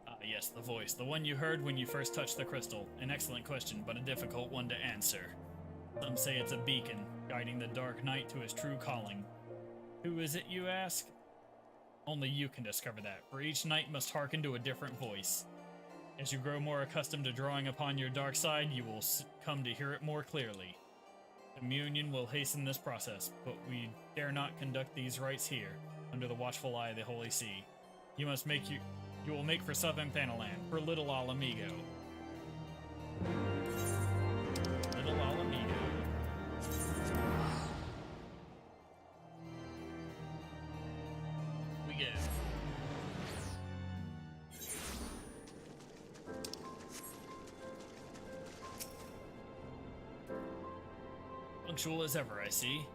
A: Ah, yes, the voice. The one you heard when you first touched the crystal. An excellent question, but a difficult one to answer. Some say it's a beacon, guiding the Dark Knight to his true calling. Who is it, you ask? Only you can discover that, for each knight must hearken to a different voice. As you grow more accustomed to drawing upon your dark side, you will come to hear it more clearly. Communion will hasten this process, but we dare not conduct these rites here, under the watchful eye of the Holy See. You will make for Southern Thanalan, for Little Alamigo. Little Alamigo. We go. Punctual as ever, I see.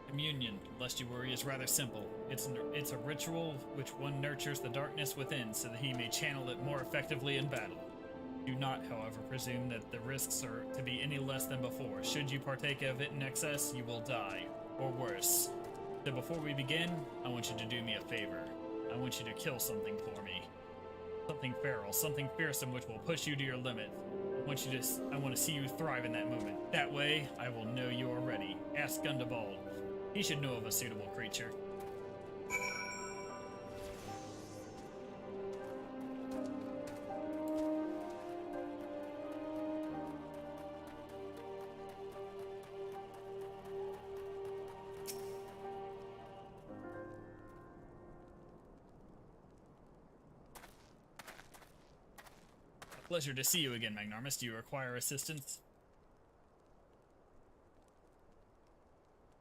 A: Communion, lest you worry, is rather simple. It's a ritual which one nurtures the darkness within so that he may channel it more effectively in battle. Do not, however, presume that the risks are to be any less than before. Should you partake of it in excess, you will die, or worse. So before we begin, I want you to do me a favor. I want you to kill something for me. Something feral, something fearsome which will push you to your limit. I want to see you thrive in that moment. That way, I will know you are ready. Ask Gundabald. He should know of a suitable creature. Pleasure to see you again, Magnarmus. Do you require assistance?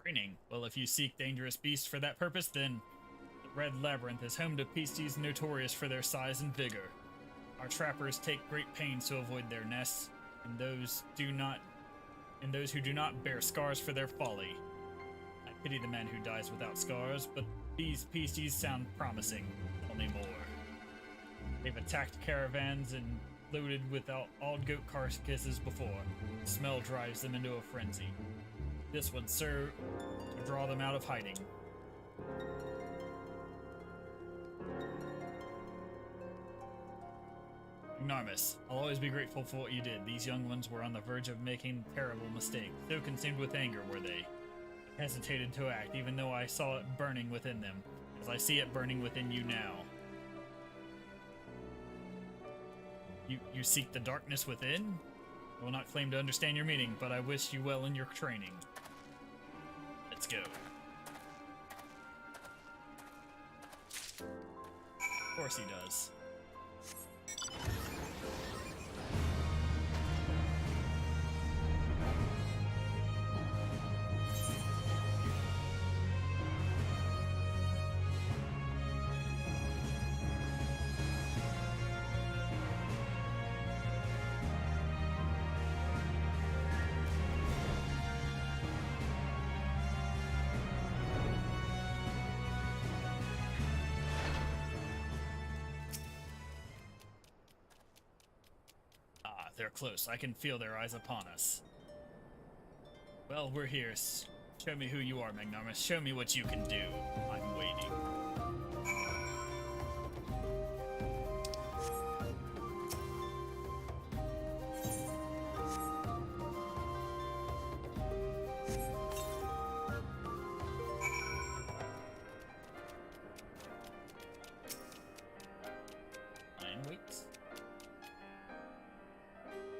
A: Training. Well, if you seek dangerous beasts for that purpose, then the Red Labyrinth is home to beasties notorious for their size and vigor. Our trappers take great pains to avoid their nests, and those who do not bear scars for their folly. I pity the man who dies without scars, but these beasties sound promising. Tell me more. They've attacked caravans and loaded with old goat carcasses before. The smell drives them into a frenzy. This would serve to draw them out of hiding. Magnarmus, I'll always be grateful for what you did. These young ones were on the verge of making a terrible mistake. So consumed with anger were they. Hesitated to act, even though I saw it burning within them, as I see it burning within you now. You seek the darkness within? I will not claim to understand your meaning, but I wish you well in your training. Let's go. Of course he does. They're close. I can feel their eyes upon us. Well, we're here. Show me who you are, Magnarmus. Show me what you can do. I'm waiting.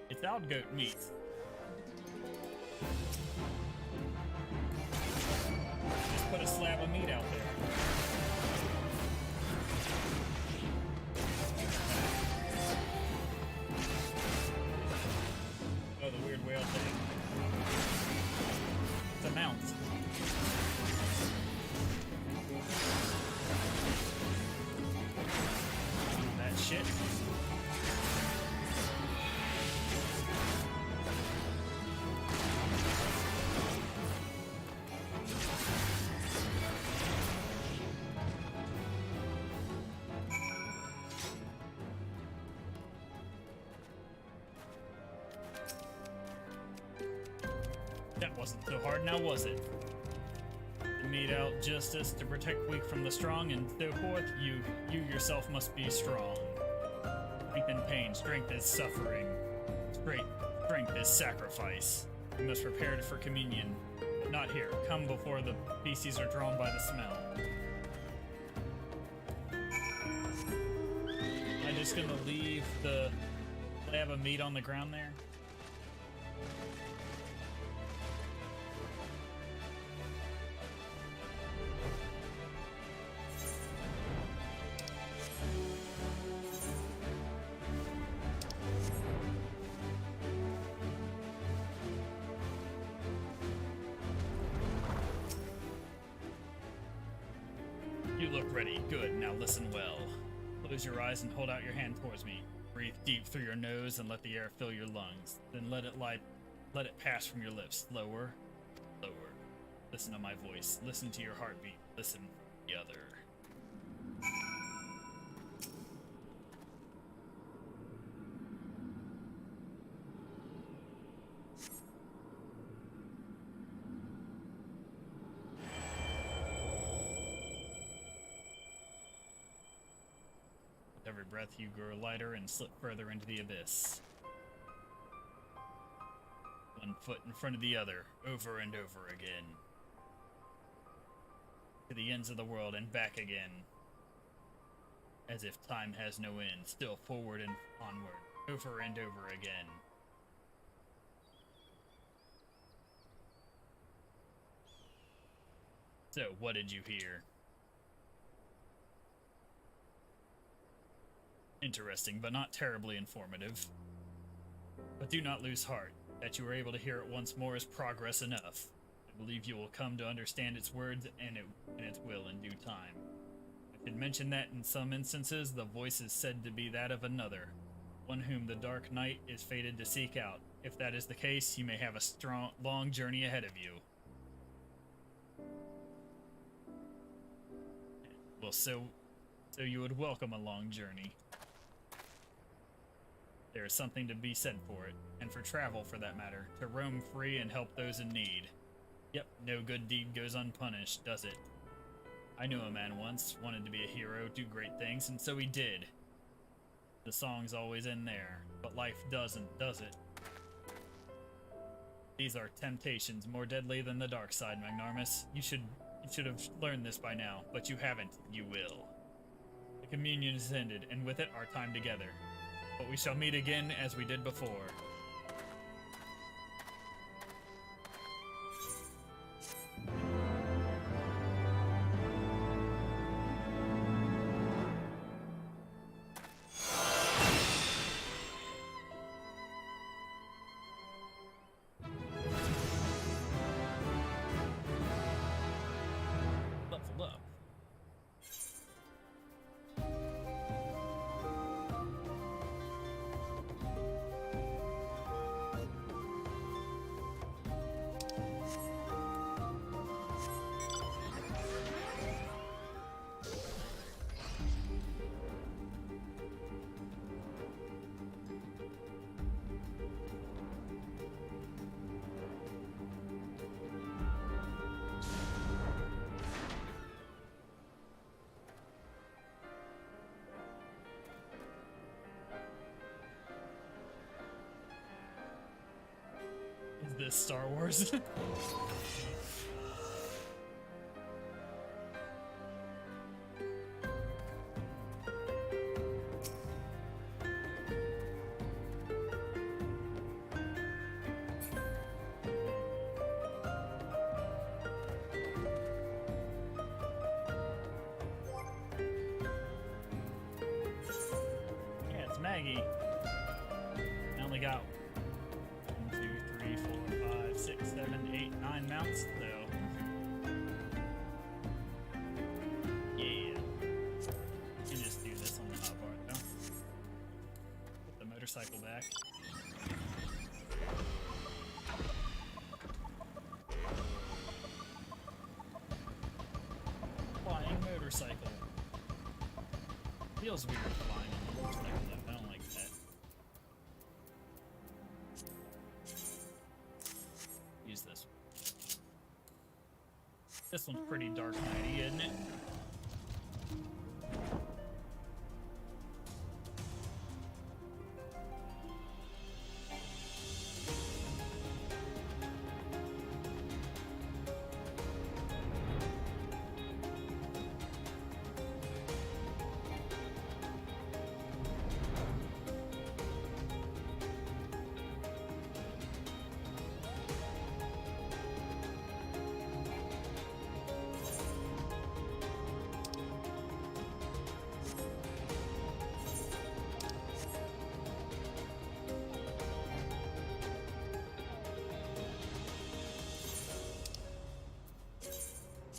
A: It's out goat meat. Just put a slab of meat out there. Oh, the weird whale thing. It's a mount. That shit. Wasn't so hard now, was it? To mete out justice, to protect weak from the strong, and so forth, you yourself must be strong. Strength in pain, strength is suffering. Strength is sacrifice. You must prepare for communion. But not here. Come before the feces are drawn by the smell. I'm just gonna leave the slab of meat on the ground there. You look ready. Good. Now listen well. Close your eyes and hold out your hand towards me. Breathe deep through your nose and let the air fill your lungs. Then let it pass from your lips. Slower, slower. Listen to my voice. Listen to your heartbeat. Listen for the other. With every breath, you grow lighter and slip further into the abyss. One foot in front of the other, over and over again. To the ends of the world and back again. As if time has no end, still forward and onward, over and over again. So, what did you hear? Interesting, but not terribly informative. But do not lose heart. That you were able to hear it once more is progress enough. I believe you will come to understand its words and its will in due time. I should mention that in some instances, the voice is said to be that of another, one whom the dark night is fated to seek out. If that is the case, you may have a long journey ahead of you. Well, so you would welcome a long journey. There is something to be said for it, and for travel for that matter, to roam free and help those in need. Yep, no good deed goes unpunished, does it? I knew a man once, wanted to be a hero, do great things, and so he did. The songs always end there, but life doesn't, does it? These are temptations more deadly than the dark side, Magnarmus. You should have learned this by now, but you haven't. You will. The communion is ended, and with it our time together. But we shall meet again as we did before. Level up. Is this Star Wars? Yeah, it's Maggie. I only got 1, 2, 3, 4, 5, 6, 7, 8, 9 mounts, so yeah. You can just do this on the hot bar though. Put the motorcycle back. Flying motorcycle. Feels weird flying on a motorcycle though. I don't like that. Use this. This one's pretty Dark Knighty, isn't it?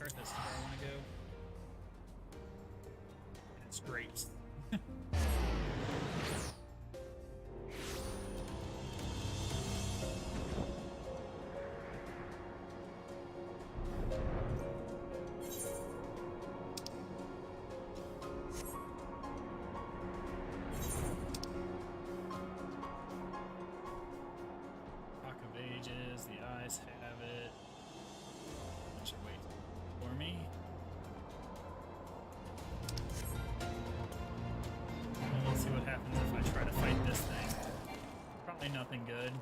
A: Earth is where I want to go. And it's grapes. Rock of Ages, the eyes have it. I should wait for me. Well, let's see what happens if I try to fight this thing. Probably nothing good.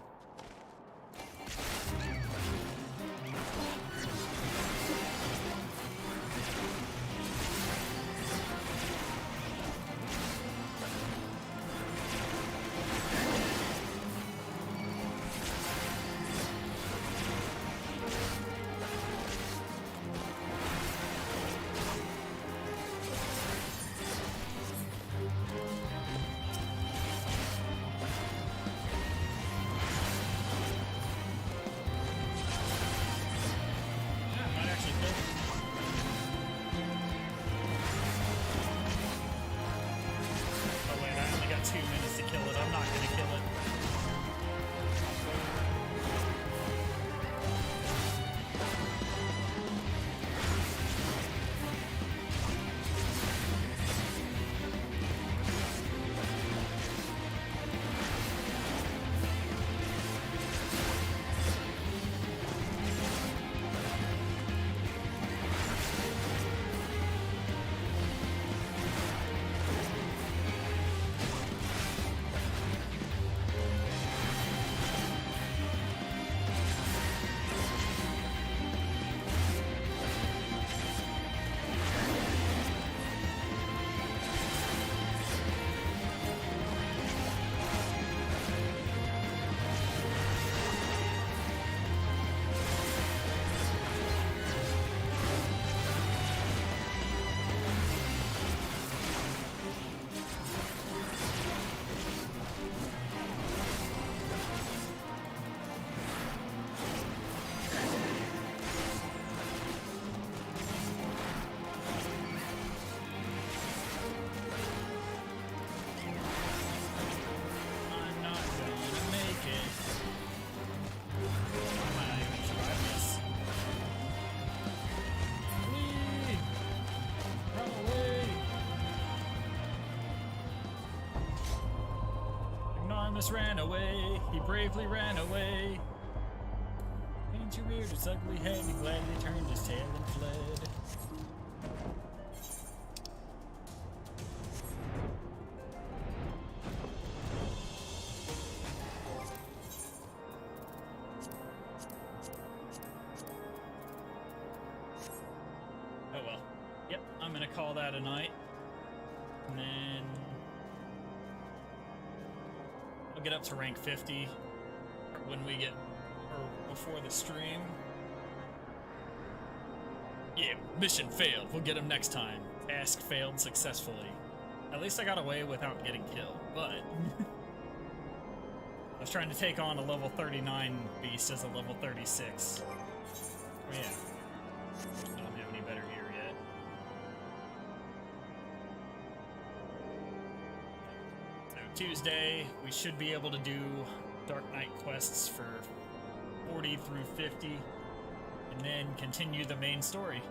A: Ran away, he bravely ran away. Paint you reared its ugly head, he gladly turned his tail and fled. Oh well. Yep, I'm gonna call that a night. And then I'll get up to rank 50 when we get, or before the stream. Yeah, mission failed. We'll get him next time. Task failed successfully. At least I got away without getting killed, but I was trying to take on a level 39 beast as a level 36. Oh yeah. I don't have any better gear yet. So Tuesday, we should be able to do Dark Knight quests for 40 through 50, and then continue the main story.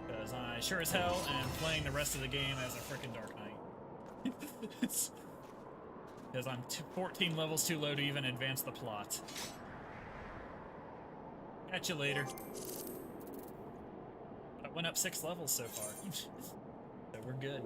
A: Because I sure as hell am playing the rest of the game as a frickin' Dark Knight. Because because I'm 14 levels too low to even advance the plot. Catch you later. I went up 6 levels so far. So we're good.